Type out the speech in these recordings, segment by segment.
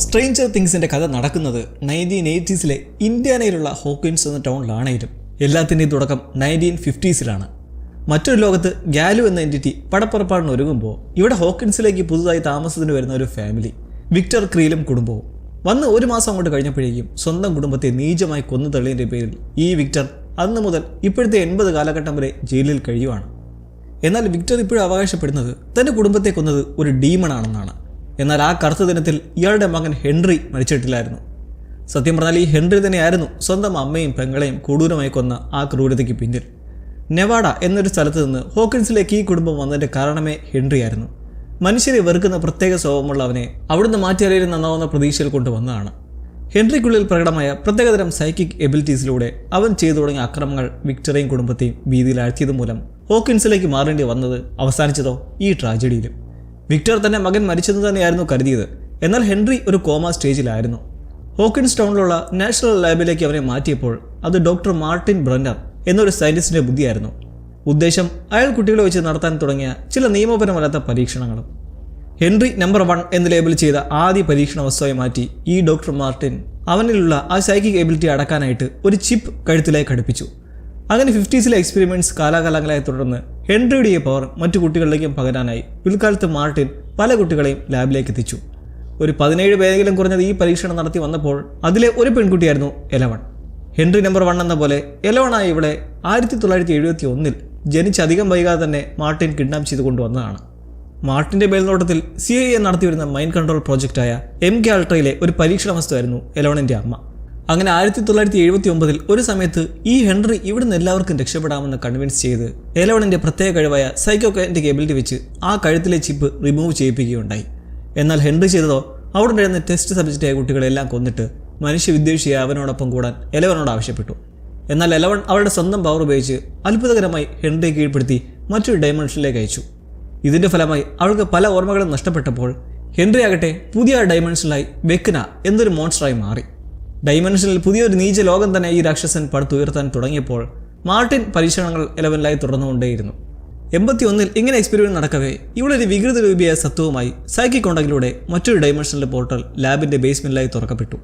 Stranger തിങ്സിൻ്റെ കഥ നടക്കുന്നത് 1980s ഇന്ത്യാനയിലുള്ള Hawkins എന്ന ടൗണിലാണെങ്കിലും എല്ലാത്തിൻ്റെയും തുടക്കം 1950s. മറ്റൊരു ലോകത്ത് ഗാലു എന്ന എൻറ്റിറ്റി പടപ്പുറപ്പാടിന് ഒരുങ്ങുമ്പോൾ ഇവിടെ ഹോക്കിൻസിലേക്ക് പുതുതായി താമസത്തിന് വരുന്ന ഒരു ഫാമിലി, വിക്ടർ ക്രീലും കുടുംബവും വന്ന് ഒരു മാസം അങ്ങോട്ട് കഴിഞ്ഞപ്പോഴേക്കും സ്വന്തം കുടുംബത്തെ നീചമായി കൊന്നു തള്ളിയതിൻ്റെ പേരിൽ ഈ വിക്ടർ അന്ന് മുതൽ ഇപ്പോഴത്തെ 80 കാലഘട്ടം വരെ ജയിലിൽ കഴിയുവാണ്. എന്നാൽ വിക്ടർ ഇപ്പോഴും അവകാശപ്പെടുന്നത് തൻ്റെ കുടുംബത്തെ കൊന്നത് ഒരു ഡീമണാണെന്നാണ്. എന്നാൽ ആ കറുത്ത ദിനത്തിൽ ഇയാളുടെ മകൻ ഹെൻറി മരിച്ചിട്ടില്ലായിരുന്നു. സത്യം പറഞ്ഞാൽ ഈ ഹെൻറി തന്നെയായിരുന്നു സ്വന്തം അമ്മയും പെങ്ങളെയും കൊടൂരമായി കൊന്ന ആ ക്രൂരതയ്ക്ക് പിന്നിൽ. നെവാഡ എന്നൊരു സ്ഥലത്ത് നിന്ന് ഹോക്കിൻസിലേക്ക് ഈ കുടുംബം വന്നതിൻ്റെ കാരണമേ ഹെൻറി ആയിരുന്നു. മനുഷ്യരെ വെറുക്കുന്ന പ്രത്യേക സ്വഭാവമുള്ള അവനെ അവിടുന്ന് മാറ്റിയറിയിൽ നന്നാവുന്ന പ്രതീക്ഷയിൽ കൊണ്ടുവന്നതാണ്. ഹെൻറിക്കുള്ളിൽ പ്രകടമായ പ്രത്യേകതരം സൈക്കിക് എബിലിറ്റീസിലൂടെ അവൻ ചെയ്തു തുടങ്ങിയ അക്രമങ്ങൾ വിക്ടറേയും കുടുംബത്തെയും ഭീതിയിലാഴ്ത്തിയത് മൂലം ഹോക്കിൻസിലേക്ക് മാറേണ്ടി വന്നത് അവസാനിച്ചതോ ഈ ട്രാജഡിയിലും. വിക്ടർ തന്റെ മകൻ മരിച്ചെന്ന് തന്നെയായിരുന്നു കരുതിയത്. എന്നാൽ ഹെൻറി ഒരു കോമ സ്റ്റേജിലായിരുന്നു. ഹോക്കിൻസ് ടൗണിലുള്ള നാഷണൽ ലാബിലേക്ക് അവനെ മാറ്റിയപ്പോൾ അത് ഡോക്ടർ മാർട്ടിൻ ബ്രന്നർ എന്നൊരു സയന്റിസ്റ്റിന്റെ ബുദ്ധിയായിരുന്നു. ഉദ്ദേശം അയാൾ കുട്ടികളെ വെച്ച് നടത്താൻ തുടങ്ങിയ ചില നിയമപരമല്ലാത്ത പരീക്ഷണങ്ങളും. ഹെൻറി നമ്പർ 1 എന്ന് ലേബൽ ചെയ്ത ആദ്യ പരീക്ഷണ വസ്തുവായി മാറ്റി ഈ ഡോക്ടർ മാർട്ടിൻ അവനിലുള്ള ആ സൈക്കിക് എബിലിറ്റി അടക്കാനായിട്ട് ഒരു ചിപ്പ് കഴുത്തിലേക്ക് ഘടിപ്പിച്ചു. അങ്ങനെ 50s എക്സ്പെരിമെന്റ്സ് കാലാകാലങ്ങളായി തുടർന്ന് ഹെൻറിയുടെ പവർ മറ്റു കുട്ടികളിലേക്കും പകരാനായി പിൽക്കാലത്ത് മാർട്ടിൻ പല കുട്ടികളെയും ലാബിലേക്ക് എത്തിച്ചു. ഒരു 17 പേരെങ്കിലും കുറഞ്ഞത് ഈ പരീക്ഷണം നടത്തി വന്നപ്പോൾ അതിലെ ഒരു പെൺകുട്ടിയായിരുന്നു എലവൺ. ഹെൻറി നമ്പർ 1 എന്ന പോലെ എലവണായി ഇവിടെ 1971 ജനിച്ചധികം വൈകാതെ തന്നെ മാർട്ടിൻ കിഡ്നാപ്പ് ചെയ്ത് കൊണ്ടുവന്നതാണ്. മാർട്ടിന്റെ മേൽനോട്ടത്തിൽ CIA നടത്തിവരുന്ന മൈൻഡ് കൺട്രോൾ പ്രോജക്റ്റായ MK അൾട്രയിലെ ഒരു പരീക്ഷണ വസ്തുവായിരുന്നു എലവണിന്റെ അമ്മ. അങ്ങനെ 1979 ഒരു സമയത്ത് ഈ ഹെൻറി ഇവിടുന്ന് എല്ലാവർക്കും രക്ഷപ്പെടാമെന്ന് കൺവിൻസ് ചെയ്ത് എലവണിന്റെ പ്രത്യേക കഴിവായ സൈക്കോകൈനറ്റിക് എബിലിറ്റി വെച്ച് ആ കഴുത്തിലെ ചിപ്പ് റിമൂവ് ചെയ്യിപ്പിക്കുകയുണ്ടായി. എന്നാൽ ഹെൻറി ചെയ്തതോ അവിടെ ഉണ്ടായിരുന്ന ടെസ്റ്റ് സബ്ജക്റ്റായ കുട്ടികളെല്ലാം കൊന്നിട്ട് മനുഷ്യവിദ്വേഷിയായി അവനോടൊപ്പം കൂടാൻ എലവനോട് ആവശ്യപ്പെട്ടു. എന്നാൽ എലവൺ അവളുടെ സ്വന്തം പവർ ഉപയോഗിച്ച് അത്ഭുതകരമായി ഹെൻറിയെ കീഴ്പ്പെടുത്തി മറ്റൊരു ഡൈമെൻഷനിലേക്ക് അയച്ചു. ഇതിന്റെ ഫലമായി അവൾക്ക് പല ഓർമ്മകളും നഷ്ടപ്പെട്ടപ്പോൾ ഹെൻറി ആകട്ടെ പുതിയ ഡൈമെൻഷനിലായി വെക്ന എന്നൊരു മോൺസ്റ്ററായി മാറി. ഡൈമെൻഷനിൽ പുതിയൊരു നീച ലോകം തന്നെ ഈ രാക്ഷസൻ പടുത്തുയർത്താൻ തുടങ്ങിയപ്പോൾ മാർട്ടിൻ പരീക്ഷണങ്ങൾ എലവനിലായി തുടർന്നുകൊണ്ടേയിരുന്നു. 81 ഇങ്ങനെ എക്സ്പെരിമെന്റ് നടക്കവേ ഇവിടെ ഒരു വികൃത രൂപിയായ സത്വവുമായി സൈക്കിക് കോണ്ടാക്റ്റിലൂടെ മറ്റൊരു ഡൈമെൻഷനിലെ പോർട്ടൽ ലാബിന്റെ ബേസ്മെന്റിലായി തുറക്കപ്പെട്ടു.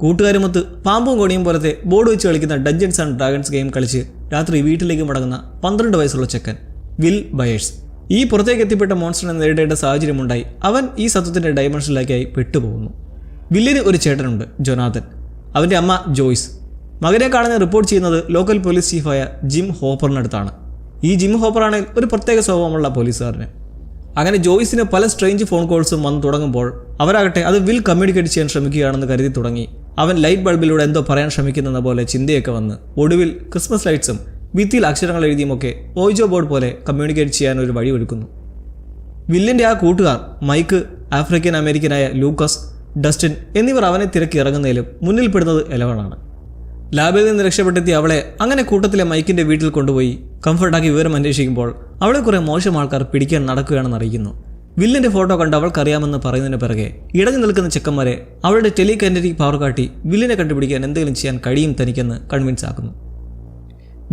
കൂട്ടുകാരുമൊത്ത് പാമ്പും കോണിയും പോലത്തെ ബോർഡ് വെച്ച് കളിക്കുന്ന ഡഞ്ചൻസ് ആൻഡ് ഡ്രാഗൺസ് ഗെയിം കളിച്ച് രാത്രി വീട്ടിലേക്ക് മടങ്ങുന്ന 12 വയസ്സുള്ള ചെക്കൻ വിൽ ബയേഴ്സ് ഈ പുറത്തേക്ക് എത്തിപ്പെട്ട മോൺസ്റ്ററിനെ നേരിടേണ്ട സാഹചര്യമുണ്ടായി അവൻ ഈ സത്വത്തിന്റെ ഡൈമെൻഷനിലേക്കായി പെട്ടുപോകുന്നു. വില്ലിന് ഒരു ചേട്ടനുണ്ട്, ജൊനാഥൻ. അവൻ്റെ അമ്മ ജോയ്സ്. മകനെ കാണുന്ന റിപ്പോർട്ട് ചെയ്യുന്നത് ലോക്കൽ പോലീസ് ചീഫായ ജിം ഹോപ്പറിനടുത്താണ്. ഈ ജിം ഹോപ്പറാണെങ്കിൽ ഒരു പ്രത്യേക സ്വഭാവമുള്ള പോലീസുകാരന്. അങ്ങനെ ജോയ്സിന് പല സ്ട്രേഞ്ച് ഫോൺ കോൾസും വന്നു തുടങ്ങുമ്പോൾ അവരാകട്ടെ അത് വിൽ കമ്മ്യൂണിക്കേറ്റ് ചെയ്യാൻ ശ്രമിക്കുകയാണെന്ന് കരുതി തുടങ്ങി. അവൻ ലൈറ്റ് ബൾബിലൂടെ എന്തോ പറയാൻ ശ്രമിക്കുന്ന പോലെ ചിന്തയൊക്കെ വന്ന് ഒടുവിൽ ക്രിസ്മസ് ലൈറ്റ്സും ഭിത്തിയിൽ അക്ഷരങ്ങൾ എഴുതിയുമൊക്കെ ഓയ്ജോ ബോർഡ് പോലെ കമ്മ്യൂണിക്കേറ്റ് ചെയ്യാൻ ഒരു വഴി ഒരുക്കുന്നു. വില്ലിൻ്റെ ആ കൂട്ടുകാർ മൈക്ക്, ആഫ്രിക്കൻ അമേരിക്കനായ ലൂക്കസ്, ഡസ്റ്റിൻ എന്നിവർ അവനെ തിരക്കി ഇറങ്ങുന്നതിലും മുന്നിൽപ്പെടുന്നത് എലവണാണ്. ലാബിൽ നിന്ന് രക്ഷപ്പെടുത്തിയ അവളെ അങ്ങനെ കൂട്ടത്തിലെ മൈക്കിന്റെ വീട്ടിൽ കൊണ്ടുപോയി കംഫർട്ടാക്കി വിവരം അന്വേഷിക്കുമ്പോൾ അവളെ കുറെ മോശം ആൾക്കാർ പിടിക്കാൻ നടക്കുകയാണെന്ന് അറിയിക്കുന്നു. വില്ലിന്റെ ഫോട്ടോ കണ്ട് അവൾക്കറിയാമെന്ന് പറയുന്നതിന് പിറകെ ഇടഞ്ഞു നിൽക്കുന്ന ചെക്കന്മാരെ അവളുടെ ടെലികൈനറ്റിക് പവർ കാട്ടി വില്ലിനെ കണ്ടുപിടിക്കാൻ എന്തെങ്കിലും ചെയ്യാൻ കഴിയും തനിക്കെന്ന് കൺവിൻസ് ആക്കുന്നു.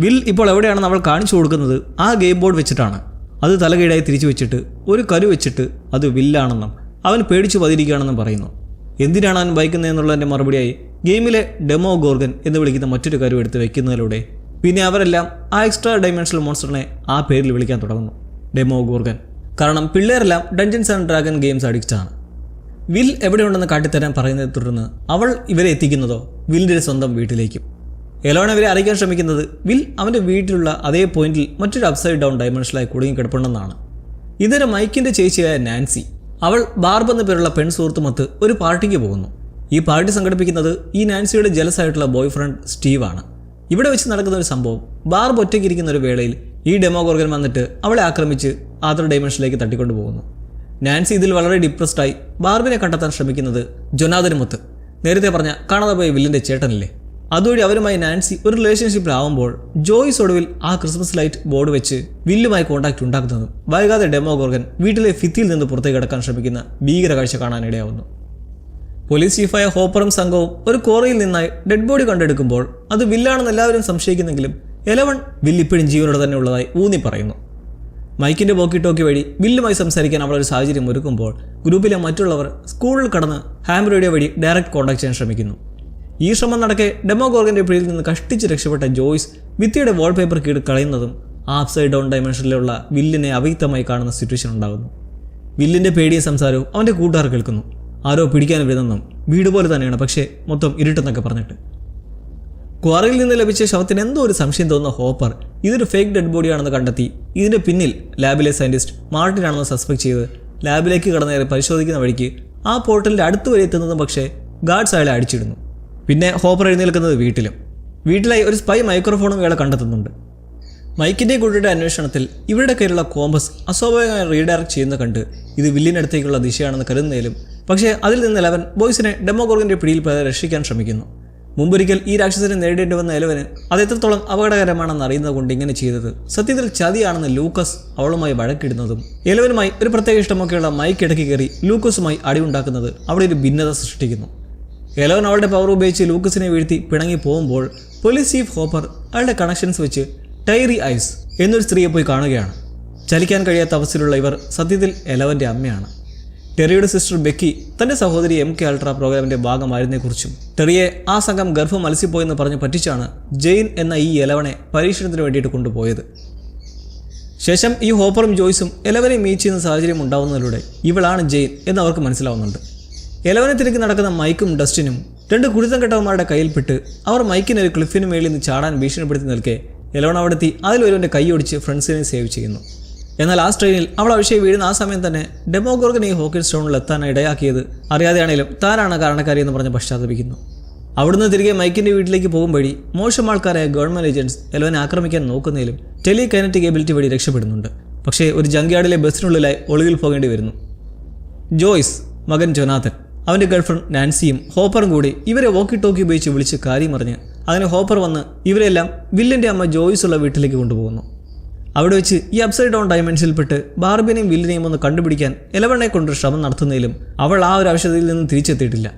വിൽ ഇപ്പോൾ എവിടെയാണെന്ന് അവൾ കാണിച്ചു കൊടുക്കുന്നത് ആ ഗെയിം ബോർഡ് വെച്ചിട്ടാണ്. അത് തലകീഴായി തിരിച്ചു വെച്ചിട്ട് ഒരു കരു വെച്ചിട്ട് അത് വില്ലാണെന്നും അവൻ പേടിച്ചു പതിരിക്കുകയാണെന്നും പറയുന്നു. എന്തിനാണ് അവൻ ഭയക്കുന്നതെന്നുള്ളതിൻ്റെ മറുപടിയായി ഗെയിമിലെ ഡെമോ ഗോർഗൻ എന്ന് വിളിക്കുന്ന മറ്റൊരു കരു എടുത്ത് വെക്കുന്നതിലൂടെ പിന്നെ അവരെല്ലാം ആ എക്സ്ട്രാ ഡൈമെൻഷണൽ മോൺസ്റ്ററിനെ ആ പേരിൽ വിളിക്കാൻ തുടങ്ങുന്നു, ഡെമോ ഗോർഗൻ. കാരണം പിള്ളേരെല്ലാം dungeons and dragon games അഡിക്റ്റാണ്. Will എവിടെയുണ്ടെന്ന് കാട്ടിത്തരാൻ പറയുന്നതിനെ തുടർന്ന് അവൾ ഇവരെ എത്തിക്കുന്നതോ വില്ലിൻ്റെ സ്വന്തം വീട്ടിലേക്കും. എലോൺ ഇവരെ അറിയിക്കാൻ ശ്രമിക്കുന്നത് വിൽ അവൻ്റെ വീട്ടിലുള്ള അതേ പോയിന്റിൽ മറ്റൊരു അപ്സൈഡ് ഡൗൺ ഡൈമെൻഷനിലായി കുടുങ്ങിക്കിടപ്പുണ്ടെന്നാണ്. ഇതൊരു മൈക്കിൻ്റെ ചേച്ചിയായ നാൻസി. അവൾ ബാർബ് എന്ന പേരുള്ള പെൺ സുഹൃത്തുമൊത്ത് ഒരു പാർട്ടിക്ക് പോകുന്നു. ഈ പാർട്ടി സംഘടിപ്പിക്കുന്നത് ഈ നാൻസിയുടെ ജലസായിട്ടുള്ള ബോയ് ഫ്രണ്ട് സ്റ്റീവാണ്. ഇവിടെ വെച്ച് നടക്കുന്ന ഒരു സംഭവം, ബാർബ് ഒറ്റയ്ക്കിരിക്കുന്ന ഒരു വേളയിൽ ഈ ഡെമോഗോർഗൻ വന്നിട്ട് അവളെ ആക്രമിച്ച് ആദർ ഡൈമെൻഷനിലേക്ക് തട്ടിക്കൊണ്ടു പോകുന്നു. നാൻസി ഇതിൽ വളരെ ഡിപ്രസ്ഡായി ബാർബിനെ കണ്ടെത്താൻ ശ്രമിക്കുന്നത് ജൊനാഥനുമൊത്ത്, നേരത്തെ പറഞ്ഞ കാണാതെ പോയ വില്ലിൻ്റെ ചേട്ടനില്ലേ. അതുവഴി അവരുമായി നാൻസി ഒരു റിലേഷൻഷിപ്പിലാവുമ്പോൾ ജോയ്സ് ഒടുവിൽ ആ ക്രിസ്മസ് ലൈറ്റ് ബോർഡ് വെച്ച് വില്ലുമായി കോൺടാക്ട് ഉണ്ടാക്കുന്നതും വൈകാതെ ഡെമോഗോർഗൻ വീട്ടിലെ ഭിത്തിയിൽ നിന്ന് പുറത്തേക്ക് കടക്കാൻ ശ്രമിക്കുന്ന ഭീകര കാഴ്ച കാണാനിടയാവുന്നു. പോലീസ് ചീഫായ ഹോപ്പറും സംഘവും ഒരു കോറയിൽ നിന്നായി ഡെഡ് ബോഡി കണ്ടെടുക്കുമ്പോൾ അത് വില്ലാണെന്ന് എല്ലാവരും സംശയിക്കുന്നെങ്കിലും എലവൺ വില്ല് ഇപ്പോഴും ജീവനോടെ തന്നെ ഉള്ളതായി ഊന്നി പറയുന്നു. മൈക്കിൻ്റെ വോക്കി ടോക്കി വഴി വില്ലുമായി സംസാരിക്കാൻ അവൾ ഒരു സാഹചര്യം ഒരുക്കുമ്പോൾ ഗ്രൂപ്പിലെ മറ്റുള്ളവർ സ്കൂളിൽ കടന്ന് ഹാം റേഡിയോ വഴി ഡയറക്റ്റ് കോൺടാക്ട് ചെയ്യാൻ ശ്രമിക്കുന്നു. ഈ ശ്രമം നടക്കെ ഡെമോഗോർഗൻ്റെ പിടിയിൽ നിന്ന് കഷ്ടിച്ച് രക്ഷപ്പെട്ട ജോയ്സ് ഭിത്തിയുടെ വാൾപേപ്പർ കീട് കളയുന്നതും ആ അപ്സൈഡ് ഡൗൺ ഡയമെൻഷനിലുള്ള വില്ലിനെ അവ്യക്തമായി കാണുന്ന സിറ്റുവേഷൻ ഉണ്ടാകുന്നു. വില്ലിൻ്റെ പേടിയ സംസാരവും അവൻ്റെ കൂട്ടുകാർ കേൾക്കുന്നു. ആരോ പിടിക്കാൻ വരുന്നെന്നും വീട് പോലെ തന്നെയാണ് പക്ഷേ മൊത്തം ഇരുട്ടെന്നൊക്കെ പറഞ്ഞിട്ട്. ക്വാറിയിൽ നിന്ന് ലഭിച്ച ശവത്തിന് എന്തോ ഒരു സംശയം തോന്നുന്ന ഹോപ്പർ ഇതൊരു ഫേക്ക് ഡെഡ് ബോഡിയാണെന്ന് കണ്ടെത്തി ഇതിൻ്റെ പിന്നിൽ ലാബിലെ സയൻറ്റിസ്റ്റ് മാർട്ടിനാണെന്ന് സസ്പെക്ട് ചെയ്ത് ലാബിലേക്ക് കടന്നേറി പരിശോധിക്കുന്ന വഴിക്ക് ആ പോർട്ടലിൻ്റെ അടുത്ത് വരെ എത്തുന്നതും പക്ഷേ ഗാർഡ്സ് അയാളെ അടിച്ചിടുന്നു. പിന്നെ ഹോപ്പർ എഴുന്നേൽക്കുന്നത് വീട്ടിലായി ഒരു സ്പൈ മൈക്രോഫോണും ഇയാളെ കണ്ടെത്തുന്നുണ്ട്. മൈക്കിൻ്റെ കുട്ടിയുടെ അന്വേഷണത്തിൽ ഇവരുടെ കയ്യിലുള്ള കോമ്പസ് അസ്വാഭാവികമായി റീഡയറക്ട് ചെയ്യുന്ന കണ്ട് ഇത് വില്ലിനടുത്തേക്കുള്ള ദിശയാണെന്ന് കരുതുന്നതിലും പക്ഷേ അതിൽ നിന്ന് എലവൻ ബോയ്സിനെ ഡെമോഗോർഗൻ്റെ പിടിയിൽ രക്ഷിക്കാൻ ശ്രമിക്കുന്നു. മുമ്പൊരിക്കൽ ഈ രാക്ഷസനെ നേരിടേണ്ടി വന്ന എലവന് അത് എത്രത്തോളം അപകടകരമാണെന്ന് അറിയുന്നത് കൊണ്ട് ഇങ്ങനെ ചെയ്തത് സത്യത്തിൽ ചതിയാണെന്ന് ലൂക്കസ് അവളുമായി വഴക്കിടുന്നതും എലവനുമായി ഒരു പ്രത്യേക ഇഷ്ടമൊക്കെയുള്ള മൈക്ക് ഇടയ്ക്ക് കയറി ലൂക്കസുമായി അടിയുണ്ടാക്കുന്നത് അവിടെ ഒരു ഭിന്നത സൃഷ്ടിക്കുന്നു. എലവൻ അവളുടെ പവർ ഉപയോഗിച്ച് ലൂക്കസിനെ വീഴ്ത്തി പിണങ്ങി പോകുമ്പോൾ പോലീസ് ചീഫ് ഹോപ്പർ അയാളുടെ കണക്ഷൻസ് വെച്ച് ടൈറി ഐസ് എന്നൊരു സ്ത്രീയെ പോയി കാണുകയാണ്. ചലിക്കാൻ കഴിയാത്ത അവസ്ഥയിലുള്ള ഇവർ സത്യത്തിൽ എലവൻ്റെ അമ്മയാണ്. ടെറിയുടെ സിസ്റ്റർ ബെക്കി തൻ്റെ സഹോദരി MK അൾട്രാ പ്രോഗ്രാമിൻ്റെ ഭാഗമായിരുന്നതിനെക്കുറിച്ചും ടെറിയെ ആ സംഘം ഗർഭം അലസിപ്പോയെന്ന് പറഞ്ഞ് പറ്റിച്ചാണ് ജെയിൻ എന്ന ഈ എലവനെ പരീക്ഷണത്തിന് വേണ്ടിയിട്ട് കൊണ്ടുപോയത്. ശേഷം ഈ ഹോപ്പറും ജോയ്സും എലവനെ മീറ്റ് ചെയ്യുന്ന സാഹചര്യം ഉണ്ടാവുന്നതിലൂടെ ഇവളാണ് ജെയിൻ എന്ന് അവർക്ക് മനസ്സിലാവുന്നുണ്ട്. എലവനെ തിരക്കി നടക്കുന്ന മൈക്കും ഡസ്റ്റിനും രണ്ട് കുരുത്തം കെട്ടവന്മാരുടെ കയ്യിൽപ്പെട്ട് അവർ മൈക്കിന് ഒരു ക്ലിഫിന് മേളിൽ നിന്ന് ചാടാൻ ഭീഷണിപ്പെടുത്തി നിൽക്കെ എലവൻ അവിടെത്തി അതിലൊരുവൻ്റെ കൈയൊടിച്ച് ഫ്രണ്ട്സിനെ സേവ് ചെയ്യുന്നു. എന്നാൽ ആ ട്രെയിനിൽ അവൾ അവിഷയം വീഴുന്ന ആ സമയം തന്നെ ഡെമോഗോർഗൻ ഈ ഹോക്കിൻസ് ടൗണിൽ എത്താൻ ഇടയാക്കിയത് അറിയാതെയാണെങ്കിലും താനാണ് കാരണക്കാരി എന്ന് പറഞ്ഞ് പശ്ചാത്തപിക്കുന്നു. അവിടുന്ന് തിരികെ മൈക്കിൻ്റെ വീട്ടിലേക്ക് പോകും വഴി മോശം ആൾക്കാരായ ഗവൺമെൻറ് ഏജൻറ്റ്സ് എലവനെ ആക്രമിക്കാൻ നോക്കുന്നതിലും ടെലികൈനറ്റിക് എബിലിറ്റി വഴി രക്ഷപ്പെടുന്നുണ്ട്. പക്ഷേ ഒരു ജങ്ക്യാർഡിലെ ബസ്സിനുള്ളിലായി ഒളിവിൽ പോകേണ്ടി വരുന്നു. ജോയ്സ്, മകൻ ജൊനാഥൻ, അവൻ്റെ ഗേൾഫ്രണ്ട് നാൻസിയും ഹോപ്പറും കൂടി ഇവരെ വോക്കി ടോക്കി ഉപയോഗിച്ച് വിളിച്ച് കാര്യം അറിഞ്ഞ് അങ്ങനെ ഹോപ്പർ വന്ന് ഇവരെല്ലാം വില്ലിൻ്റെ അമ്മ ജോയ്സ് ഉള്ള വീട്ടിലേക്ക് കൊണ്ടുപോകുന്നു. അവിടെ വെച്ച് ഈ അപ്സൈഡ് ഡൗൺ ഡയമെൻഷനിൽപ്പെട്ട് ബാർബിനെയും വില്ലിനെയും ഒന്ന് കണ്ടുപിടിക്കാൻ എലവനെ കൊണ്ടൊരു ശ്രമം നടത്തുന്നതിലും അവൾ ആ ഒരു ആവശ്യതയിൽ നിന്ന് തിരിച്ചെത്തിയിട്ടില്ല.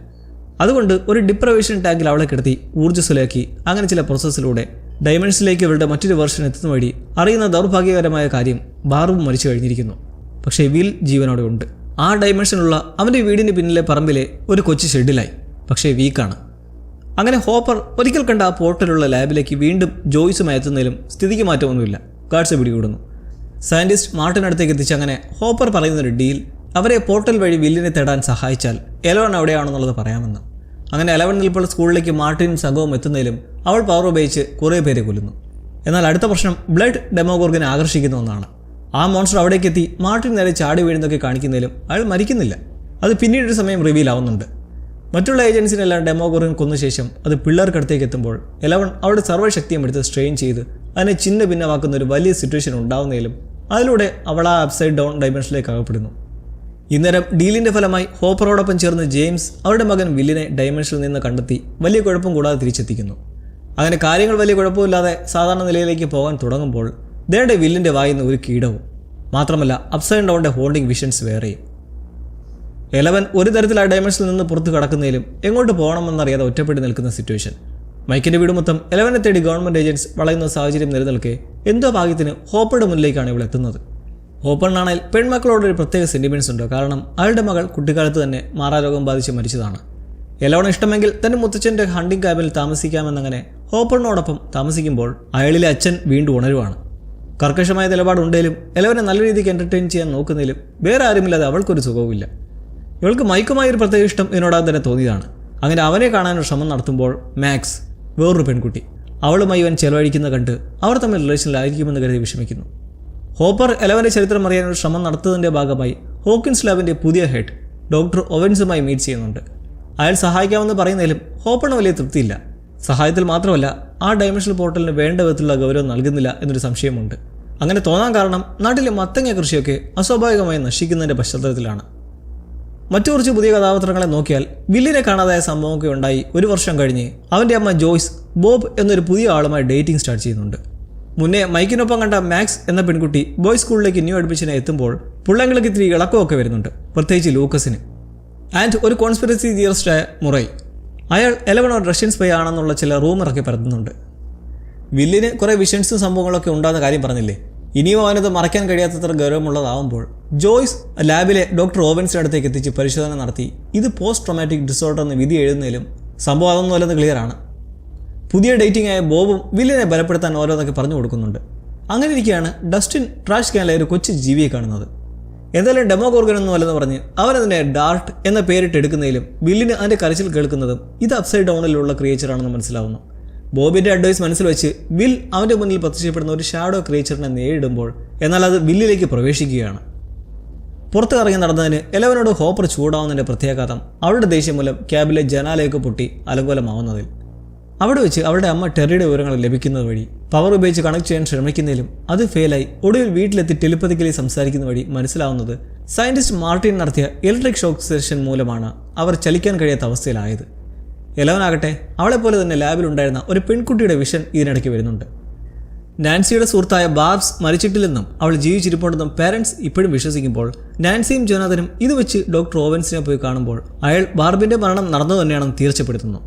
അതുകൊണ്ട് ഒരു ഡിപ്രവേഷൻ ടാങ്കിൽ അവളെ കിടത്തി ഊർജ്ജസ്വലാക്കി അങ്ങനെ ചില പ്രോസസ്സിലൂടെ ഡയമെൻഷനിലേക്ക് ഇവരുടെ മറ്റൊരു വെർഷൻ എത്തുന്ന വഴി അറിയുന്ന ദൗർഭാഗ്യകരമായ കാര്യം ബാർബും മരിച്ചു കഴിഞ്ഞിരിക്കുന്നു. പക്ഷേ വിൽ ജീവനോടെ ഉണ്ട്. ആ ഡയമെൻഷനുള്ള അവൻ്റെ വീടിന് പിന്നിലെ പറമ്പിലെ ഒരു കൊച്ചു ഷെഡിലായി, പക്ഷേ വീക്കാണ്. അങ്ങനെ ഹോപ്പർ ഒരിക്കൽ കണ്ട ആ പോർട്ടലുള്ള ലാബിലേക്ക് വീണ്ടും ജോയ്സുമായി എത്തുന്നതിലും സ്ഥിതിക്ക് മാറ്റമൊന്നുമില്ല. ഗാർഡ്സ് പിടികൂടുന്നു. സയൻറ്റിസ്റ്റ് മാർട്ടിനടുത്തേക്ക് എത്തിച്ച് അങ്ങനെ ഹോപ്പർ പറയുന്നൊരു ഡീൽ അവരെ പോർട്ടൽ വഴി വില്ലിനെ തേടാൻ സഹായിച്ചാൽ എലവൻ എവിടെയാണെന്നുള്ളത് പറയാമെന്ന്. അങ്ങനെ എലവൻ നിൽപ്പോൾ സ്കൂളിലേക്ക് മാർട്ടിനും സംഘവും എത്തുന്നതിലും അവൾ പവർ ഉപയോഗിച്ച് കുറേ പേരെ കൊല്ലുന്നു. എന്നാൽ അടുത്ത പ്രശ്നം ബ്ലഡ് ഡെമോഗോർഗനെ ആകർഷിക്കുന്ന ഒന്നാണ്. ആ മോൺസ്റ്റർ അവിടേക്ക് എത്തി മാർട്ടിൻ നേരെ ചാടി വീഴുന്നതൊക്കെ കാണിക്കുന്നതിലും അയാൾ മരിക്കുന്നില്ല. അത് പിന്നീടൊരു സമയം റിവീൽ ആവുന്നുണ്ട്. മറ്റുള്ള ഏജൻസിനെല്ലാം ഡെമോഗോർഗൻ കൊന്ന ശേഷം അത് പിള്ളേർക്കടുത്തേക്ക് എത്തുമ്പോൾ എലവൻ അവരുടെ സർവ്വശക്തിയും എടുത്ത് സ്ട്രെയിൻ ചെയ്ത് അതിനെ ചിന്ന ഭിന്നമാക്കുന്ന ഒരു വലിയ സിറ്റുവേഷൻ ഉണ്ടാവുന്നതിലും അതിലൂടെ അവൾ ആ അപ്സൈഡ് ഡൗൺ ഡയമെൻഷനിലേക്ക് അകപ്പെടുന്നു. ഇന്നേരം ഡീലിൻ്റെ ഫലമായി ഹോപ്പറോടൊപ്പം ചേർന്ന് ജെയിംസ് അവരുടെ മകൻ വില്ലിനെ ഡയമെൻഷനിൽ നിന്ന് കണ്ടെത്തി വലിയ കുഴപ്പം കൂടാതെ തിരിച്ചെത്തിക്കുന്നു. അങ്ങനെ കാര്യങ്ങൾ വലിയ കുഴപ്പമില്ലാതെ സാധാരണ നിലയിലേക്ക് പോകാൻ തുടങ്ങുമ്പോൾ ദേടെ വില്ലിൻ്റെ വായിന്ന് ഒരു കീടവും മാത്രമല്ല അപ്സൈഡ് ഡൗണിൻ്റെ ഹോണ്ടിങ് വിഷൻസ് വേറെയും. എലവൻ ഒരു തരത്തിൽ ആ ഡയമെൻഷനിൽ നിന്ന് പുറത്ത് കടക്കുന്നതിലും എങ്ങോട്ട് പോകണമെന്നറിയാതെ ഒറ്റപ്പെട്ട് നിൽക്കുന്ന സിറ്റുവേഷൻ. മൈക്കിൻ്റെ വീട് മൊത്തം എലവനെ തേടി ഗവൺമെൻറ് ഏജൻറ്റ്സ് വളയുന്ന സാഹചര്യം നിലനിൽക്കെ എന്തോ ഭാഗ്യത്തിന് ഹോപ്പറുടെ മുന്നിലേക്കാണ് ഇവിടെ എത്തുന്നത്. ഹോപ്പറിനാണെങ്കിൽ പെൺമക്കളോടൊരു പ്രത്യേക സെൻറ്റിമെൻറ്റ്സ് ഉണ്ട്. കാരണം അയാളുടെ മകൾ കുട്ടിക്കാലത്ത് തന്നെ മാറാരോഗം ബാധിച്ച് മരിച്ചതാണ്. എലവന് ഇഷ്ടമെങ്കിൽ തൻ്റെ മുത്തച്ഛൻ്റെ ഹണ്ടിങ് ക്യാബിൽ താമസിക്കാമെന്നങ്ങനെ ഹോപ്പറിനോടൊപ്പം താമസിക്കുമ്പോൾ അയാളിലെ അച്ഛൻ വീണ്ടും ഉണരുവാണ്. കർക്കശമായ നിലപാടുണ്ടെങ്കിലും എലവനെ നല്ല രീതിക്ക് എൻ്റർടൈൻ ചെയ്യാൻ നോക്കുന്നതിലും വേറെ ആരുമില്ലാതെ അവൾക്കൊരു സുഖവുമില്ല. ഇവൾക്ക് മൈക്കുമായൊരു പ്രത്യേക ഇഷ്ടം ഇതിനോടാൻ തന്നെ തോന്നിയതാണ്. അങ്ങനെ അവനെ കാണാനൊരു ശ്രമം നടത്തുമ്പോൾ മാക്സ്, വേറൊരു പെൺകുട്ടി, അവളുമായി ഇവൻ ചെലവഴിക്കുന്ന കണ്ട് അവർ തമ്മിൽ റിലേഷനിലായിരിക്കുമെന്ന് കരുതി വിഷമിക്കുന്നു. ഹോപ്പർ എലവൻ്റെ ചരിത്രം അറിയാനൊരു ശ്രമം നടത്തുന്നതിൻ്റെ ഭാഗമായി ഹോക്കിൻസ് ലാബിൻ്റെ പുതിയ ഹെഡ് ഡോക്ടർ ഒവൻസുമായി മീറ്റ് ചെയ്യുന്നുണ്ട്. അയാൾ സഹായിക്കാമെന്ന് പറയുന്നതിലും ഹോപ്പറിന് വലിയ തൃപ്തിയില്ല. സഹായത്തിൽ മാത്രമല്ല ആ ഡയമെൻഷണൽ പോർട്ടലിന് വേണ്ട വിധത്തിലുള്ള ഗൗരവം നൽകുന്നില്ല എന്നൊരു സംശയമുണ്ട്. അങ്ങനെ തോന്നാൻ കാരണം നാട്ടിലെ മത്തങ്ങ കൃഷിയൊക്കെ അസ്വാഭാവികമായി നശിക്കുന്നതിൻ്റെ പശ്ചാത്തലത്തിലാണ്. മറ്റു കുറച്ച് പുതിയ കഥാപാത്രങ്ങളെ നോക്കിയാൽ വില്ലിനെ കാണാതായ സംഭവമൊക്കെ ഉണ്ടായി ഒരു വർഷം കഴിഞ്ഞ് അവൻ്റെ അമ്മ ജോയ്സ് ബോബ് എന്നൊരു പുതിയ ആളുമായി ഡേറ്റിംഗ് സ്റ്റാർട്ട് ചെയ്യുന്നുണ്ട്. മുന്നേ മൈക്കിനൊപ്പം കണ്ട മാക്സ് എന്ന പെൺകുട്ടി ബോയ്സ് സ്കൂളിലേക്ക് ന്യൂ അഡ്മിഷനെ എത്തുമ്പോൾ പിള്ളങ്ങൾക്ക് ഇത്തിരി ഇളക്കമൊക്കെ വരുന്നുണ്ട്, പ്രത്യേകിച്ച് ലൂക്കസിന്. ആൻഡ് ഒരു കോൺസ്പിറസി തിയറിസ്റ്റായ മുറൈ, അയാൾ എലവൻ ഒരു റഷ്യൻ സ്പൈ ആണെന്നുള്ള ചില റൂമറൊക്കെ പരത്തുന്നുണ്ട്. വില്ലിന് കുറേ വിഷൻസും സംഭവങ്ങളൊക്കെ ഉണ്ടാകുന്ന കാര്യം പറഞ്ഞില്ലേ, ഇനിയും അവനത് മറയ്ക്കാൻ കഴിയാത്തത്ര ഗൗരവമുള്ളതാവുമ്പോൾ ജോയ്സ് ലാബിലെ ഡോക്ടർ ഓവൻസിൻ്റെ അടുത്തേക്ക് എത്തിച്ച് പരിശോധന നടത്തി ഇത് പോസ്റ്റ് ട്രോമാറ്റിക് ഡിസോർഡർ എന്ന് വിധി എഴുതുന്നതിലും സംഭവം അതൊന്നുമല്ലെന്ന് ക്ലിയറാണ്. പുതിയ ഡേറ്റിംഗ് ആയ ബോബും വില്ലിനെ ബലപ്പെടുത്താൻ ഓരോന്നൊക്കെ പറഞ്ഞു കൊടുക്കുന്നുണ്ട്. അങ്ങനെ ഇരിക്കുകയാണ് ഡസ്റ്റിൻ ട്രാഷ് ക്യാനിലെ ഒരു കൊച്ചു ജീവിയെ കാണുന്നത്. എന്തായാലും ഡെമോഗോർഗൻ ഒന്നും അല്ലെന്ന് പറഞ്ഞ് അവനതിനെ ഡാർട്ട് എന്ന പേരിട്ട് എടുക്കുന്നതിലും വില്ലിന് അതിൻ്റെ കരച്ചിൽ കേൾക്കുന്നതും ഇത് അപ്സൈഡ് ഡൗണിലുള്ള ക്രിയേച്ചറാണെന്ന് മനസ്സിലാവുന്നു. ബോബിൻ്റെ അഡ്വൈസ് മനസ്സിൽ വെച്ച് വിൽ അവൻ്റെ മുന്നിൽ പ്രത്യക്ഷപ്പെടുന്ന ഒരു ഷാഡോ ക്രിയേച്ചറിനെ നേരിടുമ്പോൾ എന്നാൽ അത് വില്ലിലേക്ക് പ്രവേശിക്കുകയാണ്. പുറത്ത് കറങ്ങി നടന്നതിന് എലവനോട് ഹോപ്പർ ചൂടാവുന്നതിൻ്റെ പ്രത്യാഘാതം അവളുടെ ദേഷ്യം മൂലം ക്യാബിലെ ജനാലയൊക്കെ പൊട്ടി അലങ്കോലമാവുന്നതിൽ അവിടെ വെച്ച് അവളുടെ അമ്മ ടെറിയുടെ വിവരങ്ങൾ ലഭിക്കുന്നത് വഴി പവർ ഉപയോഗിച്ച് കണക്ട് ചെയ്യാൻ ശ്രമിക്കുന്നതിലും അത് ഫെയിലായി ഒടുവിൽ വീട്ടിലെത്തി ടെലിപ്പതിക്കലി സംസാരിക്കുന്ന വഴി മനസ്സിലാവുന്നത് സയൻറ്റിസ്റ്റ് മാർട്ടിൻ നടത്തിയ ഇലക്ട്രിക് ഷോക്ക് സെഷൻ മൂലമാണ് അവർ ചലിക്കാൻ കഴിയാത്ത അവസ്ഥയിലായത്. എലവനാകട്ടെ അവളെപ്പോലെ തന്നെ ലാബിലുണ്ടായിരുന്ന ഒരു പെൺകുട്ടിയുടെ വിഷൻ ഇതിനിടയ്ക്ക് വരുന്നുണ്ട്. നാൻസിയുടെ സുഹൃത്തായ ബാർബ്സ് മരിച്ചിട്ടില്ലെന്നും അവൾ ജീവിച്ചിരിപ്പുണ്ടെന്നും പാരൻസ് ഇപ്പോഴും വിശ്വസിക്കുമ്പോൾ നാൻസിയും ജോനാഥനും ഇത് വെച്ച് ഡോക്ടർ ഓവൻസിനെ പോയി കാണുമ്പോൾ അയാൾ ബാർബിൻ്റെ മരണം നടന്നു തന്നെയാണെന്ന് തീർച്ചപ്പെടുത്തുന്നു.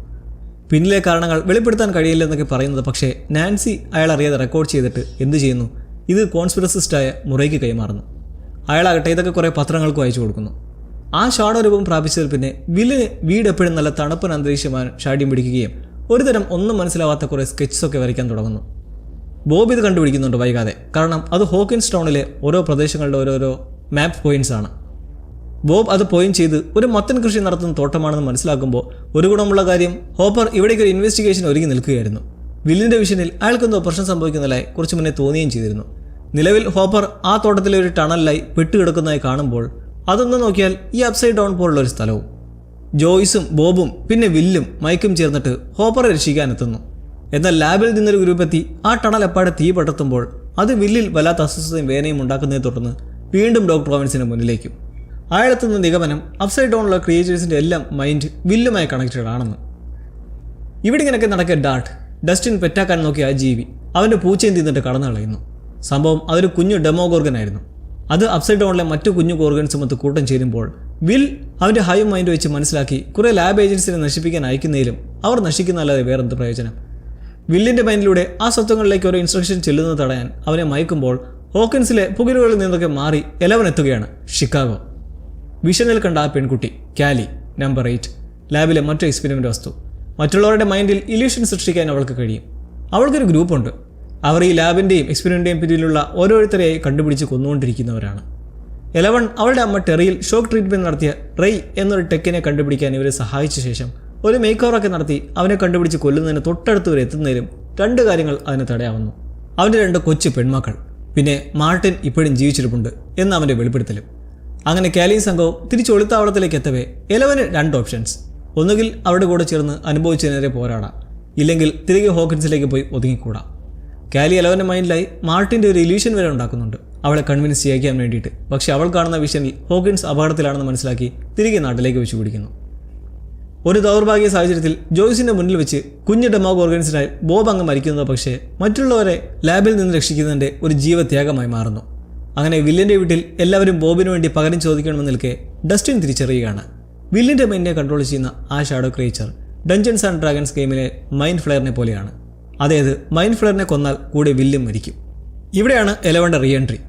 പിന്നിലെ കാരണങ്ങൾ വെളിപ്പെടുത്താൻ കഴിയില്ലെന്നൊക്കെ പറയുന്നത് പക്ഷേ നാൻസി അയാൾ അറിയാതെ റെക്കോർഡ് ചെയ്തിട്ട് എന്ത് ചെയ്യുന്നു, ഇത് കോൺസ്പിറസിസ്റ്റായ മുറയ്ക്ക് കൈമാറുന്നു. അയാളാകട്ടെ ഇതൊക്കെ കുറേ പത്രങ്ങൾക്ക് അയച്ചു കൊടുക്കുന്നു. ആ ഷാഡോ രൂപം പ്രാപിച്ചതിൽ പിന്നെ വില്ലിന് വീട് എപ്പോഴും നല്ല തണുപ്പൻ അന്തരീക്ഷമായി ഷാഡ്യം പിടിക്കുകയും ഒരുതരം ഒന്നും മനസ്സിലാവാത്ത കുറേ സ്കെച്ചൊക്കെ വരയ്ക്കാൻ തുടങ്ങുന്നു. ബോബ് ഇത് കണ്ടുപിടിക്കുന്നുണ്ട് വൈകാതെ, കാരണം അത് ഹോക്കിൻസ് ടൗണിലെ ഓരോ പ്രദേശങ്ങളുടെ ഓരോരോ മാപ്പ് പോയിന്റ്സ് ആണ്. ബോബ് അത് പോയിന്റ് ചെയ്ത് ഒരു മത്തൻ കൃഷി നടത്തുന്ന തോട്ടമാണെന്ന് മനസ്സിലാക്കുമ്പോൾ ഒരു ഗുണമുള്ള കാര്യം ഹോപ്പർ ഇവിടേക്ക് ഒരു ഇൻവെസ്റ്റിഗേഷൻ ഒരുങ്ങി നിൽക്കുകയായിരുന്നു. വില്ലിൻ്റെ വിഷനിൽ അയാൾക്കെന്തോ പ്രശ്നം സംഭവിക്കുന്നതായി കുറച്ച് മുന്നേ തോന്നുകയും ചെയ്തിരുന്നു. നിലവിൽ ഹോപ്പർ ആ തോട്ടത്തിലെ ഒരു ടണലിലായി പെട്ടുകിടക്കുന്നതായി കാണുമ്പോൾ അതൊന്ന് നോക്കിയാൽ ഈ അപ്സൈഡ് ഡൗൺ പോലുള്ള ഒരു സ്ഥലവും. ജോയ്സും ബോബും പിന്നെ വില്ലും മൈക്കും ചേർന്നിട്ട് ഹോപ്പറെ രക്ഷിക്കാനെത്തുന്നു. എന്നാൽ ലാബിൽ നിന്നൊരു ഗ്രൂപ്പെത്തി ആ ടണൽ എപ്പാടെ തീ പടർത്തുമ്പോൾ അത് വില്ലിൽ വല്ലാത്ത അസ്വസ്ഥതയും വേദനയും ഉണ്ടാക്കുന്നതിനെ തുടർന്ന് വീണ്ടും ഡോക്ടർ ഓവൻസിന് മുന്നിലേക്കും. അയാളെത്തുന്ന നിഗമനം അപ്സൈഡ് ഡൗണിലുള്ള ക്രിയേച്ചേഴ്സിൻ്റെ എല്ലാം മൈൻഡ് വില്ലുമായി കണക്റ്റഡ് ആണെന്ന്. ഇവിടെ ഇങ്ങനെയൊക്കെ നടക്കിയ ഡസ്റ്റിൻ പെറ്റാക്കാൻ നോക്കിയ ആ ജീവി അവൻ്റെ പൂച്ചയും തിന്നിട്ട് കടന്നു കളയുന്നു. സംഭവം അതൊരു കുഞ്ഞു ഡെമോഗോർഗൻ ആയിരുന്നു. അത് അപ്സൈഡ് ഡൗണിലെ മറ്റു കുഞ്ഞു ഗോർഗൻസുമൊത്ത് കൂട്ടം ചേരുമ്പോൾ വിൽ അവൻ്റെ ഹൈ മൈൻഡ് വെച്ച് മനസ്സിലാക്കി കുറേ ലാബ് ഏജൻസിനെ നശിപ്പിക്കാൻ അയക്കുന്നതിലും അവർ നശിക്കുന്നതല്ലാതെ വേറെന്ത് പ്രയോജനം. വില്ലിൻ്റെ മൈൻഡിലൂടെ ആ സ്വത്വങ്ങളിലേക്ക് ഓരോ ഇൻസ്ട്രക്ഷൻ ചെല്ലുന്നത് തടയാൻ അവനെ മയക്കുമ്പോൾ ഹോക്കിൻസിലെ പുകലുകളിൽ നിന്നൊക്കെ മാറി എലവൻ എത്തുകയാണ് ഷിക്കാഗോ. വിഷനിൽ കണ്ട ആ പെൺകുട്ടി കാലി, നമ്പർ 8, ലാബിലെ മറ്റു എക്സ്പെരിമെൻ്റ് വസ്തു. മറ്റുള്ളവരുടെ മൈൻഡിൽ ഇല്യൂഷൻ സൃഷ്ടിക്കാൻ അവൾക്ക് കഴിയും. അവൾക്കൊരു ഗ്രൂപ്പുണ്ട്. അവർ ഈ ലാബിൻ്റെയും എക്സ്പെരിമെൻ്റെയും പിന്നിലുള്ള ഓരോരുത്തരെയായി കണ്ടുപിടിച്ച് കൊന്നുകൊണ്ടിരിക്കുന്നവരാണ്. എലവൻ അവളുടെ അമ്മ ടെറിയിൽ ഷോക്ക് ട്രീറ്റ്മെൻറ്റ് നടത്തിയ റെയ് എന്നൊരു ടെക്കിനെ കണ്ടുപിടിക്കാൻ ഇവരെ സഹായിച്ച ശേഷം ഒരു മേക്ക് ഓവറൊക്കെ നടത്തി അവനെ കണ്ടുപിടിച്ച് കൊല്ലുന്നതിന് തൊട്ടടുത്ത് വരെ എത്തുന്നതിലും 2 കാര്യങ്ങൾ അതിനെ തടയാവുന്നു. അവൻ്റെ 2 കൊച്ചു പെൺമക്കൾ, പിന്നെ മാർട്ടിൻ ഇപ്പോഴും ജീവിച്ചിരിപ്പുണ്ട് എന്ന് അവൻ്റെ വെളിപ്പെടുത്തലും. അങ്ങനെ കാലിയും സംഘവും തിരിച്ച് ഒളിത്താവളത്തിലേക്ക് എത്തവേ എലവന് 2 ഓപ്ഷൻസ്. ഒന്നുകിൽ അവരുടെ കൂടെ ചേർന്ന് അനുഭവിച്ചതിനെതിരെ പോരാടാം, ഇല്ലെങ്കിൽ തിരികെ ഹോക്കിൻസിലേക്ക് പോയി ഒതുങ്ങിക്കൂടാം. കാലി എലവൻ്റെ മൈൻഡിലായി മാർട്ടിൻ്റെ ഒരു ഇല്യൂഷൻ വരെ ഉണ്ടാക്കുന്നുണ്ട് അവളെ കൺവിൻസ് ചെയ്യിക്കാൻ വേണ്ടിയിട്ട്. പക്ഷേ അവൾ കാണുന്ന വിഷനിൽ ഹോക്കിൻസ് അപകടത്തിലാണെന്ന് മനസ്സിലാക്കി തിരികെ നാട്ടിലേക്ക് വെച്ച് പിടിക്കുന്നു. ഒരു ദൗർഭാഗ്യ സാഹചര്യത്തിൽ ജോയ്സിൻ്റെ മുന്നിൽ വെച്ച് കുഞ്ഞു ഡെമോഗോർഗൻസിനായി ബോബ് അങ്ങ് മരിക്കുന്നത് പക്ഷേ മറ്റുള്ളവരെ ലാബിൽ നിന്ന് രക്ഷിക്കുന്നതിൻ്റെ ഒരു ജീവത്യാഗമായി മാറുന്നു. അങ്ങനെ വില്ലിൻ്റെ വീട്ടിൽ എല്ലാവരും ബോബിന് വേണ്ടി പകരം ചോദിക്കണമെന്ന് നിൽക്കെ ഡസ്റ്റിൻ തിരിച്ചറിയുകയാണ് വില്ലിൻ്റെ മൈൻഡിനെ കൺട്രോൾ ചെയ്യുന്ന ആ shadow creature Dungeons and Dragons ഗെയിമിലെ മൈൻഡ് ഫ്ലെയറിനെ പോലെയാണ്. അതായത് മൈൻഡ് ഫ്ലെയറിനെ കൊന്നാൽ കൂടെ വില്ലും മരിക്കും. ഇവിടെയാണ് എലവൻ്റെ റീ എൻട്രി.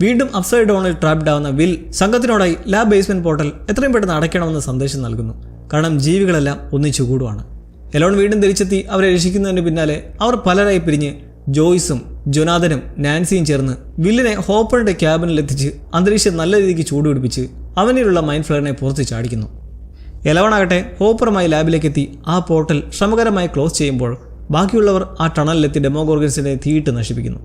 വീണ്ടും അപ്സൈഡ് ഡൗണിൽ ട്രാപ്ഡ് ആവുന്ന വിൽ സംഘത്തിനോടായി ലാബ് ബേസ്മെൻറ്റ് പോർട്ടൽ എത്രയും പെട്ടെന്ന് അടയ്ക്കണമെന്ന് സന്ദേശം നൽകുന്നു. കാരണം ജീവികളെല്ലാം ഒന്നിച്ചു കൂടുവാണ്. എലവൻ വീണ്ടും തിരിച്ചെത്തി അവരെ രക്ഷിക്കുന്നതിന് പിന്നാലെ അവർ പലരായി പിരിഞ്ഞ് ജോയ്സും ജൊനാഥനും നാൻസിയും ചേർന്ന് വില്ലിനെ ഹോപ്പറിൻ്റെ ക്യാബിനിലെത്തിച്ച് അന്തരീക്ഷം നല്ല രീതിക്ക് ചൂടുപിടിപ്പിച്ച് അവനിലുള്ള മൈൻഡ് ഫ്ലെയറിനെ പുറത്ത് ചാടിക്കുന്നു. എലവനാകട്ടെ ഹോപ്പറുമായി ലാബിലേക്ക് എത്തി ആ പോർട്ടൽ ശ്രമകരമായി ക്ലോസ് ചെയ്യുമ്പോൾ ബാക്കിയുള്ളവർ ആ ടണലിലെത്തി ഡെമോഗോർഗൻസിനെ തീയിട്ട് നശിപ്പിക്കുന്നു.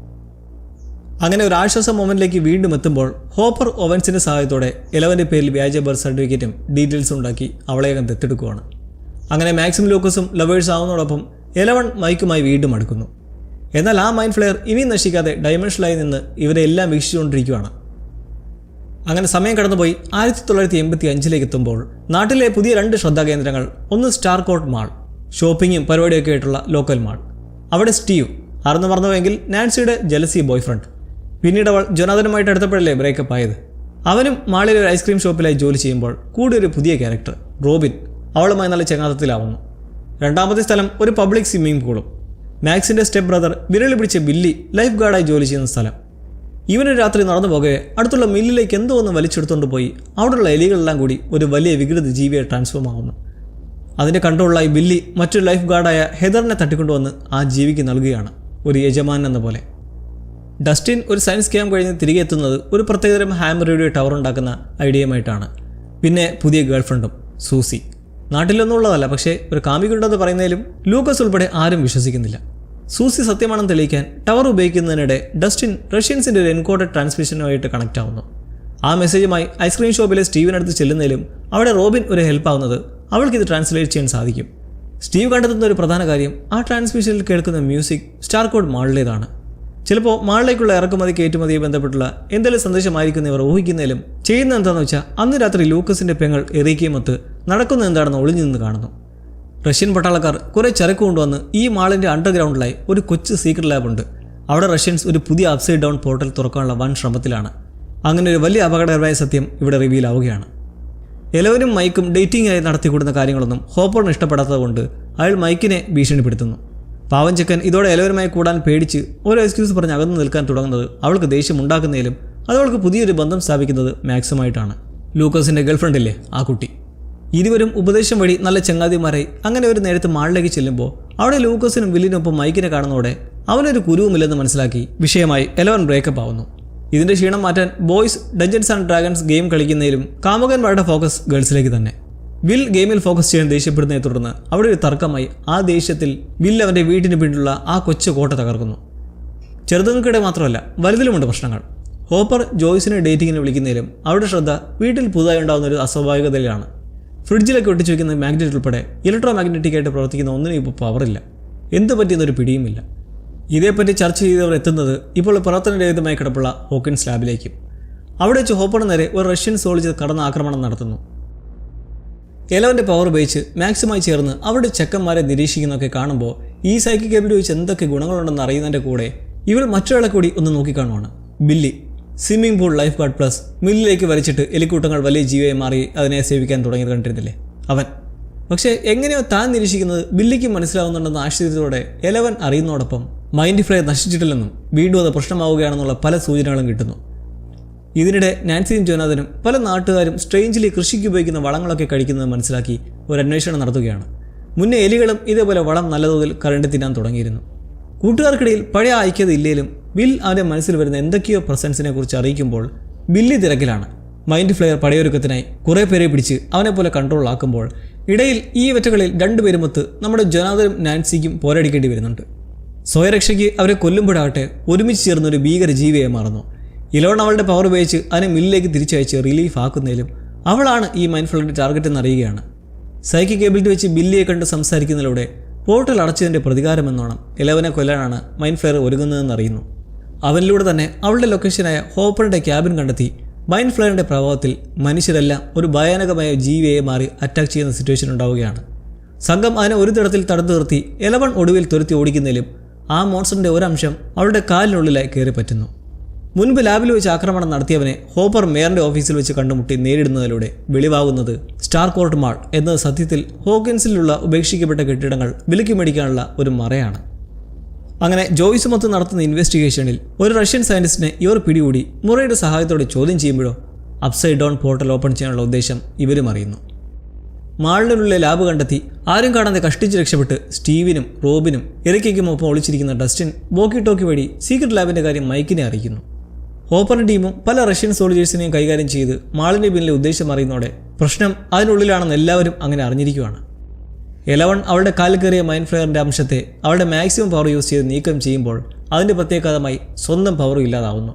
അങ്ങനെ ഒരു ആശ്വാസ മൊമെന്റിലേക്ക് വീണ്ടും എത്തുമ്പോൾ ഹോപ്പർ ഓവൻസിൻ്റെ സഹായത്തോടെ എലവൻ്റെ പേരിൽ വ്യാജ ബർത്ത് സർട്ടിഫിക്കറ്റും ഡീറ്റെയിൽസും ഉണ്ടാക്കി അവളെയകം ദത്തെടുക്കുകയാണ്. അങ്ങനെ മാക്സും ലൂക്കസും ലവേഴ്സ് ആവുന്നതോടൊപ്പം എലവൻ മൈക്കുമായി വീണ്ടും അടുക്കുന്നു. എന്നാൽ ആ മൈൻഡ് ഫ്ലെയർ ഇനിയും നശിക്കാതെ ഡൈമെൻഷനിലായി നിന്ന് ഇവരെ എല്ലാം വീക്ഷിച്ചുകൊണ്ടിരിക്കുകയാണ്. അങ്ങനെ സമയം കടന്നുപോയി 1985 എത്തുമ്പോൾ നാട്ടിലെ പുതിയ 2 ശ്രദ്ധാകേന്ദ്രങ്ങൾ, ഒന്ന് സ്റ്റാർകോട്ട് മാൾ, ഷോപ്പിങ്ങും പരിപാടിയൊക്കെ ആയിട്ടുള്ള ലോക്കൽ മാൾ. അവിടെ സ്റ്റീവ്, അറിഞ്ഞു മറന്നുവെങ്കിൽ നാൻസിയുടെ ജലസി ബോയ് ഫ്രണ്ട്. പിന്നീട് അവൾ ജൊനാഥനുമായിട്ട് അടുത്തപ്പോഴല്ലേ ബ്രേക്കപ്പ് ആയത്. അവനും മാളിലെ ഒരു ഐസ്ക്രീം ഷോപ്പിലായി ജോലി ചെയ്യുമ്പോൾ കൂടി ഒരു പുതിയ ക്യാരക്ടർ റോബിൻ അവളുമായി നല്ല ചങ്ങാത്തത്തിലാവുന്നു. രണ്ടാമത്തെ സ്ഥലം ഒരു പബ്ലിക് സ്വിമ്മിംഗ് പൂളും. മാക്സിൻ്റെ സ്റ്റെപ്പ് ബ്രദർ വിരളി പിടിച്ച ബില്ലി ലൈഫ് ഗാർഡായി ജോലി ചെയ്യുന്ന സ്ഥലം. ഇവനൊരു രാത്രി നടന്നു പോകവേ അടുത്തുള്ള മില്ലിലേക്ക് എന്തോ ഒന്ന് വലിച്ചെടുത്തുകൊണ്ട് പോയി അവിടെയുള്ള എലികളെല്ലാം കൂടി ഒരു വലിയ വികൃത ജീവിയെ ട്രാൻസ്ഫോം ആകുന്നു. അതിൻ്റെ കൺട്രോളിലായി ബില്ലി മറ്റൊരു ലൈഫ് ഗാർഡായ ഹെദറിനെ തട്ടിക്കൊണ്ടുവന്ന് ആ ജീവിക്ക് നൽകുകയാണ്, ഒരു യജമാനൻ എന്ന പോലെ. ഡസ്റ്റിൻ ഒരു സയൻസ് ക്യാമ്പ് കഴിഞ്ഞ് തിരികെ എത്തുന്നത് ഒരു പ്രത്യേകതരം ഹാമർ റേഡിയോ ടവർ ഉണ്ടാക്കുന്ന ഐഡിയയുമായിട്ടാണ്. പിന്നെ പുതിയ ഗേൾഫ്രണ്ടും സൂസി. നാട്ടിലൊന്നുമുള്ളതല്ല, പക്ഷേ ഒരു കാമിക്കുണ്ടെന്ന് പറയുന്നതിലും ലൂക്കസ് ഉൾപ്പെടെ ആരും വിശ്വസിക്കുന്നില്ല. സൂസി സത്യമാണെന്ന് തെളിയിക്കാൻ ടവർ ഉപയോഗിക്കുന്നതിനിടെ ഡസ്റ്റിൻ റഷ്യൻസിൻ്റെ ഒരു എൻകോഡഡ് ട്രാൻസ്മിഷനുമായിട്ട് കണക്റ്റ് ആവുന്നു. ആ മെസ്സേജുമായി ഐസ്ക്രീം ഷോപ്പിലെ സ്റ്റീവിനടുത്ത് ചെല്ലുന്നതിലും അവിടെ റോബിൻ ഒരു ഹെൽപ്പ് ആവുന്നത് അവൾക്കിത് ട്രാൻസ്ലേറ്റ് ചെയ്യാൻ സാധിക്കും. സ്റ്റീവ് കണ്ടെത്തുന്ന ഒരു പ്രധാന കാര്യം ആ ട്രാൻസ്മിഷനിൽ കേൾക്കുന്ന മ്യൂസിക് സ്റ്റാർകോഡ് മാളിലേതാണ്. ചിലപ്പോൾ മാളിലേക്കുള്ള ഇറക്കുമതി കയറ്റുമതിയെ ബന്ധപ്പെട്ടുള്ള എന്തെങ്കിലും സന്ദേശമായിരിക്കും ഇവർ ഊഹിക്കുന്നതിലും ചെയ്യുന്നത് എന്താണെന്ന് വെച്ചാൽ അന്ന് രാത്രി ലൂക്കസിൻ്റെ പെങ്ങൾ എറിക്കയുമൊത്ത് നടക്കുന്നത് എന്താണെന്ന് ഒളിഞ്ഞു നിന്ന് കാണുന്നു. റഷ്യൻ പട്ടാളക്കാർ കുറേ ചരക്ക് കൊണ്ടുവന്ന് ഈ മാളിൻ്റെ അണ്ടർഗ്രൗണ്ടിലായി ഒരു കൊച്ചു സീക്രട്ട് ലാബ് ഉണ്ട്. അവിടെ റഷ്യൻസ് ഒരു പുതിയ അപ്സൈഡ് ഡൗൺ പോർട്ടൽ തുറക്കാനുള്ള വൻ ശ്രമത്തിലാണ്. അങ്ങനെ ഒരു വലിയ അപകടകരമായ സത്യം ഇവിടെ റിവീൽ ആവുകയാണ്. എലവനും മൈക്കും ഡേറ്റിംഗായി നടത്തിക്കൊടുന്ന കാര്യങ്ങളൊന്നും ഹോപ്പറിന് ഇഷ്ടപ്പെടാത്തതുകൊണ്ട് അയാൾ മൈക്കിനെ ഭീഷണിപ്പെടുത്തുന്നു. പാവൻ ചെക്കൻ ഇതോടെ എലവനുമായി കൂടാൻ പേടിച്ച് ഓരോ എക്സ്ക്യൂസ് പറഞ്ഞ് അകന്നു നിൽക്കാൻ തുടങ്ങുന്നത് അവൾക്ക് ദേഷ്യം ഉണ്ടാക്കുന്നതിലും അതവൾക്ക് പുതിയൊരു ബന്ധം സ്ഥാപിക്കുന്നത് മാക്സുമായിട്ടാണ്. ലൂക്കസിൻ്റെ ഗേൾഫ്രണ്ടില്ലേ ആ കുട്ടി. ഇരുവരും ഉപദേശം വഴി നല്ല ചങ്ങാതിമാരായി അങ്ങനെ ഒരു നേരത്ത് മാളിലേക്ക് ചെല്ലുമ്പോൾ അവിടെ ലൂക്കസിനും വില്ലിനൊപ്പം മൈക്കിനെ കാണുന്നതോടെ അവനൊരു കുരുവുമില്ലെന്ന് മനസ്സിലാക്കി വിഷയമായി എലവൻ ബ്രേക്കപ്പ് ആവുന്നു. ഇതിൻ്റെ ക്ഷീണം മാറ്റാൻ boys Dungeons and Dragons game കളിക്കുന്നതിലും കാമുകന്മാരുടെ ഫോക്കസ് ഗേൾസിലേക്ക് തന്നെ. വിൽ ഗെയിമിൽ ഫോക്കസ് ചെയ്യാൻ ദേഷ്യപ്പെടുന്നതിനെ തുടർന്ന് അവിടെ ഒരു തർക്കമായി ആ ദേഷ്യത്തിൽ വിൽ അവൻ്റെ വീട്ടിന് പിന്നിലുള്ള ആ കൊച്ചു കോട്ട തകർക്കുന്നു. ചെറുതുങ്ങൾക്കിടെ മാത്രമല്ല വലുതിലുമുണ്ട് പ്രശ്നങ്ങൾ. ഹോപ്പർ ജോയ്സിനെ ഡേറ്റിങ്ങിന് വിളിക്കുന്നതിലും അവരുടെ ശ്രദ്ധ വീട്ടിൽ പുതുതായി ഉണ്ടാകുന്ന ഒരു അസ്വാഭാവികതയിലാണ്. ഫ്രിഡ്ജിലൊക്കെ ഒട്ടിച്ചു വയ്ക്കുന്ന മാഗ്നറ്റ് ഉൾപ്പെടെ ഇലക്ട്രോ മാഗ്നറ്റിക്കായിട്ട് പ്രവർത്തിക്കുന്ന ഒന്നിനും ഇപ്പോൾ പവറില്ല. എന്ത് പറ്റിയെന്നൊരു പിടിയുമില്ല. ഇതേപ്പറ്റി ചർച്ച ചെയ്തവർ എത്തുന്നത് ഇപ്പോൾ പ്രവർത്തനരഹിതമായി കിടപ്പുള്ള ഹോക്കിൻസ് ലാബിലേക്കും. അവിടെ വെച്ച് ഹോപ്പറിന് നേരെ ഒരു റഷ്യൻ സോൾജർ കടന്ന ആക്രമണം നടത്തുന്നു. എലവൻ്റെ പവർ ഉപയോഗിച്ച് മാക്സുമായി ചേർന്ന് അവരുടെ ചെക്കന്മാരെ നിരീക്ഷിക്കുന്നതൊക്കെ കാണുമ്പോൾ ഈ സൈക്കിക് എബിലിറ്റി വെച്ച് എന്തൊക്കെ ഗുണങ്ങളുണ്ടെന്ന് അറിയുന്നതിൻ്റെ കൂടെ ഇവൾ മറ്റൊരാളെ കൂടി ഒന്ന് നോക്കിക്കാണുവാണ്. Billy swimming pool life guard plus മില്ലിലേക്ക് വലിച്ചിട്ട് എലിക്കൂട്ടങ്ങൾ വലിയ ജീവിയായി മാറി അതിനെ സേവിക്കാൻ തുടങ്ങിയത് കണ്ടിരുന്നില്ലേ അവൻ. പക്ഷേ എങ്ങനെയോ താൻ നിരീക്ഷിക്കുന്നത് ബില്ലിക്ക് മനസ്സിലാവുന്നുണ്ടെന്ന ആശ്ചര്യത്തോടെ എലവൻ അറിയുന്നതോടൊപ്പം മൈൻഡ് ഫ്ലെയർ നശിച്ചിട്ടില്ലെന്നും വീണ്ടും അത് പ്രശ്നമാവുകയാണെന്നുള്ള പല സൂചനകളും കിട്ടുന്നു. ഇതിനിടെ നാൻസിയും ജോനാഥനും പല നാട്ടുകാരും സ്ട്രേഞ്ചിലി കൃഷിക്ക് ഉപയോഗിക്കുന്ന വളങ്ങളൊക്കെ കഴിക്കുന്നത് മനസ്സിലാക്കി ഒരു അന്വേഷണം നടത്തുകയാണ്. മുന്നേ എലികളും ഇതേപോലെ വളം നല്ലതോതിൽ കരണ്ട് തിന്നാൻ തുടങ്ങിയിരുന്നു. കൂട്ടുകാർക്കിടയിൽ പഴയ ഐക്യത ഇല്ലേലും ബിൽ അവൻ്റെ മനസ്സിൽ വരുന്ന എന്തൊക്കെയോ പ്രസൻസിനെ കുറിച്ച് അറിയിക്കുമ്പോൾ ബില്ലി തിരക്കിലാണ്. മൈൻഡ് ഫ്ലെയർ പടയൊരുക്കത്തിനായി കുറേ പേരെ പിടിച്ച് അവനെപ്പോലെ കൺട്രോളാക്കുമ്പോൾ ഇടയിൽ ഈ വെറ്റകളിൽ രണ്ടുപേരുമൊത്ത് നമ്മുടെ ജോനാഥനും നാൻസിക്കും പോരാടിക്കേണ്ടി വരുന്നുണ്ട്. സ്വയരക്ഷയ്ക്ക് അവരെ കൊല്ലുമ്പോഴാകട്ടെ ഒരുമിച്ച് ചേർന്നൊരു ഭീകര ജീവിയെ മാറുന്നു. ഇലോൺ അവളുടെ പവർ ഉപയോഗിച്ച് അതിനെ മില്ലിലേക്ക് തിരിച്ചയച്ച് റിലീഫ് ആക്കുന്നതിലും അവളാണ് ഈ മൈൻഡ് ഫ്ലെയറിൻ്റെ ടാർഗറ്റ് എന്നറിയുകയാണ്. സൈക്കിക് എബിലിറ്റി വെച്ച് ബില്ലിയെ കണ്ട് സംസാരിക്കുന്നതിലൂടെ പോർട്ടൽ അടച്ചതിൻ്റെ പ്രതികാരമെന്നോണം എലവനെ കൊല്ലാനാണ് മൈൻഡ് ഫ്ലെയർ ഒരുങ്ങുന്നതെന്ന് അറിയുന്നു. അവനിലൂടെ തന്നെ അവളുടെ ലൊക്കേഷനായ ഹോപ്പറിൻ്റെ ക്യാബിൻ കണ്ടെത്തി മൈൻഡ് ഫ്ലെയറിൻ്റെ പ്രഭാവത്തിൽ മനുഷ്യരെല്ലാം ഒരു ഭയാനകമായ ജീവിയെ മാറി അറ്റാക്ക് ചെയ്യുന്ന സിറ്റുവേഷൻ ഉണ്ടാവുകയാണ്. സംഘം അതിനെ ഒരു തടത്തിൽ തടുത്തു നിർത്തി എലവൺ ഒടുവിൽ തുരത്തി ഓടിക്കുന്നതിലും ആ മോൺസ്റ്ററിൻ്റെ ഒരംശം അവളുടെ കാലിനുള്ളിലായി കയറി പറ്റുന്നു. മുൻപ് ലാബിൽ വെച്ച് ആക്രമണം നടത്തിയവനെ ഹോപ്പർ മേയറിൻ്റെ ഓഫീസിൽ വെച്ച് കണ്ടുമുട്ടി നേരിടുന്നതിലൂടെ വെളിവാകുന്നത് സ്റ്റാർകോർട്ട് മാൾ എന്നത് സത്യത്തിൽ ഹോക്കിൻസിലുള്ള ഉപേക്ഷിക്കപ്പെട്ട കെട്ടിടങ്ങൾ വിലയ്ക്ക് മേടിക്കാനുള്ള ഒരു മറയാണ്. അങ്ങനെ ജോയ്സുമൊത്ത് നടത്തുന്ന ഇൻവെസ്റ്റിഗേഷനിൽ ഒരു റഷ്യൻ സയൻറ്റിസ്റ്റിനെ ഇവർ പിടികൂടി മുറയുടെ സഹായത്തോടെ ചോദ്യം ചെയ്യുമ്പോഴോ അപ്സൈഡ് ഡൗൺ പോർട്ടൽ ഓപ്പൺ ചെയ്യാനുള്ള ഉദ്ദേശം ഇവരും അറിയുന്നു. മാളിനുള്ളിലെ ലാബ് കണ്ടെത്തി ആരും കാണാതെ കഷ്ടിച്ച് രക്ഷപ്പെട്ട് സ്റ്റീവിനും റോബിനും എറിക്കയ്ക്കുമൊപ്പം ഒളിച്ചിരിക്കുന്ന ഡസ്റ്റിൻ വോക്കി ടോക്കി വഴി സീക്രട്ട് ലാബിൻ്റെ കാര്യം മൈക്കിനെ അറിയിക്കുന്നു. ഹോപ്പറിൻ്റെ ടീമും പല റഷ്യൻ സോൾജേഴ്സിനെയും കൈകാര്യം ചെയ്ത് മാളിൻ്റെ പിന്നിലെ ഉദ്ദേശം അറിയുന്നതോടെ പ്രശ്നം അതിനുള്ളിലാണെന്ന് എല്ലാവരും അങ്ങനെ അറിഞ്ഞിരിക്കുകയാണ്. എലവൺ അവളുടെ കാലിൽ കയറിയ മൈൻഡ് ഫ്ലെയറിൻ്റെ അംശത്തെ അവളുടെ മാക്സിമം പവർ യൂസ് ചെയ്ത് നീക്കം ചെയ്യുമ്പോൾ അതിൻ്റെ പ്രത്യേകതമായി സ്വന്തം പവറും ഇല്ലാതാവുന്നു.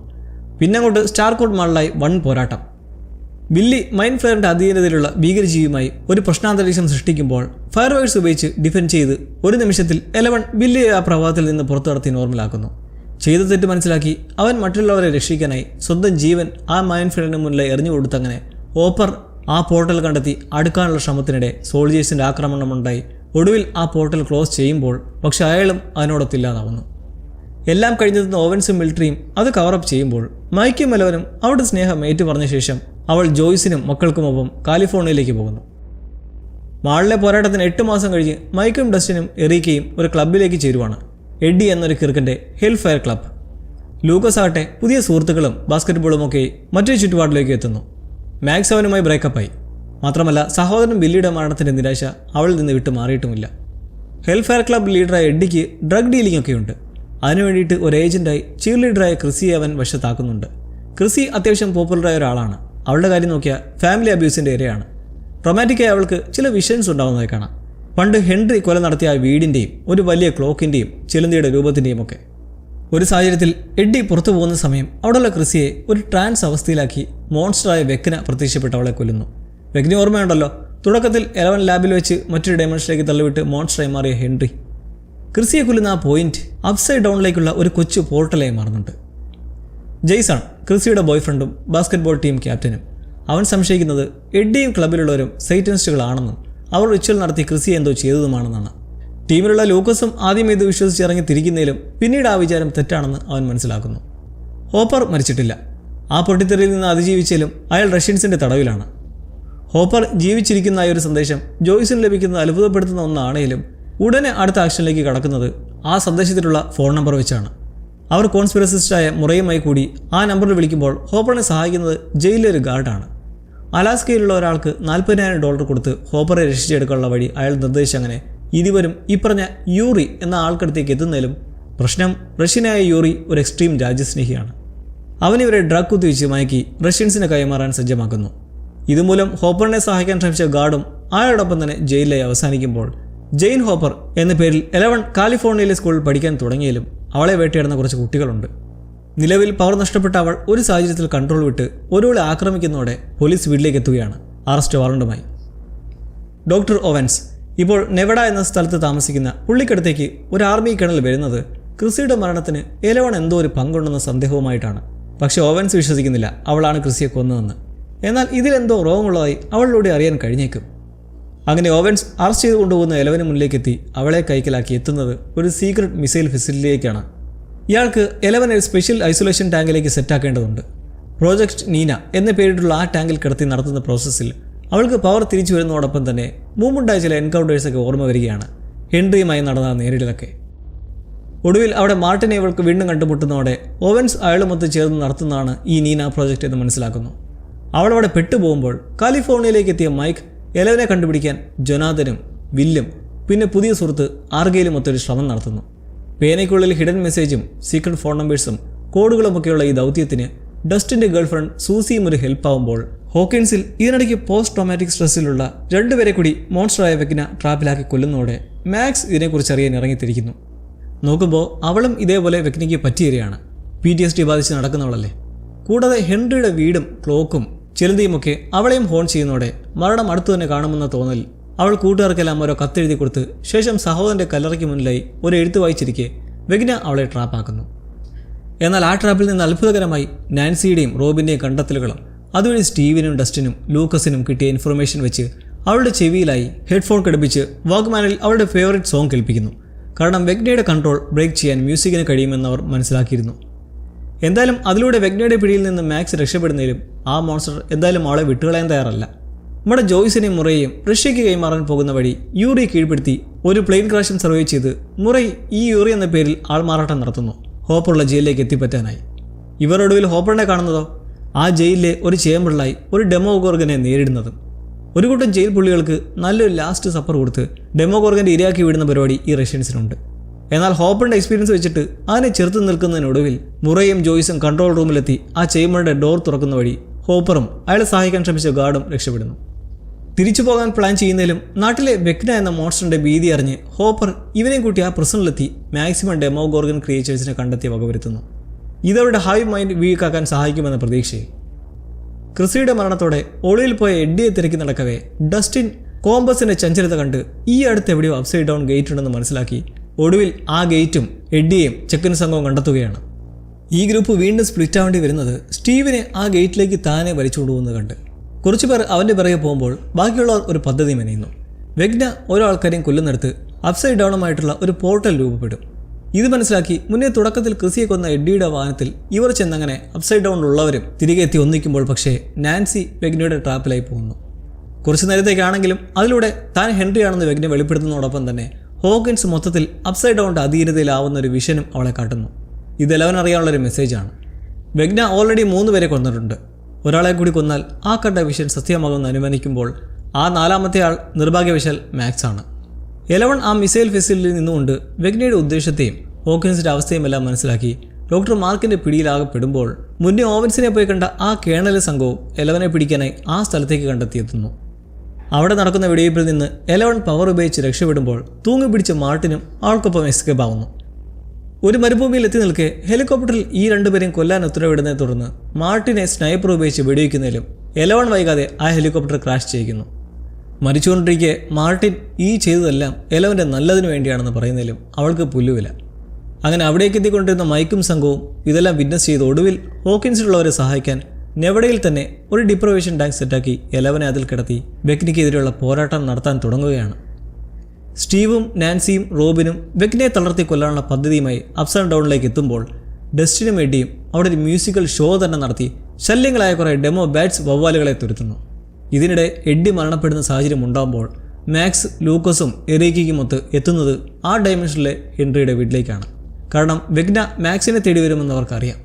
പിന്നങ്ങോട്ട് സ്റ്റാർകോർട്ട് മാളിലായി വൺ പോരാട്ടം. ബില്ലി മൈൻഡ് ഫ്ലെയറിൻ്റെ അധീനതയിലുള്ള ഭീകരജീവിയുമായി ഒരു പ്രശ്നാന്തരീക്ഷം സൃഷ്ടിക്കുമ്പോൾ ഫയർവേഴ്സ് ഉപയോഗിച്ച് ഡിഫെൻഡ് ചെയ്ത് ഒരു നിമിഷത്തിൽ എലവൺ ബില്ലിയെ ആ പ്രഭാവത്തിൽ നിന്ന് പുറത്തു നടത്തി നോർമലാക്കുന്നു. ചെയ്ത തെറ്റ് മനസ്സിലാക്കി അവൻ മറ്റുള്ളവരെ രക്ഷിക്കാനായി സ്വന്തം ജീവൻ ആ മൈൻഡ് ഫ്ലെയറിന് മുന്നിൽ എറിഞ്ഞു കൊടുത്തങ്ങനെ ഓപ്പർ ആ പോർട്ടൽ കണ്ടെത്തി അടുക്കാനുള്ള ശ്രമത്തിനിടെ സോൾജേഴ്സിൻ്റെ ആക്രമണമുണ്ടായി ഒടുവിൽ ആ പോർട്ടൽ ക്ലോസ് ചെയ്യുമ്പോൾ പക്ഷെ അയാളും അതിനോടൊത്തില്ലാതാവുന്നു. എല്ലാം കഴിഞ്ഞെത്തുന്ന ഓവൻസും മിലിറ്ററിയും അത് കവറപ്പ് ചെയ്യുമ്പോൾ മൈക്കും എലവനും അവരുടെ സ്നേഹം ഏറ്റു പറഞ്ഞ ശേഷം അവൾ ജോയ്സിനും മക്കൾക്കുമൊപ്പം കാലിഫോർണിയയിലേക്ക് പോകുന്നു. മാളിലെ പോരാട്ടത്തിന് 8 മാസം കഴിഞ്ഞ് മൈക്കും ഡസ്റ്റിനും എറീക്കയും ഒരു ക്ലബിലേക്ക് ചേരുവാണ്. എഡ്ഡി എന്നൊരു കിറുക്കൻ്റെ ഹെൽ ഫയർ ക്ലബ്. ലൂക്കസ് ആകട്ടെ പുതിയ സുഹൃത്തുക്കളും ബാസ്കറ്റ്ബോളുമൊക്കെ മറ്റൊരു ചുറ്റുപാടിലേക്ക് എത്തുന്നു. മാക്സ് അവനുമായി ബ്രേക്കപ്പായി. മാത്രമല്ല സഹോദരൻ ബില്ലിയുടെ മരണത്തിൻ്റെ നിരാശ അവളിൽ നിന്ന് വിട്ടു മാറിയിട്ടുമില്ല. ഹെൽഫെയർ ക്ലബ് ലീഡറായ എഡ്ഡിക്ക് ഡ്രഗ് ഡീലിംഗ് ഒക്കെ ഉണ്ട്. അതിനുവേണ്ടിയിട്ട് ഒരു ഏജന്റായി ചീർ ലീഡറായ ക്രിസിയെ അവൻ വശത്താക്കുന്നുണ്ട്. ക്രിസി അത്യാവശ്യം പോപ്പുലറായ ഒരാളാണ്. അവളുടെ കാര്യം നോക്കിയാൽ ഫാമിലി അബ്യൂസിൻ്റെ ഇരയാണ്. റൊമാൻറ്റിക്കായി അവൾക്ക് ചില വിഷൻസ് ഉണ്ടാകുന്നതായി കാണാം. പണ്ട് ഹെൻറി കൊല നടത്തിയ ആ വീടിൻ്റെയും ഒരു വലിയ ക്ലോക്കിൻ്റെയും ചിലന്തിയുടെ രൂപത്തിൻ്റെയും ഒക്കെ. ഒരു സാഹചര്യത്തിൽ എഡ്ഡി പുറത്തു പോകുന്ന സമയം അവിടെയുള്ള ക്രിസിയെ ഒരു ട്രാൻസ് അവസ്ഥയിലാക്കി മോൺസ്റ്ററായ വെക്ന പ്രത്യക്ഷപ്പെട്ട് അവളെ കൊല്ലുന്നു. വെക്ന ഓർമ്മയുണ്ടല്ലോ, തുടക്കത്തിൽ 11 ലാബിൽ വെച്ച് മറ്റൊരു ഡയമെൻഷനിലേക്ക് തള്ളിവിട്ട് മോൺസ്റ്ററായി മാറിയ ഹെൻറി. ക്രിസിയെ കൊല്ലുന്ന ആ പോയിന്റ് അപ്സൈഡ് ഡൗണിലേക്കുള്ള ഒരു കൊച്ചു പോർട്ടലായി മാറുന്നുണ്ട്. ജെയ്സൺ ക്രിസിയുടെ ബോയ്ഫ്രണ്ടും ബാസ്കറ്റ്ബോൾ ടീം ക്യാപ്റ്റനും. അവൻ സംശയിക്കുന്നത് എഡ്ഡിയും ക്ലബിലുള്ളവരും സൈറ്റനിസ്റ്റുകളാണെന്നും അവർ റിച്വൽ നടത്തി ക്രിസിയെ എന്തോ ചെയ്തതുമാണെന്നാണ്. ടീമിലുള്ള ലൂക്കസും ആദ്യം ഇത് വിശ്വസിച്ചിറങ്ങി തിരിക്കുന്നതിലും പിന്നീട് ആ വിചാരം തെറ്റാണെന്ന് അവൻ മനസ്സിലാക്കുന്നു. ഹോപ്പർ മരിച്ചിട്ടില്ല. ആ പൊട്ടിത്തെറിയിൽ നിന്ന് അതിജീവിച്ചാലും അയാൾ റഷ്യൻസിൻ്റെ തടവിലാണ്. ഹോപ്പർ ജീവിച്ചിരിക്കുന്ന ഒരു സന്ദേശം ജോയ്സിന് ലഭിക്കുന്നത് അത്ഭുതപ്പെടുത്തുന്ന ഒന്നാണെങ്കിലും ഉടനെ അടുത്ത ആക്ഷനിലേക്ക് കടക്കുന്നത് ആ സന്ദേശത്തിലുള്ള ഫോൺ നമ്പർ വെച്ചാണ്. അവർ കോൺസ്പിറസിസ്റ്റായ മുറയുമായി കൂടി ആ നമ്പറിൽ വിളിക്കുമ്പോൾ ഹോപ്പറിനെ സഹായിക്കുന്നത് ജയിലിലെ ഒരു ഗാർഡാണ്. അലാസ്കയിലുള്ള ഒരാൾക്ക് $40,000 കൊടുത്ത് ഹോപ്പറെ രക്ഷിച്ചെടുക്കാനുള്ള വഴി അയാൾ നിർദ്ദേശിച്ചങ്ങനെ ഇരുവരും ഈ പറഞ്ഞ യൂറി എന്ന ആൾക്കടുത്തേക്ക് എത്തുന്നതിലും പ്രശ്നം റഷ്യനായ യൂറി ഒരു എക്സ്ട്രീം രാജ്യസ്നേഹിയാണ്. അവനിവരെ ഡ്രഗ് കുത്തിവെച്ച് മയക്കി റഷ്യൻസിനെ കൈമാറാൻ സജ്ജമാക്കുന്നു. ഇതുമൂലം ഹോപ്പറിനെ സഹായിക്കാൻ ശ്രമിച്ച ഗാർഡും അയാളോടൊപ്പം തന്നെ ജയിലിലായി അവസാനിക്കുമ്പോൾ ജെയിൻ ഹോപ്പർ എന്ന പേരിൽ 11 കാലിഫോർണിയയിലെ സ്കൂളിൽ പഠിക്കാൻ തുടങ്ങിയാലും അവളെ വേട്ടയാടുന്ന കുറച്ച് കുട്ടികളുണ്ട്. നിലവിൽ പവർ നഷ്ടപ്പെട്ട അവൾ ഒരു സാഹചര്യത്തിൽ കൺട്രോൾ വിട്ട് ഒരാളെ ആക്രമിക്കുന്നതോടെ പോലീസ് വീട്ടിലേക്ക് എത്തുകയാണ് അറസ്റ്റ് വാറണ്ടുമായി. ഡോക്ടർ ഓവൻസ് ഇപ്പോൾ നെവഡ എന്ന സ്ഥലത്ത് താമസിക്കുന്ന പുള്ളിക്കടുത്തേക്ക് ഒരു ആർമി കേണൽ വരുന്നത് ക്രിസിയുടെ മരണത്തിന് 11 എന്തോ ഒരു പങ്കുണ്ടെന്ന സന്ദേഹവുമായിട്ടാണ്. പക്ഷേ ഓവൻസ് വിശ്വസിക്കുന്നില്ല അവളാണ് ക്രിസിയെ കൊന്നതെന്ന്. എന്നാൽ ഇതിലെന്തോ റോങ് ഉള്ളതായി അവളിലൂടെ അറിയാൻ കഴിഞ്ഞേക്കും. അങ്ങനെ ഓവൻസ് അറസ്റ്റ് ചെയ്ത് കൊണ്ടുപോകുന്ന 11 മുന്നിലേക്ക് എത്തി അവളെ കൈക്കലാക്കി എത്തുന്നത് ഒരു സീക്രട്ട് മിസൈൽ ഫെസിലിറ്റിയിലേക്കാണ്. ഇയാൾക്ക് 11 ഒരു സ്പെഷ്യൽ ഐസൊലേഷൻ ടാങ്കിലേക്ക് സെറ്റാക്കേണ്ടതുണ്ട്. പ്രോജക്റ്റ് നീന എന്ന പേരിട്ടുള്ള ആ ടാങ്കിൽ കിടത്തി നടത്തുന്ന പ്രോസസ്സിൽ അവൾക്ക് പവർ തിരിച്ചു വരുന്നതോടൊപ്പം തന്നെ മുമ്പുണ്ടായ ചില എൻകൗണ്ടേഴ്സൊക്കെ ഓർമ്മ വരികയാണ്, ഹെൻറിയുമായി നടന്ന നേരിടലൊക്കെ. ഒടുവിൽ അവിടെ മാർട്ടിനെ ഇവൾക്ക് വീണ്ടും കണ്ടുമുട്ടുന്നതോടെ ഓവൻസ് അയാളുമൊത്ത് ചേർന്ന് നടത്തുന്നതാണ് ഈ നീന പ്രോജക്റ്റ് എന്ന് മനസ്സിലാക്കുന്നു. അവളവിടെ പെട്ടുപോകുമ്പോൾ കാലിഫോർണിയയിലേക്ക് എത്തിയ മൈക്ക് 11 കണ്ടുപിടിക്കാൻ ജൊനാഥനും വില്ലും പിന്നെ പുതിയ സുഹൃത്ത് ആർഗയിലും ഒത്തൊരു ശ്രമം നടത്തുന്നു. പേനയ്ക്കുള്ളിൽ ഹിഡൻ മെസ്സേജും സീക്രട്ട് ഫോൺ നമ്പേഴ്സും കോഡുകളുമൊക്കെയുള്ള ഈ ദൗത്യത്തിന് ഡസ്റ്റിൻ്റെ ഗേൾഫ്രണ്ട് സൂസിയും ഒരു ഹെൽപ്പാവുമ്പോൾ ഹോക്കിൻസിൽ ഇതിനിടയ്ക്ക് പോസ്റ്റ് ട്രോമാറ്റിക് സ്ട്രെസ്സിലുള്ള 2 പേരെ കൂടി മോൺസ്റ്ററായ വെക്കിന ട്രാപ്പിലാക്കി കൊല്ലുന്നതോടെ മാക്സ് ഇതിനെക്കുറിച്ച് അറിയാൻ ഇറങ്ങിത്തിരിക്കുന്നു. നോക്കുമ്പോൾ അവളും ഇതേപോലെ വെക്കിനയ്ക്ക് പറ്റിയിരിക്കുകയാണ്. PTSD ബാധിച്ച് നടക്കുന്നവളല്ലേ. കൂടാതെ ഹെൻറിയുടെ വീടും ക്ലോക്കും ചിലന്തിയുമൊക്കെ അവളെയും ഹോൺ ചെയ്യുന്നതോടെ മരണം അടുത്തു തന്നെ കാണുമെന്ന തോന്നൽ അവൾ കൂട്ടുകാർക്കെല്ലാം ഓരോ കത്തെഴുതി കൊടുത്ത് ശേഷം സഹോദരൻ്റെ കല്ലറയ്ക്ക് മുന്നിലായി ഒരു എഴുത്ത് വായിച്ചിരിക്കെ വെകിന അവളെ ട്രാപ്പാക്കുന്നു. എന്നാൽ ആ ട്രാപ്പിൽ നിന്ന് അത്ഭുതകരമായി നാൻസിയുടെയും റോബിൻ്റെയും കണ്ടെത്തലുകളും അതുവഴി സ്റ്റീവിനും ഡസ്റ്റിനും ലൂക്കസിനും കിട്ടിയ ഇൻഫർമേഷൻ വെച്ച് അവളുടെ ചെവിയിലായി ഹെഡ്ഫോൺ ഘടിപ്പിച്ച് വാക്ക്മാനിൽ അവളുടെ ഫേവറേറ്റ് സോങ് കേൾപ്പിക്കുന്നു. കാരണം വെഗ്നയുടെ കൺട്രോൾ ബ്രേക്ക് ചെയ്യാൻ മ്യൂസിക്കിന് കഴിയുമെന്ന് അവർ മനസ്സിലാക്കിയിരുന്നു. എന്തായാലും അതിലൂടെ വെഗ്നയുടെ പിടിയിൽ നിന്ന് മാക്സ് രക്ഷപ്പെടുന്നതിലും ആ മോൺസ്റ്റർ എന്തായാലും അവളെ വിട്ടുകളയാൻ തയ്യാറല്ല. നമ്മുടെ ജോയ്സിനെയും മുറയെയും റഷ്യയ്ക്ക് കൈമാറാൻ പോകുന്ന വഴി യൂറി കീഴ്പ്പെടുത്തി ഒരു പ്ലെയിൻ ക്രാഷും സർവൈവ് ചെയ്ത് മുറൈ ഈ യൂറി എന്ന പേരിൽ ആൾമാറാട്ടം നടത്തുന്നു ഹോപ്പറുള്ള ജയിലിലേക്ക് എത്തിപ്പറ്റാനായി. ഇവരൊടുവിൽ ഹോപ്പറിനെ കാണുന്നതോ ആ ജയിലിലെ ഒരു ചേമ്പറിലായി ഒരു ഡെമോഗോർഗനെ നേരിടുന്നതും. ഒരു കൂട്ടം ജയിൽ പുള്ളികൾക്ക് നല്ലൊരു ലാസ്റ്റ് സപ്പർ കൊടുത്ത് ഡെമോഗോർഗൻ്റെ ഇരയാക്കി വിടുന്ന പരിപാടി ഈ റഷ്യൻസിനുണ്ട്. എന്നാൽ ഹോപ്പറിൻ്റെ എക്സ്പീരിയൻസ് വെച്ചിട്ട് അതിനെ ചെറുത്ത് നിൽക്കുന്നതിനൊടുവിൽ മുറയും ജോയ്സും കൺട്രോൾ റൂമിലെത്തി ആ ചേമ്പറിൻ്റെ ഡോർ തുറക്കുന്ന വഴി ഹോപ്പറും അയാളെ സഹായിക്കാൻ ശ്രമിച്ച ഗാർഡും രക്ഷപ്പെടുന്നു. തിരിച്ചു പോകാൻ പ്ലാൻ ചെയ്യുന്നതിലും നാട്ടിലെ വെക്ന എന്ന മോൺസ്റ്ററിൻ്റെ ഭീതി അറിഞ്ഞ് ഹോപ്പർ ഇവനെയും കൂട്ടി ആ പ്രസനിലെത്തി മാക്സിമം ഡെമോഗോർഗൻ ക്രിയേച്ചേഴ്സിനെ കണ്ടെത്തി വകവരുത്തുന്നു. ഇതവരുടെ ഹൈവ് മൈൻഡ് വീക്കാക്കാൻ സഹായിക്കുമെന്ന പ്രതീക്ഷയിൽ. ക്രിസിയുടെ മരണത്തോടെ ഒളിയിൽ പോയ എഡ്ഡിയെ തിരക്കി നടക്കവേ ഡസ്റ്റിൻ കോമ്പസിൻ്റെ ചഞ്ചലത കണ്ട് ഈ അടുത്ത് എവിടെയോ അപ്സൈഡ് ഡൗൺ ഗേറ്റ് ഉണ്ടെന്ന് മനസ്സിലാക്കി ഒടുവിൽ ആ ഗേറ്റും എഡ്ഡിയെയും ചെക്കൻ സംഘവും കണ്ടെത്തുകയാണ്. ഈ ഗ്രൂപ്പ് വീണ്ടും സ്പ്ലിറ്റ് ആവേണ്ടി വരുന്നത് സ്റ്റീവിനെ ആ ഗേറ്റിലേക്ക് താനെ വലിച്ചുകൊണ്ടുപോകുന്നത് കണ്ട്. കുറച്ചുപേർ അവൻ്റെ പിറകെ പോകുമ്പോൾ ബാക്കിയുള്ളവർ ഒരു പദ്ധതി മെനയുന്നു. വെഗ്ന ഓരോ ആൾക്കാരെയും കൊല്ലുന്നിടത്ത് അപ്സൈഡ് ഡൗണുമായിട്ടുള്ള ഒരു പോർട്ടൽ രൂപപ്പെടും. ഇത് മനസ്സിലാക്കി മുന്നേ തുടക്കത്തിൽ ക്രിസിയെ കൊന്ന എഡ്ഡിയുടെ വാഹനത്തിൽ ഇവർ ചെന്നങ്ങനെ അപ്സൈഡ് ഡൗണിലുള്ളവരും തിരികെ എത്തി ഒന്നിക്കുമ്പോൾ പക്ഷേ നാൻസി വെഗ്നയുടെ ട്രാപ്പിലായി പോകുന്നു. കുറച്ചു നേരത്തേക്കാണെങ്കിലും അതിലൂടെ താൻ ഹെൻറിയാണെന്ന് വെഗ്ന വെളിപ്പെടുത്തുന്നതോടൊപ്പം തന്നെ ഹോക്കിൻസ് മൊത്തത്തിൽ അപ്സൈഡ് ഡൗണിൻ്റെ അധീനതയിലാവുന്ന ഒരു വിഷനും അവളെ കാട്ടുന്നു. ഇത് 11 അറിയാനുള്ളൊരു മെസ്സേജാണ്. വെഗ്ന ഓൾറെഡി 3 പേരെ കൊന്നിട്ടുണ്ട്. ഒരാളെ കൂടി കൊന്നാൽ ആ കണ്ട വിഷൻ സത്യമാകുമെന്ന് അനുമാനിക്കുമ്പോൾ ആ 4ാമത്തെ ആൾ നിർഭാഗ്യവശാൽ മാക്സ് ആണ്. 11 ആ മിസൈൽ ഫെസിലിറ്റിയിൽ നിന്നുകൊണ്ട് വെഗ്നയുടെ ഉദ്ദേശത്തെയും ഹോക്കിൻസിൻ്റെ അവസ്ഥയും എല്ലാം മനസ്സിലാക്കി ഡോക്ടർ മാർക്കിൻ്റെ പിടിയിലാകപ്പെടുമ്പോൾ മുന്നേ ഓവൻസിനെ പോയി കണ്ട ആ കേണൽ സംഘവും 11നെ പിടിക്കാനായി ആ സ്ഥലത്തേക്ക് കണ്ടെത്തിയെത്തുന്നു. അവിടെ നടക്കുന്ന വെടിവയ്പ്പിൽ നിന്ന് 11 പവർ ഉപയോഗിച്ച് രക്ഷപ്പെടുമ്പോൾ തൂങ്ങിപ്പിടിച്ച മാർട്ടിനും ആൾക്കൊപ്പം എസ്കേപ്പ് ആവുന്നു. ഒരു മരുഭൂമിയിൽ എത്തി നിൽക്കെ ഹെലികോപ്റ്ററിൽ ഈ 2 പേരെയും കൊല്ലാൻ ഉത്തരവിടുന്നതിനെ തുടർന്ന് മാർട്ടിനെ സ്നൈപ്പർ ഉപയോഗിച്ച് വെടിവയ്ക്കുന്നതിലും 11 വൈകാതെ ആ ഹെലികോപ്റ്റർ ക്രാഷ് ചെയ്യിക്കുന്നു. മരിച്ചുകൊണ്ടിരിക്കെ മാർട്ടിൻ ഈ ചെയ്തതെല്ലാം 11ൻ്റെ നല്ലതിനു വേണ്ടിയാണെന്ന് പറയുന്നതിലും അവൾക്ക് പുല്ലുവില്ല. അങ്ങനെ അവിടേക്ക് എത്തിക്കൊണ്ടിരുന്ന മൈക്കും സംഘവും ഇതെല്ലാം വിറ്റ്നസ് ചെയ്ത് ഒടുവിൽ ഹോക്കിൻസിലുള്ളവരെ സഹായിക്കാൻ നെവഡയിൽ തന്നെ ഒരു ഡിപ്രവേഷൻ ടാങ്ക് സെറ്റാക്കി 11നെ അതിൽ കിടത്തി വെഗ്നയ്ക്കെതിരെയുള്ള പോരാട്ടം നടത്താൻ തുടങ്ങുകയാണ്. സ്റ്റീവും നാൻസിയും റോബിനും വെഗ്നയെ തളർത്തി കൊല്ലാനുള്ള പദ്ധതിയുമായി അപ്സ് ആൻഡ് ഡൗണിലേക്ക് എത്തുമ്പോൾ ഡസ്റ്റിനും എഡ്ഡിയും അവിടെ ഒരു മ്യൂസിക്കൽ ഷോ തന്നെ നടത്തി ശല്യങ്ങളായ കുറേ ഡെമോ ബാറ്റ്സ് വവ്വാലുകളെ തുരത്തുന്നു. ഇതിനിടെ എഡ്ഡി മരണപ്പെടുന്ന സാഹചര്യം ഉണ്ടാകുമ്പോൾ മാക്സ്, ലൂക്കസും എറീക്കിക്കുമൊത്ത് എത്തുന്നത് ആ ഡയമെൻഷനിലെ ഹെൻറിയുടെ വീട്ടിലേക്കാണ്. കാരണം വെഗ്ന മാക്സിനെ തേടി വരുമെന്ന് അവർക്കറിയാം.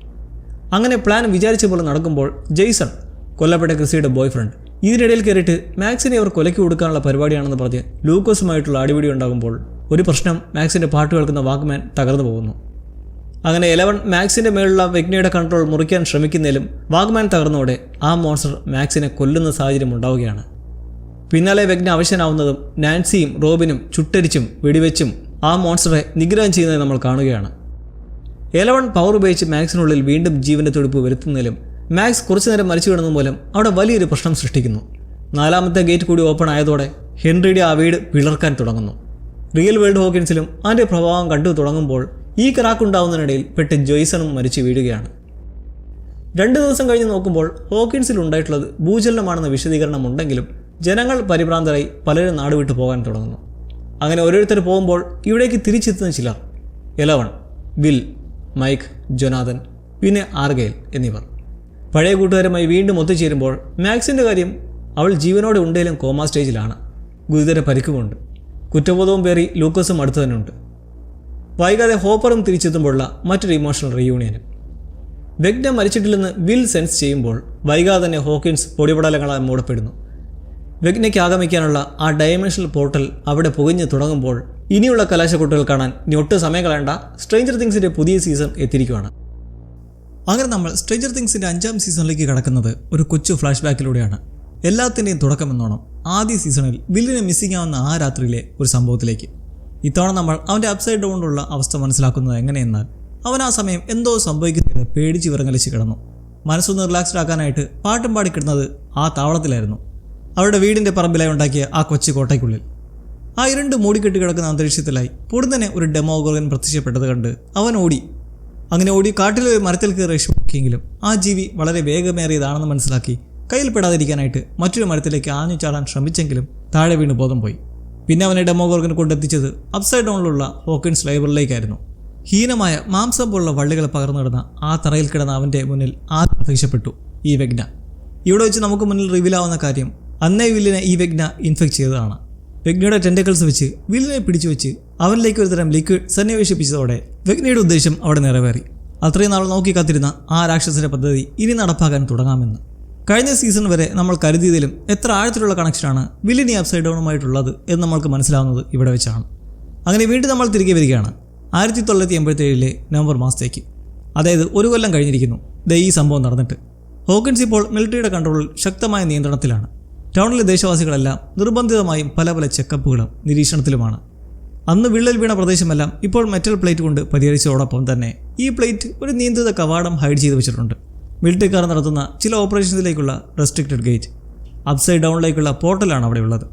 അങ്ങനെ പ്ലാൻ വിചാരിച്ച പോലെ നടക്കുമ്പോൾ ജെയ്സൺ, കൊല്ലപ്പെട്ട ക്രിസിയുടെ ബോയ് ഫ്രണ്ട്, ഇതിനിടയിൽ കയറിയിട്ട് മാക്സിനെ അവർ കൊലയ്ക്ക് കൊടുക്കാനുള്ള പരിപാടിയാണെന്ന് പറഞ്ഞ് ലൂക്കോസുമായിട്ടുള്ള അടിപിടി ഉണ്ടാകുമ്പോൾ ഒരു പ്രശ്നം മാക്സിൻ്റെ പാട്ട് കേൾക്കുന്ന വാക്മാൻ തകർന്നു പോകുന്നു. അങ്ങനെ 11 മാക്സിൻ്റെ മേലുള്ള വെഗ്നയുടെ കൺട്രോൾ മുറിക്കാൻ ശ്രമിക്കുന്നതിലും വാക്മാൻ തകർന്നതോടെ ആ മോൺസ്റ്റർ മാക്സിനെ കൊല്ലുന്ന സാഹചര്യം ഉണ്ടാവുകയാണ്. പിന്നാലെ വെഗ്ന അവശനാവുന്നതും നാൻസിയും റോബിനും ചുട്ടരിച്ചും വെടിവെച്ചും ആ മോൺസ്റ്ററെ നിഗ്രഹം ചെയ്യുന്നത് നമ്മൾ കാണുകയാണ്. 11 പവർ ഉപയോഗിച്ച് മാക്സിനുള്ളിൽ വീണ്ടും ജീവൻ്റെ തുടിപ്പ് വരുത്തുന്നതിലും മാക്സ് കുറച്ചുനേരം മരിച്ചു കിടന്ന മൂലം അവിടെ വലിയൊരു പ്രശ്നം സൃഷ്ടിക്കുന്നു. 4ാമത്തെ ഗേറ്റ് കൂടി ഓപ്പൺ ആയതോടെ ഹെൻറിയുടെ ആ വീട് പിളർക്കാൻ തുടങ്ങുന്നു. റിയൽ വേൾഡ് ഹോക്കിൻസിലും അതിൻ്റെ പ്രഭാവം കണ്ടു തുടങ്ങുമ്പോൾ ഈ ക്രാക്കുണ്ടാവുന്നതിനിടയിൽ പെട്ട് ജോയ്സണും മരിച്ചു വീഴുകയാണ്. 2 ദിവസം കഴിഞ്ഞ് നോക്കുമ്പോൾ ഹോക്കിൻസിൽ ഉണ്ടായിട്ടുള്ളത് ഭൂചലനമാണെന്ന വിശദീകരണം ഉണ്ടെങ്കിലും ജനങ്ങൾ പരിഭ്രാന്തരായി പലരും നാടുവിട്ട് പോകാൻ തുടങ്ങുന്നു. അങ്ങനെ ഓരോരുത്തർ പോകുമ്പോൾ ഇവിടേക്ക് തിരിച്ചെത്തുന്ന ചിലർ 11, വിൽ, മൈക്ക്, ജൊനാഥൻ, പിന്നെ ആർഗൈൽ എന്നിവർ പഴയ കൂട്ടുകാരുമായി വീണ്ടും ഒത്തുചേരുമ്പോൾ മാക്സിൻ്റെ കാര്യം അവൾ ജീവനോടെ ഉണ്ടെങ്കിലും കോമാ സ്റ്റേജിലാണ്. ഗുരുതര പരിക്കുമുണ്ട്. കുറ്റബോധവും പേറി ലൂക്കസും അടുത്ത് തന്നെ ഉണ്ട്. വൈകാതെ ഹോപ്പറും തിരിച്ചെത്തുമ്പോഴുള്ള മറ്റൊരു ഇമോഷണൽ റീയൂണിയനും. വെഗ്ന മരിച്ചിട്ടില്ലെന്ന് വിൽ സെൻസ് ചെയ്യുമ്പോൾ വൈകാതെ തന്നെ ഹോക്കിൻസ് പൊടിപടലങ്ങളാൽ മൂടപ്പെടുന്നു. വെഗ്നയ്ക്ക് ആഗമിക്കാനുള്ള ആ ഡയമെൻഷണൽ പോർട്ടൽ അവിടെ പുകഞ്ഞു തുടങ്ങുമ്പോൾ ഇനിയുള്ള കലാശക്കൊട്ടുകൾ കാണാൻ ഇനി ഒട്ടും സമയം കളയേണ്ട. സ്ട്രേഞ്ചർ തിങ്സിൻ്റെ പുതിയ സീസൺ എത്തിയിരിക്കുകയാണ്. അങ്ങനെ നമ്മൾ സ്ട്രേഞ്ചർ തിങ്സിൻ്റെ 5ാം സീസണിലേക്ക് കടക്കുന്നത് ഒരു കൊച്ചു ഫ്ലാഷ് ബാക്കിലൂടെയാണ്. എല്ലാത്തിൻ്റെയും തുടക്കമെന്നോണം ആദ്യ സീസണിൽ വില്ലിനെ മിസ്സിംഗ് ആവുന്ന ആ രാത്രിയിലെ ഒരു സംഭവത്തിലേക്ക്. ഇത്തവണ നമ്മൾ അവൻ്റെ അപ്സൈഡ് ഡൗണിലുള്ള അവസ്ഥ മനസ്സിലാക്കുന്നത് എങ്ങനെയെന്നാൽ അവൻ ആ സമയം എന്തോ സംഭവിക്കുന്നത് പേടിച്ച് വിറങ്ങലിച്ച് കിടന്നു. മനസ്സൊന്ന് റിലാക്സ്ഡ് ആക്കാനായിട്ട് പാട്ടും പാടിക്കിടുന്നത് ആ താവളത്തിലായിരുന്നു, അവരുടെ വീടിൻ്റെ പറമ്പിലായി ഉണ്ടാക്കിയ ആ കൊച്ചു കോട്ടയ്ക്കുള്ളിൽ. ആ ഇരുണ്ട് മൂടിക്കെട്ടി കിടക്കുന്ന അന്തരീക്ഷത്തിലായി പൊടുന്നനെ ഒരു ഡെമോഗോർഗൻ പ്രത്യക്ഷപ്പെട്ടത് കണ്ട് അവൻ ഓടി. അങ്ങനെ ഓടി കാട്ടിലെ ഒരു മരത്തിൽ കയറി രക്ഷപ്പെക്കെങ്കിലും ആ ജീവി വളരെ വേഗമേറിയതാണെന്ന് മനസ്സിലാക്കി കയ്യിൽ പെടാതിരിക്കാനായിട്ട് മറ്റൊരു മരത്തിലേക്ക് ആഞ്ഞു ചാടാൻ ശ്രമിച്ചെങ്കിലും താഴെ വീണ് ബോധം പോയി. പിന്നെ അവനെ ഡെമോഗോർഗൻ കൊണ്ടെത്തിച്ചത് അപ്സൈഡ് ഡൗണിലുള്ള ഹോക്കിൻസ് ലൈബ്രറിയിലേക്കായിരുന്നു. ഹീനമായ മാംസം പോലുള്ള വള്ളികൾ പകർന്നു കിടന്ന ആ തറയിൽ കിടന്ന അവൻ്റെ മുന്നിൽ ആദ്യം പ്രത്യക്ഷപ്പെട്ടു ഈ വെഗ്ന. ഇവിടെ വെച്ച് നമുക്ക് മുന്നിൽ റിവീലാവുന്ന കാര്യം അന്നേ വില്ലിനെ ഈ വെഗ്ന ഇൻഫെക്ട് ചെയ്തതാണ്. വെഗ്നയുടെ ടെൻറ്റക്കിൾസ് വെച്ച് വില്ലിനെ പിടിച്ചു വെച്ച് അവനിലേക്ക് ഒരു തരം ലിക്വിഡ് സന്നിവേശിപ്പിച്ചതോടെ വെഗ്നയുടെ ഉദ്ദേശം അവിടെ നിറവേറി. അത്രയും നാൾ നോക്കി കാത്തിരുന്ന ആ രാക്ഷസന്റെ പദ്ധതി ഇനി നടപ്പാക്കാൻ തുടങ്ങാമെന്ന്. കഴിഞ്ഞ സീസൺ വരെ നമ്മൾ കരുതിയതിലും എത്ര ആഴത്തിലുള്ള കണക്ഷനാണ് വില്ലിനി അപ്സൈഡ് ഡൗണുമായിട്ടുള്ളത് എന്ന് നമ്മൾക്ക് മനസ്സിലാവുന്നത് ഇവിടെ വെച്ചാണ്. അങ്ങനെ വീണ്ടും നമ്മൾ തിരികെ വരികയാണ് 1987 നവംബർ മാസത്തേക്ക്. അതായത് ഒരു കൊല്ലം കഴിഞ്ഞിരിക്കുന്നു ഈ സംഭവം നടന്നിട്ട്. ഹോക്കിൻസ് ഇപ്പോൾ മിലിറ്ററിയുടെ കൺട്രോളിൽ ശക്തമായ നിയന്ത്രണത്തിലാണ്. ടൗണിലെ ദേശവാസികളെല്ലാം നിർബന്ധിതമായും പല പല ചെക്കപ്പുകളും നിരീക്ഷണത്തിലുമാണ്. അന്ന് വിള്ളൽ വീണ പ്രദേശമെല്ലാം ഇപ്പോൾ മെറ്റൽ പ്ലേറ്റ് കൊണ്ട് പരിഹരിച്ചതോടൊപ്പം തന്നെ ഈ പ്ലേറ്റ് ഒരു നിയന്ത്രിത കവാടം ഹൈഡ് ചെയ്ത് വെച്ചിട്ടുണ്ട്. മിലിറ്ററിക്കാർ നടത്തുന്ന ചില ഓപ്പറേഷൻസിലേക്കുള്ള റെസ്ട്രിക്റ്റഡ് ഗേറ്റ്, അപ്സൈഡ് ഡൗണിലേക്കുള്ള പോർട്ടലാണ് അവിടെ ഉള്ളത്.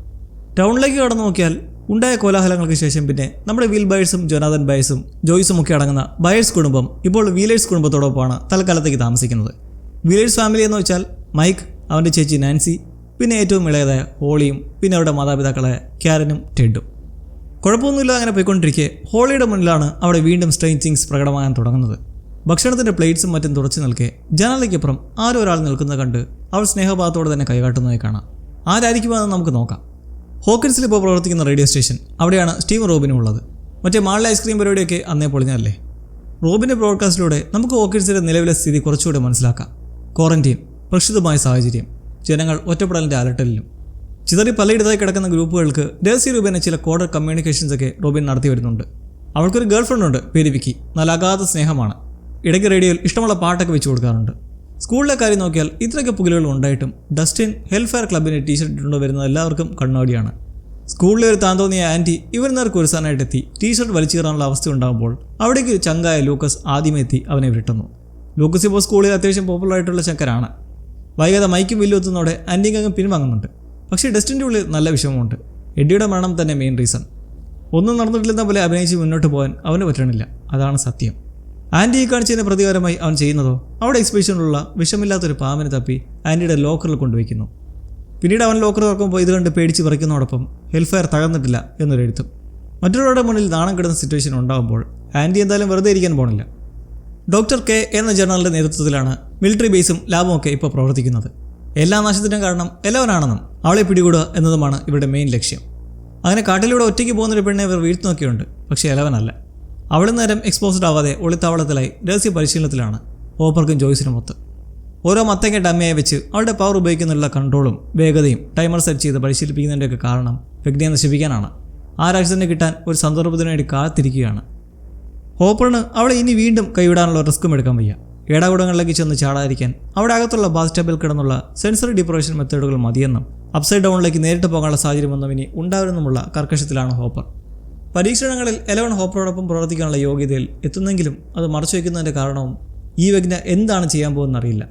ടൗണിലേക്ക് കടന്നു നോക്കിയാൽ ഉണ്ടായ കോലാഹലങ്ങൾക്ക് ശേഷം പിന്നെ നമ്മുടെ വീൽ ബയേഴ്സും ജൊനാഥൻ ബയേഴ്സും ജോയ്സും ഒക്കെ അടങ്ങുന്ന ബയേഴ്സ് കുടുംബം ഇപ്പോൾ വീലേഴ്സ് കുടുംബത്തോടൊപ്പമാണ് തൽക്കാലത്തേക്ക് താമസിക്കുന്നത്. വീലേഴ്സ് ഫാമിലി എന്ന് വെച്ചാൽ മൈക്ക്, അവൻ്റെ ചേച്ചി നാൻസി, പിന്നെ ഏറ്റവും ഇളയതായ ഹോളിയും പിന്നെ അവരുടെ മാതാപിതാക്കളായ ക്യാരനും ടെഡും. കുഴപ്പമൊന്നുമില്ല അങ്ങനെ പോയിക്കൊണ്ടിരിക്കെ ഹോളിയുടെ മുന്നിലാണ് അവിടെ വീണ്ടും സ്ട്രേഞ്ച് തിങ്സ് പ്രകടമാകാൻ തുടങ്ങുന്നത്. ഭക്ഷണത്തിൻ്റെ പ്ലേറ്റ്സും മറ്റും തുടച്ചു നിൽക്കെ ജനാലയ്ക്കപ്പുറം ആരോ ഒരാൾ നിൽക്കുന്നത് കണ്ട് അവൾ സ്നേഹഭാവത്തോടെ തന്നെ കൈകാട്ടുന്നതായി കാണാം. ആരായിരിക്കുമെന്ന് നമുക്ക് നോക്കാം. ഹോക്കിൻസിൽ ഇപ്പോൾ പ്രവർത്തിക്കുന്ന റേഡിയോ സ്റ്റേഷൻ, അവിടെയാണ് സ്റ്റീവ് റോബിനും ഉള്ളത്. മറ്റേ മാളിലെ ഐസ്ക്രീം പരിപാടിയൊക്കെ അന്നേ പൊളിഞ്ഞല്ലേ. റോബിൻ്റെ ബ്രോഡ്കാസ്റ്റിലൂടെ നമുക്ക് ഹോക്കിൻസിൻ്റെ നിലവിലെ സ്ഥിതി കുറച്ചുകൂടെ മനസ്സിലാക്കാം. ക്വാറന്റീൻ, പ്രക്ഷുബ്ധമായ സാഹചര്യം, ജനങ്ങൾ ഒറ്റപ്പെടലിൻ്റെ അലട്ടലിലും. ചിതറി പലയിടത്തായി കിടക്കുന്ന ഗ്രൂപ്പുകൾക്ക് രഹസ്യരൂപേണ ചില കോഡർ കമ്മ്യൂണിക്കേഷൻസൊക്കെ റോബിൻ നടത്തി വരുന്നുണ്ട്. അവൾക്കൊരു ഗേൾ ഫ്രണ്ട് ഉണ്ട്, പേര് വിക്കി. നല്ല അഗാധ സ്നേഹമാണ്. ഇടയ്ക്ക് റേഡിയോയിൽ ഇഷ്ടമുള്ള പാട്ടൊക്കെ വെച്ച് കൊടുക്കാറുണ്ട്. സ്കൂളിലെ കാര്യം നോക്കിയാൽ ഇത്രയൊക്കെ പുകലുകൾ ഉണ്ടായിട്ടും ഡസ്റ്റിൻ ഹെൽഫെയർ ക്ലബിന് ടീഷർട്ട് ഇട്ടുകൊണ്ട് വരുന്ന എല്ലാവർക്കും കണ്ണാടിയാണ്. സ്കൂളിലെ ഒരു താന്തോന്നിയ ആൻറ്റി ഇവർ നേർക്ക് ഒരുസാനായിട്ടെത്തി ടീഷർട്ട് വലിച്ചു കയറാനുള്ള അവസ്ഥ ഉണ്ടാകുമ്പോൾ അവിടേക്ക് ചങ്കായ ലൂക്കസ് ആദ്യമേ എത്തി അവനെ വിട്ടുന്നു. ലൂക്കസ് ഇപ്പോൾ സ്കൂളിൽ അത്യാവശ്യം പോപ്പുലറായിട്ടുള്ള ചക്കരാണ്. വൈകാതെ മൈക്കും വില്ലുത്തുന്നതോടെ ആൻറ്റിങ്ങ് പിൻവാങ്ങുന്നുണ്ട്. പക്ഷേ ഡസ്റ്റിൻ്റെ ഉള്ളിൽ നല്ല വിഷമമുണ്ട്. എഡ്ഡിയുടെ മരണം തന്നെ മെയിൻ റീസൺ. ഒന്നും നടന്നിട്ടില്ലെന്ന പോലെ അഭിനയിച്ച് മുന്നോട്ട് പോകാൻ അവന് പറ്റണില്ല. അതാണ് സത്യം. ആൻറ്റി ഈ കാണിച്ചതിന് പ്രതികാരമായി അവൻ ചെയ്യുന്നതോ അവിടെ എക്സ്പെഡിഷനിലുള്ള വിഷമില്ലാത്തൊരു പാമ്പിനെ തപ്പി ആൻറ്റിയുടെ ലോക്കറിൽ കൊണ്ടുവയ്ക്കുന്നു. പിന്നീട് അവൻ ലോക്കർ തുറക്കുമ്പോൾ ഇത് കണ്ട് പേടിച്ച് പറിക്കുന്നതോടൊപ്പം ഹെൽഫെയർ തകർന്നിട്ടില്ല എന്നൊരു എഴുത്തും. മറ്റുള്ളവരുടെ മുന്നിൽ നാണം കിടന്ന സിറ്റുവേഷൻ ഉണ്ടാകുമ്പോൾ ആൻറ്റി എന്തായാലും വെറുതെ ഇരിക്കാൻ പോണില്ല. ഡോക്ടർ കെ എന്ന ജേർണലിൻ്റെ നേതൃത്വത്തിലാണ് മിലിറ്ററി ബേസും ലാബും ഒക്കെ ഇപ്പോൾ പ്രവർത്തിക്കുന്നത്. എല്ലാ നാശത്തിനും കാരണം എലവനാണെന്നും അവളെ പിടികൂടുക എന്നതുമാണ് ഇവരുടെ മെയിൻ ലക്ഷ്യം. അങ്ങനെ കാട്ടിലൂടെ ഒറ്റയ്ക്ക് പോകുന്നൊരു പെണ്ണെ ഇവർ വീഴ്ത്തുനോക്കിയുണ്ട്. പക്ഷേ എലവനല്ല. അവൾ നേരം എക്സ്പോസ്ഡ് ആവാതെ ഒളിത്താവളത്തിലായി രഹസ്യ പരിശീലനത്തിലാണ് ഹോപ്പർക്കും ജോയ്സിനുമൊത്ത്. ഓരോ മത്തങ്ങ ഡമ്മയെ വെച്ച് അവളുടെ പവർ ഉപയോഗിക്കുന്നുള്ള കൺട്രോളും വേഗതയും ടൈമർ സെറ്റ് ചെയ്ത് പരിശീലിപ്പിക്കുന്നതിൻ്റെയൊക്കെ കാരണം വെഗ്നയെ നശിപ്പിക്കാനാണ്. ആ രാക്ഷസനെ കിട്ടാൻ ഒരു സന്ദർഭത്തിന് വേണ്ടി കാത്തിരിക്കുകയാണ്. ഹോപ്പറിന് അവളെ ഇനി വീണ്ടും കൈവിടാനുള്ള റിസ്ക്കും എടുക്കാൻ വയ്യ. ഏടാകുടങ്ങളിലേക്ക് ചെന്ന് ചാടാതിരിക്കാൻ അവിടെ അകത്തുള്ള ബാത്ടബിൽ കിടന്നുള്ള സെൻസറി ഡിപ്രവേഷൻ മെത്തേഡുകൾ മതിയെന്നും അപ്സൈഡ് ഡൗണിലേക്ക് നേരിട്ട് പോകാനുള്ള സാഹചര്യമൊന്നും ഇനി ഉണ്ടാവരുമെന്നുമുള്ള കർക്കശത്തിലാണ് ഹോപ്പർ. പരീക്ഷണങ്ങളിൽ എലവൻ ഹോപ്പറോടൊപ്പം പ്രവർത്തിക്കാനുള്ള യോഗ്യതയിൽ എത്തുന്നെങ്കിലും അത് മറച്ചു വയ്ക്കുന്നതിൻ്റെ കാരണവും ഈ വെഗ്ന എന്താണ് ചെയ്യാൻ പോകുന്നറിയില്ല.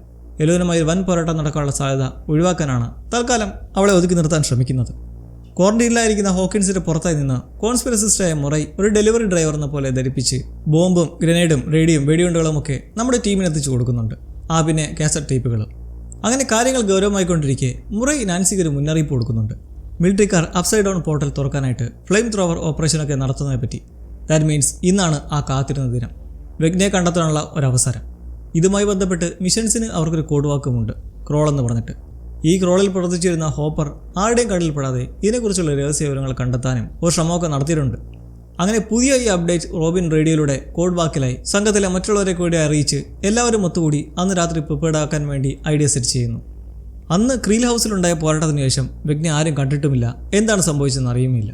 എലവനുമായി വൻ പോരാട്ടം നടക്കാനുള്ള സാധ്യത ഒഴിവാക്കാനാണ് തൽക്കാലം അവളെ ഒതുക്കി നിർത്താൻ ശ്രമിക്കുന്നത്. ക്വാറന്റീനിലായിരിക്കുന്ന ഹോക്കിൻസിന്റെ പുറത്തായി നിന്ന് കോൺസ്പിറസിസ്റ്റായ മുറൈ ഒരു ഡെലിവറി ഡ്രൈവർ എന്ന പോലെ ധരിപ്പിച്ച് ബോംബും ഗ്രനേഡും റേഡിയും വെടിയുണ്ടകളും ഒക്കെ നമ്മുടെ ടീമിന് എത്തിച്ചു കൊടുക്കുന്നുണ്ട്. പിന്നെ കാസറ്റ് ടേപ്പുകളും. അങ്ങനെ കാര്യങ്ങൾ ഗൗരവമായിക്കൊണ്ടിരിക്കെ മുറൈ നാൻസിക്ക് ഒരു മുന്നറിയിപ്പ് കൊടുക്കുന്നുണ്ട്. മിലിറ്ററിക്കാർ അപ്സൈഡ് ഡൗൺ പോർട്ടൽ തുറക്കാനായിട്ട് ഫ്ലെയിം ത്രോവർ ഓപ്പറേഷനൊക്കെ നടത്തുന്നതിനെ പറ്റി. ദാറ്റ് മീൻസ് ഇന്നാണ് ആ കാത്തിരുന്ന ദിനം, വെഗ്നയെ കണ്ടെത്താനുള്ള ഒരവസരം. ഇതുമായി ബന്ധപ്പെട്ട് മിഷൻസിന് അവർക്കൊരു കോഡ് വാക്കുമുണ്ട്, ക്രോൾ എന്ന് പറഞ്ഞിട്ട്. ഈ ക്രോളിൽ പ്രവർത്തിച്ചിരുന്ന ഹോപ്പർ ആരുടെയും കടലിൽപ്പെടാതെ ഇതിനെക്കുറിച്ചുള്ള രഹസ്യ വിവരങ്ങൾ കണ്ടെത്താനും ഒരു ശ്രമമൊക്കെ നടത്തിയിട്ടുണ്ട്. അങ്ങനെ പുതിയ ഈ അപ്ഡേറ്റ് റോബിൻ റേഡിയോയിലൂടെ കോഡ് വാക്കിലായി സംഘത്തിലെ മറ്റുള്ളവരെ കൂടി അറിയിച്ച് എല്ലാവരും ഒത്തുകൂടി അന്ന് രാത്രി പ്രിപ്പയർഡ് ആക്കാൻ വേണ്ടി ഐഡിയ സെറ്റ് ചെയ്യുന്നു. അന്ന് ക്രീൽ ഹൗസിലുണ്ടായ പോരാട്ടത്തിന് ശേഷം വെഗ്നെ ആരും കണ്ടിട്ടുമില്ല, എന്താണ് സംഭവിച്ചതെന്ന് അറിയുമില്ല.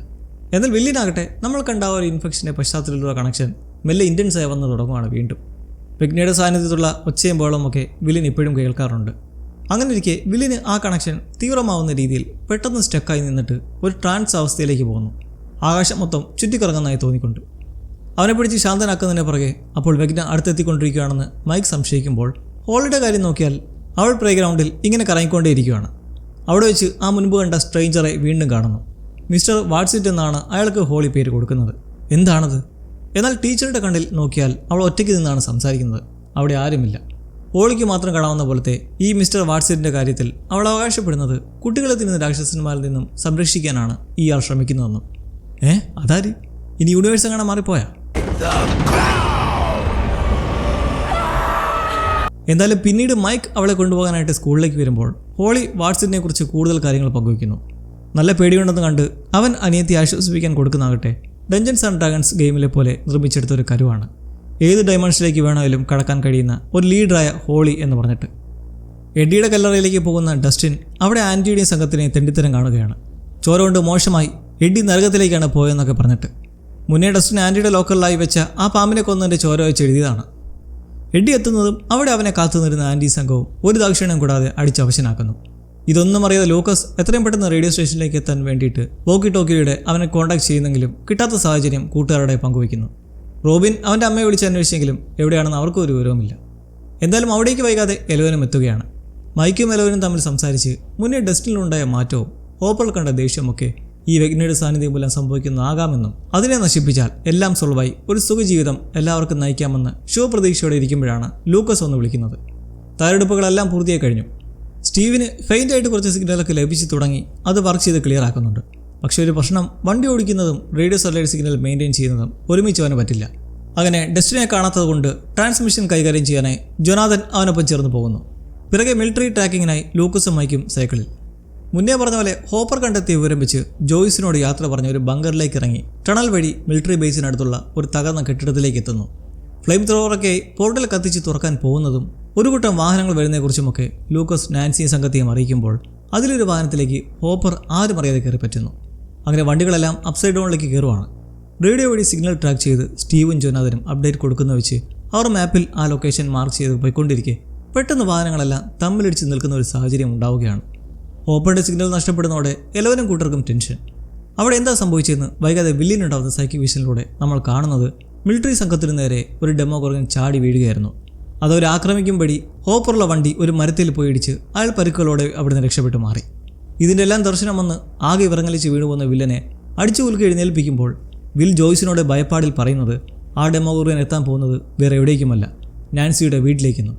എന്നാൽ വില്ലിനാകട്ടെ നമ്മൾ കണ്ട ഒരു ഇൻഫെക്ഷൻ്റെ പശ്ചാത്തലത്തിലുള്ള കണക്ഷൻ മെല്ലെ ഇൻറ്റൻസായി വന്ന് തുടങ്ങുകയാണ് വീണ്ടും. വെഗ്നയുടെ സാന്നിധ്യത്തിലുള്ള ഒച്ചയും ബഹളമൊക്കെ വില്ലിൻ ഇപ്പോഴും കേൾക്കാറുണ്ട്. അങ്ങനെ ഇരിക്കെ വില്ലിന് ആ കണക്ഷൻ തീവ്രമാവുന്ന രീതിയിൽ പെട്ടെന്ന് സ്റ്റക്കായി നിന്നിട്ട് ഒരു ട്രാൻസ് അവസ്ഥയിലേക്ക് പോകുന്നു. ആകാശം മൊത്തം ചുറ്റിക്കറങ്ങുന്നതായി തോന്നിക്കൊണ്ട് അവനെ പിടിച്ച് ശാന്തനാക്കുന്നതിന് പുറകെ അപ്പോൾ വെഗ്ന അടുത്തെത്തിക്കൊണ്ടിരിക്കുകയാണെന്ന് മൈക്ക് സംശയിക്കുമ്പോൾ ഹോളിയുടെ കാര്യം നോക്കിയാൽ അവൾ പ്ലേ ഗ്രൗണ്ടിൽ ഇങ്ങനെ കറങ്ങിക്കൊണ്ടേയിരിക്കുകയാണ്. അവിടെ വെച്ച് ആ മുൻപ് കണ്ട സ്ട്രേഞ്ചറെ വീണ്ടും കാണുന്നു. മിസ്റ്റർ വാട്സിറ്റ് എന്നാണ് അയാൾക്ക് ഹോളി പേര് കൊടുക്കുന്നത്. എന്താണത്? എന്നാൽ ടീച്ചറുടെ കണ്ണിൽ നോക്കിയാൽ അവൾ ഒറ്റയ്ക്ക് നിന്നാണ് സംസാരിക്കുന്നത്. അവിടെ ആരുമില്ല. ഹോളിക്ക് മാത്രം കാണാവുന്ന പോലത്തെ ഈ മിസ്റ്റർ വാട്സിറ്റിൻ്റെ കാര്യത്തിൽ അവൾ അവകാശപ്പെടുന്നത് കുട്ടികളെ തിന്നുന്ന രാക്ഷസന്മാരിൽ നിന്നും സംരക്ഷിക്കാനാണ് ഇയാൾ ശ്രമിക്കുന്നതെന്നും. അതാര്? ഇനി യൂണിവേഴ്സ് അങ്ങനെ മാറിപ്പോയാ? എന്തായാലും പിന്നീട് മൈക്ക് അവളെ കൊണ്ടുപോകാനായിട്ട് സ്കൂളിലേക്ക് വരുമ്പോൾ ഹോളി വാട്സിറ്റിനെ കുറിച്ച് കൂടുതൽ കാര്യങ്ങൾ പങ്കുവയ്ക്കുന്നു. നല്ല പേടിയുണ്ടെന്ന് കണ്ട് അവൻ അനിയത്തി ആശ്വസിപ്പിക്കാൻ കൊടുക്കുന്നാകട്ടെ ഡഞ്ചൻസ് ആൻഡ് ഡ്രാഗൺസ് ഗെയിമിലെ പോലെ നിർമ്മിച്ചെടുത്തൊരു കരുവാണ്. ഏത് ഡൈമെൻഷനിലേക്ക് വേണമെങ്കിലും കടക്കാൻ കഴിയുന്ന ഒരു ലീഡറായ ഹോളി എന്ന് പറഞ്ഞിട്ട്. എഡ്ഡിയുടെ കല്ലറയിലേക്ക് പോകുന്ന ഡസ്റ്റിൻ അവിടെ ആൻറ്റിയുടെയും സംഘത്തിനെയും തെണ്ടിത്തരം കാണുകയാണ്. ചോര കൊണ്ട് മോശമായി എഡ്ഡി നരകത്തിലേക്കാണ് പോയെന്നൊക്കെ പറഞ്ഞിട്ട്. മുന്നേ ഡസ്റ്റിൻ ആൻറ്റിയുടെ ലോക്കറിലായി വെച്ച ആ പാമ്പിനെ കൊന്നതിൻ്റെ ചോര വെച്ച് എഴുതിയതാണ്. എഡ്ഡി എത്തുന്നതും അവിടെ അവനെ കാത്തു നിന്നിരുന്ന ആൻറ്റി സംഘവും ഒരു ദാക്ഷിണ്യം കൂടാതെ അടിച്ചവശനാക്കുന്നു. ഇതൊന്നും അറിയാതെ ലൂക്കസ് എത്രയും പെട്ടെന്ന് റേഡിയോ സ്റ്റേഷനിലേക്ക് എത്താൻ വേണ്ടിയിട്ട് വോക്കി ടോക്കിയുടെ അവനെ കോൺടാക്ട് ചെയ്യുന്നെങ്കിലും കിട്ടാത്ത സാഹചര്യം കൂട്ടുകാരുടെ പങ്കുവയ്ക്കുന്നു. റോബിൻ അവൻ്റെ അമ്മയെ വിളിച്ച് അന്വേഷിച്ചെങ്കിലും എവിടെയാണെന്ന് അവർക്കും ഒരു വിവരവുമില്ല. എന്തായാലും അവിടേക്ക് വൈകാതെ എലവനും എത്തുകയാണ്. മൈക്കും എലവനും തമ്മിൽ സംസാരിച്ച് മുന്നേ ഡസ്റ്റിനിലുണ്ടായ മാറ്റവും ഹോപ്പർ കണ്ട ദേഷ്യമൊക്കെ ഈ വെഗ്നയുടെ സാന്നിധ്യം മൂലം സംഭവിക്കുന്നതാകാമെന്നും അതിനെ നശിപ്പിച്ചാൽ എല്ലാം സോൾവായി ഒരു സുഖജീവിതം എല്ലാവർക്കും നയിക്കാമെന്ന് ശുഭപ്രതീക്ഷയോടെ ഇരിക്കുമ്പോഴാണ് ലൂക്കസ് ഒന്ന് വിളിക്കുന്നത്. തയ്യാറെടുപ്പുകളെല്ലാം പൂർത്തിയായി കഴിഞ്ഞു. സ്റ്റീവിന് ഫെയിൻ്റായിട്ട് കുറച്ച് സിഗ്നലൊക്കെ ലഭിച്ചു തുടങ്ങി. അത് വർക്ക് ചെയ്ത് ക്ലിയർ ആക്കുന്നുണ്ട്. പക്ഷേ ഒരു പ്രശ്നം, വണ്ടി ഓടിക്കുന്നതും റേഡിയോ സാറ്റലൈറ്റ് സിഗ്നൽ മെയിൻറ്റെയിൻ ചെയ്യുന്നതും ഒരുമിച്ച് അവന് പറ്റില്ല. അങ്ങനെ ഡെസ്റ്റിനെ കാണാത്തത് കൊണ്ട് ട്രാൻസ്മിഷൻ കൈകാര്യം ചെയ്യാനായി ജൊനാഥൻ അവനൊപ്പം ചേർന്ന് പോകുന്നു. പിറകെ മിലിറ്ററി ട്രാക്കിങ്ങിനായി ലൂക്കസും മൈക്കും സൈക്കിളിൽ. മുന്നേ പറഞ്ഞ പോലെ ഹോപ്പർ കണ്ടെത്തിയ വിവരം വെച്ച് ജോയ്സിനോട് യാത്ര പറഞ്ഞ് ഒരു ബങ്കറിലേക്ക് ഇറങ്ങി ടണൽ വഴി മിലിറ്ററി ബേസിനടുത്തുള്ള ഒരു തകർന്ന കെട്ടിടത്തിലേക്ക് എത്തുന്നു. ഫ്ലെയിം ത്രോവറൊക്കെ പോർട്ടൽ കത്തിച്ച് തുറക്കാൻ പോകുന്നതും ഒരു കൂട്ടം വാഹനങ്ങൾ വരുന്നതിനെക്കുറിച്ചുമൊക്കെ ലൂക്കസ് നാൻസിയും സംഘത്തെയും അറിയിക്കുമ്പോൾ അതിലൊരു വാഹനത്തിലേക്ക് ഹോപ്പർ ആരും അറിയാതെ കയറി പറ്റുന്നു. അങ്ങനെ വണ്ടികളെല്ലാം അപ്സൈഡ് ഡൗണിലേക്ക് കയറുവാണ്. റേഡിയോ വഴി സിഗ്നൽ ട്രാക്ക് ചെയ്ത് സ്റ്റീവും ജോനാഥനും അപ്ഡേറ്റ് കൊടുക്കുന്ന വെച്ച് അവർ മാപ്പിൽ ആ ലൊക്കേഷൻ മാർക്ക് ചെയ്ത് പോയിക്കൊണ്ടിരിക്കെ പെട്ടെന്ന് വാഹനങ്ങളെല്ലാം തമ്മിലിടിച്ച് നിൽക്കുന്ന ഒരു സാഹചര്യം ഉണ്ടാവുകയാണ്. ഹോപ്പറിൻ്റെ സിഗ്നൽ നഷ്ടപ്പെടുന്നതോടെ എല്ലാവരും കൂട്ടർക്കും ടെൻഷൻ. അവിടെ എന്താ സംഭവിച്ചതെന്ന് വൈകാതെ വില്ലിനുണ്ടാവുന്ന സൈക്കിക് വിഷനിലൂടെ നമ്മൾ കാണുന്നത് മിലിറ്ററി സംഘത്തിനു നേരെ ഒരു ഡെമോഗോർഗൻ ചാടി വീഴുകയായിരുന്നു. അതവർ ആക്രമിക്കുമ്പടി ഹോപ്പറുള്ള വണ്ടി ഒരു മരത്തിൽ പോയി ഇടിച്ച് അയാൾ പരിക്കുകളോടെ അവിടുന്ന് രക്ഷപ്പെട്ടു മാറി. ഇതിൻ്റെ എല്ലാം ദർശനം വന്ന് ആകെ വിറങ്ങലിച്ച് വീണുപോകുന്ന വില്ലനെ അടിച്ചു കുലുക്കി എഴുന്നേൽപ്പിക്കുമ്പോൾ വിൽ ജോയ്സിനോട് ഭയപ്പാടിൽ പറയുന്നത് ആ ഡെമോഗോർഗൻ എത്താൻ പോകുന്നത് വേറെ എവിടേക്കുമല്ല, നാൻസിയുടെ വീട്ടിലേക്കെന്നു.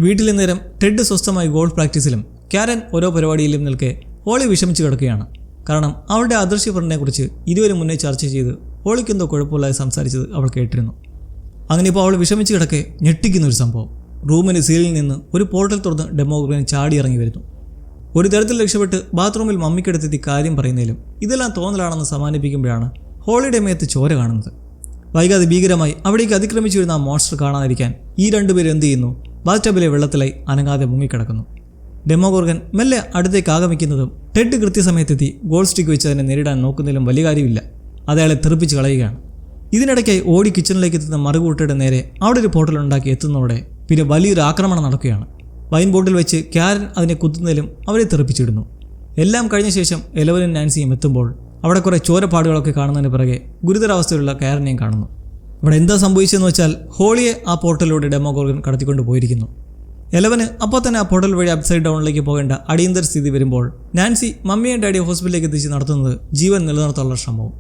വീട്ടിൽ നേരം ടെഡ് സ്വസ്ഥമായി ഗോൾഫ് പ്രാക്ടീസിലും കാരൻ ഓരോ പരിപാടിയിലും നിൽക്കെ ഹോളി വിഷമിച്ച് കിടക്കുകയാണ്. കാരണം അവളുടെ അദൃശ്യ ഫ്രണ്ടിനെക്കുറിച്ച് ഇരുവരും മുന്നേ ചർച്ച ചെയ്ത് ഹോളിക്കെന്തോ കുഴപ്പമില്ലാതെ സംസാരിച്ചത് അവൾ കേട്ടിരുന്നു. അങ്ങനെ ഇപ്പോൾ അവൾ വിഷമിച്ച് കിടക്കെ ഞെട്ടിക്കുന്നൊരു സംഭവം. റൂമിന് സീലിൽ നിന്ന് ഒരു പോർട്ടൽ തുറന്ന് ഡെമോഗോർഗൻ ചാടി ഇറങ്ങി വരുന്നു. ഒരു തരത്തിൽ രക്ഷപ്പെട്ട് ബാത്റൂമിൽ മമ്മിക്കെടുത്തെത്തി കാര്യം പറയുന്നതിലും ഇതെല്ലാം തോന്നലാണെന്ന് സമാനിപ്പിക്കുമ്പോഴാണ് ഹോളിയുടെ മേത്ത് ചോര കാണുന്നത്. വൈകാതെ ഭീകരമായി അവിടേക്ക് അതിക്രമിച്ചു വരുന്ന ആ മോൺസ്റ്റർ കാണാതിരിക്കാൻ ഈ രണ്ടുപേരും എന്ത് ചെയ്യുന്നു? ബാത്ടബിലെ വെള്ളത്തിലായി അനങ്ങാതെ മുങ്ങിക്കിടക്കുന്നു. ഡെമോഗോർഗൻ മെല്ലെ അടുത്തേക്ക് ആഗമിക്കുന്നതും ടെഡ് കൃത്യസമയത്തെത്തി ഗോൾ സ്റ്റിക്ക് വെച്ച് അതിനെ നേരിടാൻ നോക്കുന്നതിലും വലിയ കാര്യമില്ല. അത് അയാളെ തെറിപ്പിച്ച് കളയുകയാണ്. ഇതിനിടയ്ക്കായി ഓടി കിച്ചണിലേക്ക് എത്തുന്ന മറുകൂട്ടയുടെ നേരെ അവിടെ ഒരു പോർട്ടൽ ഉണ്ടാക്കി എത്തുന്നതോടെ പിന്നെ വലിയൊരു ആക്രമണം നടക്കുകയാണ്. വൈൻ ബോട്ടിൽ വെച്ച് കാരൻ അതിനെ കുത്തുന്നതിലും അവരെ തെറിപ്പിച്ചിടുന്നു. എല്ലാം കഴിഞ്ഞ ശേഷം എലവനും നാൻസിയും എത്തുമ്പോൾ അവിടെ കുറേ ചോരപ്പാടുകളൊക്കെ കാണുന്നതിന് പിറകെ ഗുരുതരാവസ്ഥയിലുള്ള കാരനെയും കാണുന്നു. ഇവിടെ എന്താ സംഭവിച്ചതെന്ന് വെച്ചാൽ ഹോളിയെ ആ പോർട്ടലിലൂടെ ഡെമോഗോർഗൻ കടത്തിക്കൊണ്ട് പോയിരിക്കുന്നു. എലവന് അപ്പോൾ തന്നെ ആ പോർട്ടൽ വഴി അപ്സൈഡ് ഡൗണിലേക്ക് പോകേണ്ട അടിയന്തര സ്ഥിതി വരുമ്പോൾ നാൻസി മമ്മിയെ ഡാഡിയെ ഹോസ്പിറ്റലിലേക്ക് എത്തിച്ച് നടത്തുന്നത് ജീവൻ നിലനിർത്താനുള്ള ശ്രമവും.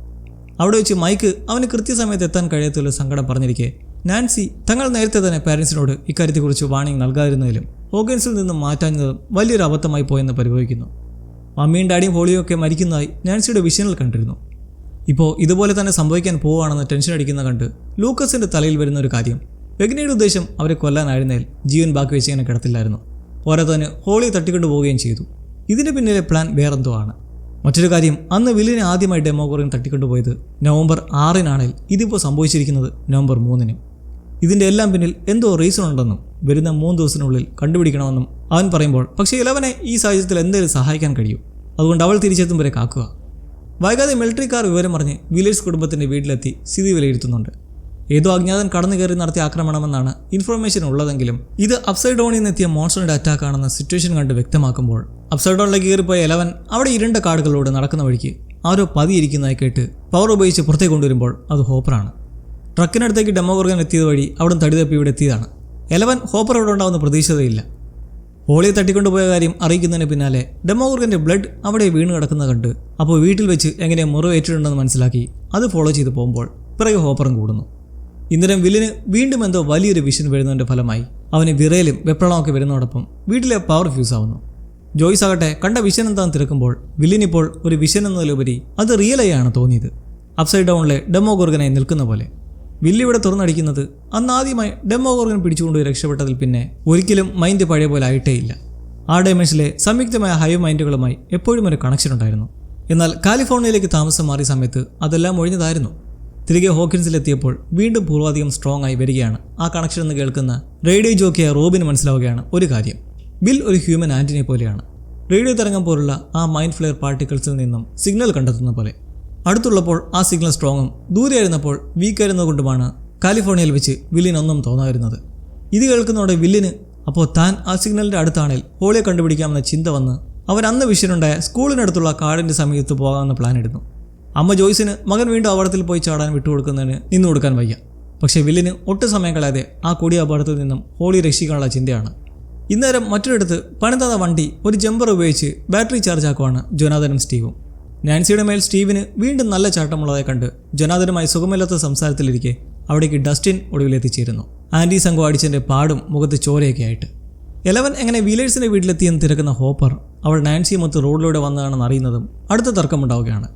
അവിടെ വെച്ച് മൈക്ക് അവന് കൃത്യസമയത്ത് എത്താൻ കഴിയാത്തുള്ള സങ്കടം പറഞ്ഞിരിക്കെ നാൻസി തങ്ങൾ നേരത്തെ തന്നെ പാരൻസിനോട് ഇക്കാര്യത്തെക്കുറിച്ച് വാണിംഗ് നൽകാതിരുന്നതിലും ഹോക്കിൻസിൽ നിന്നും മാറ്റാഞ്ഞതും വലിയൊരു അബദ്ധമായി പോയെന്ന് പരിഭവിക്കുന്നു. മമ്മിയും ഡാഡിയും ഹോളിയും ഒക്കെ മരിക്കുന്നതായി നാൻസിയുടെ വിഷനിൽ കണ്ടിരുന്നു. ഇപ്പോൾ ഇതുപോലെ തന്നെ സംഭവിക്കാൻ പോവുകയാണെന്ന് ടെൻഷൻ അടിക്കുന്ന കണ്ട് ലൂക്കസിൻ്റെ തലയിൽ വരുന്ന ഒരു കാര്യം, വെഗ്നയുടെ ഉദ്ദേശം അവരെ കൊല്ലാനായിരുന്നതിൽ ജീവൻ ബാക്കി വെച്ച് ഇങ്ങനെ കിടത്തില്ലായിരുന്നു. പോരാത്തതിന് ഹോളിയെ തട്ടിക്കൊണ്ടു പോവുകയും ചെയ്തു. ഇതിന് പിന്നിലെ പ്ലാൻ വേറെന്തോ ആണ്. മറ്റൊരു കാര്യം, അന്ന് വില്ലിനെ ആദ്യമായി ഡെമോഗോർഗൻ തട്ടിക്കൊണ്ടുപോയത് നവംബർ 6-നാണെങ്കിൽ ഇതിപ്പോൾ സംഭവിച്ചിരിക്കുന്നത് നവംബർ 3-നും. ഇതിൻ്റെ എല്ലാം പിന്നിൽ എന്തോ റീസൺ ഉണ്ടെന്നും വരുന്ന 3 ദിവസത്തിനുള്ളിൽ കണ്ടുപിടിക്കണമെന്നും അവൻ പറയുമ്പോൾ പക്ഷേ ഇലവനെ ഈ സാഹചര്യത്തിൽ എന്തെങ്കിലും സഹായിക്കാൻ കഴിയും. അതുകൊണ്ട് അവൾ തിരിച്ചെത്തും വരെ കാക്കുക. വൈകാതെ മിലിറ്ററിക്കാർ വിവരം പറഞ്ഞ് വില്ലേഴ്സ് കുടുംബത്തിൻ്റെ വീട്ടിലെത്തി സ്ഥിതി വിലയിരുത്തുന്നുണ്ട്. ഏതോ അജ്ഞാതൻ കടന്നു കയറി നടത്തിയ ആക്രമണമെന്നാണ് ഇൻഫർമേഷൻ ഉള്ളതെങ്കിലും ഇത് അപ്സൈഡ് ഡൗണിൽ നിന്നെത്തിയ മോൺസ്റ്ററിൻ്റെ അറ്റാക്കാണെന്ന സിറ്റുവേഷൻ കണ്ട് വ്യക്തമാക്കുമ്പോൾ അപ്സൈഡ് ഡൗണിലേക്ക് കയറിപ്പോയ എലവൻ അവിടെ ഇരുണ്ട കാടുകളിലൂടെ നടക്കുന്ന വഴിക്ക് ആരോ പതിയിരിക്കുന്നതായി കേട്ട് പവർ ഉപയോഗിച്ച് പുറത്തേക്ക് കൊണ്ടുവരുമ്പോൾ അത് ഹോപ്പറാണ്. ട്രക്കിനടുത്തേക്ക് ഡെമോഗോർഗൻ എത്തിയത് വഴി അവിടെ തടിതപ്പി ഇവിടെ എത്തിയതാണ്. എലവൻ ഹോപ്പർ അവിടെ ഉണ്ടാവുന്ന പ്രതീക്ഷിതയില്ല. ഹോളിയെ തട്ടിക്കൊണ്ടുപോയ കാര്യം അറിയിക്കുന്നതിന് പിന്നാലെ ഡെമോഗോർഗൻ്റെ ബ്ലഡ് അവിടെ വീണ് കിടക്കുന്നത് കണ്ട് അപ്പോൾ വീട്ടിൽ വെച്ച് എങ്ങനെ മുറിവേറ്റിട്ടുണ്ടെന്ന് മനസ്സിലാക്കി അത് ഫോളോ ചെയ്ത് പോകുമ്പോൾ പിറകെ ഹോപ്പറും കൂടുന്നു. ഇന്നരം വില്ലിന് വീണ്ടും എന്തോ വലിയൊരു വിഷൻ വരുന്നതിൻ്റെ ഫലമായി അവന് വിറയലും വെപ്രളമൊക്കെ വരുന്നതോടൊപ്പം വീട്ടിലെ പവർ ഫ്യൂസ് ആവുന്നു. ജോയ്സ് ആകട്ടെ കണ്ട വിഷൻ എന്താണെന്ന് തിരക്കുമ്പോൾ വില്ലിനിപ്പോൾ ഒരു വിഷൻ എന്നതിലുപരി അത് റിയലായാണ് തോന്നിയത്. അപ്സൈഡ് ഡൗണിലെ ഡെമോഗോർഗനായി നിൽക്കുന്ന പോലെ. വില്ലി ഇവിടെ തുറന്നടിക്കുന്നത് അന്നാദ്യമായി ഡെമോഗോർഗൻ പിടിച്ചുകൊണ്ടുപോയി രക്ഷപ്പെട്ടതിൽ പിന്നെ ഒരിക്കലും മൈൻഡ് പഴയ പോലെ ആയിട്ടേ ഇല്ല. ആ ഡൈമെൻഷനിലെ സംയുക്തമായ ഹൈവ് മൈൻഡുകളുമായി എപ്പോഴും ഒരു കണക്ഷൻ ഉണ്ടായിരുന്നു. എന്നാൽ കാലിഫോർണിയയിലേക്ക് താമസം മാറിയ സമയത്ത് അതെല്ലാം ഒഴിഞ്ഞതായിരുന്നു. തിരികെ ഹോക്കിൻസിലെത്തിയപ്പോൾ വീണ്ടും പൂർവാധികം സ്ട്രോങ് ആയി വരികയാണ് ആ കണക്ഷൻ എന്ന് കേൾക്കുന്ന റേഡിയോ ജോക്കിയായ റോബിന് മനസ്സിലാവുകയാണ് ഒരു കാര്യം, ബിൽ ഒരു ഹ്യൂമൻ ആൻറ്റിനെ പോലെയാണ്. റേഡിയോ തരംഗം പോലുള്ള ആ മൈൻഡ് ഫ്ലെയർ പാർട്ടിക്കിൾസിൽ നിന്നും സിഗ്നൽ കണ്ടെത്തുന്ന പോലെ. അടുത്തുള്ളപ്പോൾ ആ സിഗ്നൽ സ്ട്രോങ്ങും ദൂരെയായിരുന്നപ്പോൾ വീക്കായിരുന്നതുകൊണ്ടുമാണ് കാലിഫോർണിയയിൽ വെച്ച് വില്ലിനൊന്നും തോന്നാതിരുന്നത്. ഇത് കേൾക്കുന്നതോടെ വില്ലിന് അപ്പോൾ താൻ ആ സിഗ്നലിൻ്റെ അടുത്താണെങ്കിൽ ഹോളിയെ കണ്ടുപിടിക്കാമെന്ന ചിന്ത വന്ന് അവൻ അന്ന് വിഷനുണ്ടായ സ്കൂളിനടുത്തുള്ള കാടിൻ്റെ സമീപത്ത് പോകാമെന്ന് പ്ലാൻ ഇടുന്നു. അമ്മ ജോയ്സിന് മകൻ വീണ്ടും അപകടത്തിൽ പോയി ചാടാൻ വിട്ടുകൊടുക്കുന്നതിന് നിന്നു കൊടുക്കാൻ വയ്യ. പക്ഷേ വില്ലിന് ഒട്ടും സമയം കളയാതെ ആ കൊടിയ അപകടത്തിൽ നിന്നും ഹോളി രക്ഷിക്കാനുള്ള ചിന്തയാണ്. ഇന്നേരം മറ്റൊരിടത്ത് പണിതാത വണ്ടി ഒരു ജമ്പർ ഉപയോഗിച്ച് ബാറ്ററി ചാർജ് ആക്കുവാണ് ജോനാഥനും സ്റ്റീവും. നാൻസിയുടെ മേൽ സ്റ്റീവിന് വീണ്ടും നല്ല ചാട്ടമുള്ളതായി കണ്ട് ജോനാഥനുമായി സുഖമില്ലാത്ത സംസാരത്തിലിരിക്കെ അവിടേക്ക് ഡസ്റ്റിൻ ഒടുവിലെത്തിച്ചേരുന്നു. ആൻറ്റി സംഘം അടിച്ചതിൻ്റെ പാടും മുഖത്ത് ചോരയൊക്കെ ആയിട്ട്. എലവൻ എങ്ങനെ വീലേഴ്സിൻ്റെ വീട്ടിലെത്തിയെന്ന് തിരക്കുന്ന ഹോപ്പർ അവൾ നാൻസിയെ മൊത്ത് റോഡിലൂടെ വന്നതാണെന്ന് അറിയുന്നതും അടുത്ത തർക്കമുണ്ടാവുകയാണ്.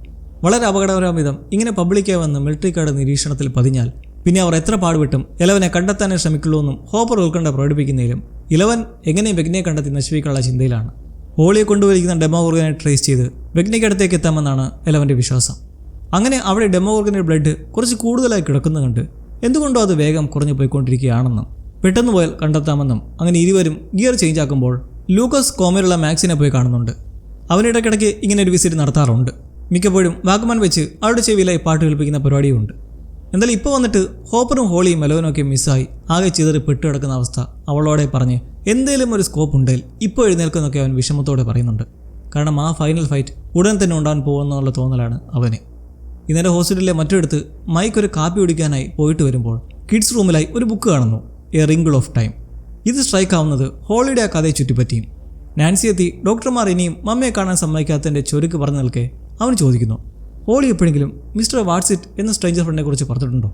വളരെ അപകടകരമായ വിധം ഇങ്ങനെ പബ്ലിക്കായി വന്ന് മിലിറ്ററിക്കാരുടെ നിരീക്ഷണത്തിൽ പതിഞ്ഞാൽ പിന്നെ അവർ എത്ര പാടുപെട്ടും ഇലവനെ കണ്ടെത്താനേ ശ്രമിക്കുള്ളൂ എന്നും ഹോപ്പർ ഉൾക്കണ്ട പ്രകടിപ്പിക്കുന്നതിലും ഇലവൻ എങ്ങനെ വെഗ്നയെ കണ്ടെത്തി നശിപ്പിക്കാനുള്ള ചിന്തയിലാണ്. ഹോളിയെ കൊണ്ടുവരിക്കുന്ന ഡെമോഗോർഗനെ ട്രേസ് ചെയ്ത് വെഗ്നയ്ക്ക് അടുത്തേക്ക് എത്താമെന്നാണ് ഇലവൻ്റെ വിശ്വാസം. അങ്ങനെ അവിടെ ഡെമോഗോർഗൻ്റെ ബ്ലഡ് കുറച്ച് കൂടുതലായി കിടക്കുന്നത് കണ്ട് എന്തുകൊണ്ടോ അത് വേഗം കുറഞ്ഞു പോയിക്കൊണ്ടിരിക്കുകയാണെന്നും പെട്ടെന്ന് പോയാൽ കണ്ടെത്താമെന്നും അങ്ങനെ ഇരുവരും ഗിയർ ചേഞ്ച് ആക്കുമ്പോൾ ലൂക്കസ് കോമയിലുള്ള മാക്സിനെ പോയി കാണുന്നുണ്ട്. അവനിടയ്ക്കിടയ്ക്ക് ഇങ്ങനെ ഒരു വിസിറ്റ് നടത്താറുണ്ട്. മിക്കപ്പോഴും വാക്ക്മാൻ വെച്ച് അവരുടെ ചെവിയിലായി പാട്ട് കേൾപ്പിക്കുന്ന പരിപാടിയുമുണ്ട്. എന്തായാലും ഇപ്പോൾ വന്നിട്ട് ഹോപ്പറും ഹോളിയും മെലോനും ഒക്കെ മിസ്സായി ആകെ ചിതറി പെട്ട് കിടക്കുന്ന അവസ്ഥ അവളോടെ പറഞ്ഞ് എന്തേലും ഒരു സ്കോപ്പ് ഉണ്ടെങ്കിൽ ഇപ്പോൾ എഴുന്നേൽക്കുന്നൊക്കെ അവൻ വിഷമത്തോടെ പറയുന്നുണ്ട്. കാരണം ആ ഫൈനൽ ഫൈറ്റ് ഉടൻ തന്നെ ഉണ്ടാകാൻ പോകുമെന്നുള്ള തോന്നലാണ് അവന്. ഇന്നലെ ഹോസ്പിറ്റലിലെ മറ്റൊരിടത്ത് മൈക്ക് ഒരു കാപ്പി കുടിക്കാനായി പോയിട്ട് വരുമ്പോൾ കിഡ്സ് റൂമിലായി ഒരു ബുക്ക് കാണുന്നു, എ റിംഗിൾ ഓഫ് ടൈം. ഇത് സ്ട്രൈക്ക് ആവുന്നത് ഹോളിയുടെ ആ കഥയെ ചുറ്റിപ്പറ്റിയും. നാൻസി എത്തി ഡോക്ടർമാർ ഇനിയും മമ്മയെ കാണാൻ സമ്മതിക്കാത്തതിൻ്റെ ചൊരുക്ക് പറഞ്ഞു നിൽക്കെ അവൻ ചോദിക്കുന്നു, ഹോളി എപ്പോഴെങ്കിലും മിസ്റ്റർ വാട്സിറ്റ് എന്ന സ്ട്രേഞ്ചർ ഫ്രണ്ടിനെ കുറിച്ച് പറഞ്ഞിട്ടുണ്ടോ?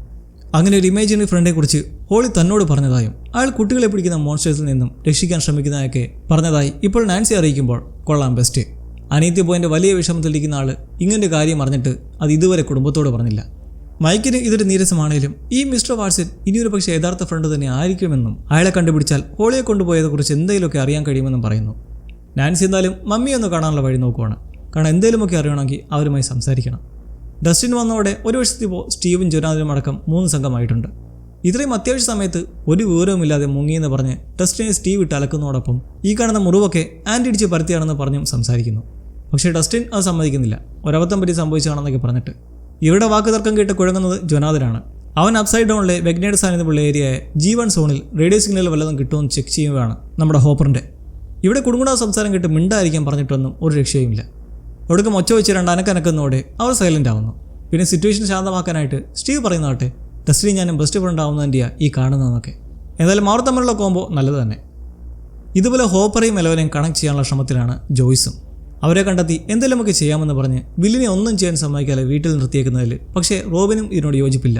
അങ്ങനെ ഒരു ഇമേജിനറി ഫ്രണ്ടിനെ കുറിച്ച് ഹോളി തന്നോട് പറഞ്ഞതായും അയാൾ കുട്ടികളെ പിടിക്കുന്ന മോൺസ്റ്റേഴ്സിൽ നിന്നും രക്ഷിക്കാൻ ശ്രമിക്കുന്നതൊക്കെ പറഞ്ഞതായി ഇപ്പോൾ നാൻസി അറിയിക്കുമ്പോൾ കൊള്ളാം ബെസ്റ്റ്. അനീതി പോയിൻ്റെ വലിയ വിഷമത്തിലിരിക്കുന്ന ആൾ ഇങ്ങനൊരു കാര്യം അറിഞ്ഞിട്ട് അത് ഇതുവരെ കുടുംബത്തോട് പറഞ്ഞില്ല. മൈക്കിന് ഇതൊരു നീരസമാണേലും ഈ മിസ്റ്റർ വാട്സിറ്റ് ഇനിയൊരു പക്ഷേ യഥാർത്ഥ ഫ്രണ്ട് തന്നെ ആയിരിക്കുമെന്നും അയാളെ കണ്ടുപിടിച്ചാൽ ഹോളിയെ കൊണ്ടുപോയതെക്കുറിച്ച് എന്തെങ്കിലുമൊക്കെ അറിയാൻ കഴിയുമെന്നും പറയുന്നു. നാൻസി എന്തായാലും മമ്മിയൊന്ന് കാണാനുള്ള വഴി നോക്കുവാണ്. കാരണം എന്തെങ്കിലുമൊക്കെ അറിയണമെങ്കിൽ അവരുമായി സംസാരിക്കണം. ഡസ്റ്റിൻ വന്നതോടെ ഒരു വശത്തിപ്പോൾ സ്റ്റീവും ജൊനാഥനും അടക്കം 3 സംഘമായിട്ടുണ്ട്. ഇത്രയും അത്യാവശ്യ സമയത്ത് ഒരു വിവരവുമില്ലാതെ മുങ്ങിയെന്ന് പറഞ്ഞ് ഡസ്റ്റിനെ സ്റ്റീവ് ഇട്ട് അലക്കുന്നതോടൊപ്പം ഈ കാണുന്ന മുറിവൊക്കെ ആൻറ്റി ഇടിച്ച് പരുത്തിയാണെന്ന് പറഞ്ഞും സംസാരിക്കുന്നു. പക്ഷേ ഡസ്റ്റിൻ അത് സമ്മതിക്കുന്നില്ല. ഒരബദ്ധം പറ്റി സംഭവിച്ചതാണെന്നൊക്കെ പറഞ്ഞിട്ട്. ഇവിടെ വാക്ക് തർക്കം കേട്ട് കുഴങ്ങുന്നത് ജൊനാഥനാണ്. അവൻ അപ്സൈഡ് ഡൗണിലെ വെഗ്നയുടെ സാന്നിധ്യമുള്ള ഏരിയയായ G1 സോണിൽ റേഡിയോ സിഗ്നൽ വല്ലതും കിട്ടുമെന്ന് ചെക്ക് ചെയ്യുകയാണ് നമ്മുടെ ഹോപ്പറിൻ്റെ. ഇവിടെ കുടുംബ സംസാരം കേട്ട് മിണ്ടായിരിക്കാൻ പറഞ്ഞിട്ടൊന്നും ഒരു രക്ഷയുമില്ല. ഒടുക്കം ഒച്ച വെച്ച് 2 അനക്കനക്കുന്നതോടെ അവർ സൈലൻ്റ് ആവുന്നു. പിന്നെ സിറ്റുവേഷൻ ശാന്തമാക്കാനായിട്ട് സ്റ്റീവ് പറയുന്നതാട്ടെ ഡസ്റ്റിനും ഞാനും ബെസ്റ്റ് ഫ്രണ്ട് ആവുന്നതിൻ്റെയാണ് ഈ കാണുന്നതെന്നൊക്കെ. എന്തായാലും അവർ തമ്മിലുള്ള കോംബോ നല്ലത് തന്നെ. ഇതുപോലെ ഹോപ്പറേയും മെലോനെയും കണക്ട് ചെയ്യാനുള്ള ശ്രമത്തിലാണ് ജോയ്സും. അവരെ കണ്ടെത്തി എന്തെങ്കിലുമൊക്കെ ചെയ്യാമെന്ന് പറഞ്ഞ് വില്ലിനെ ഒന്നും ചെയ്യാൻ സമ്മതിക്കാതെ വീട്ടിൽ നിർത്തിയേക്കുന്നതിൽ പക്ഷേ റോബിനും ഇതിനോട് യോജിപ്പില്ല.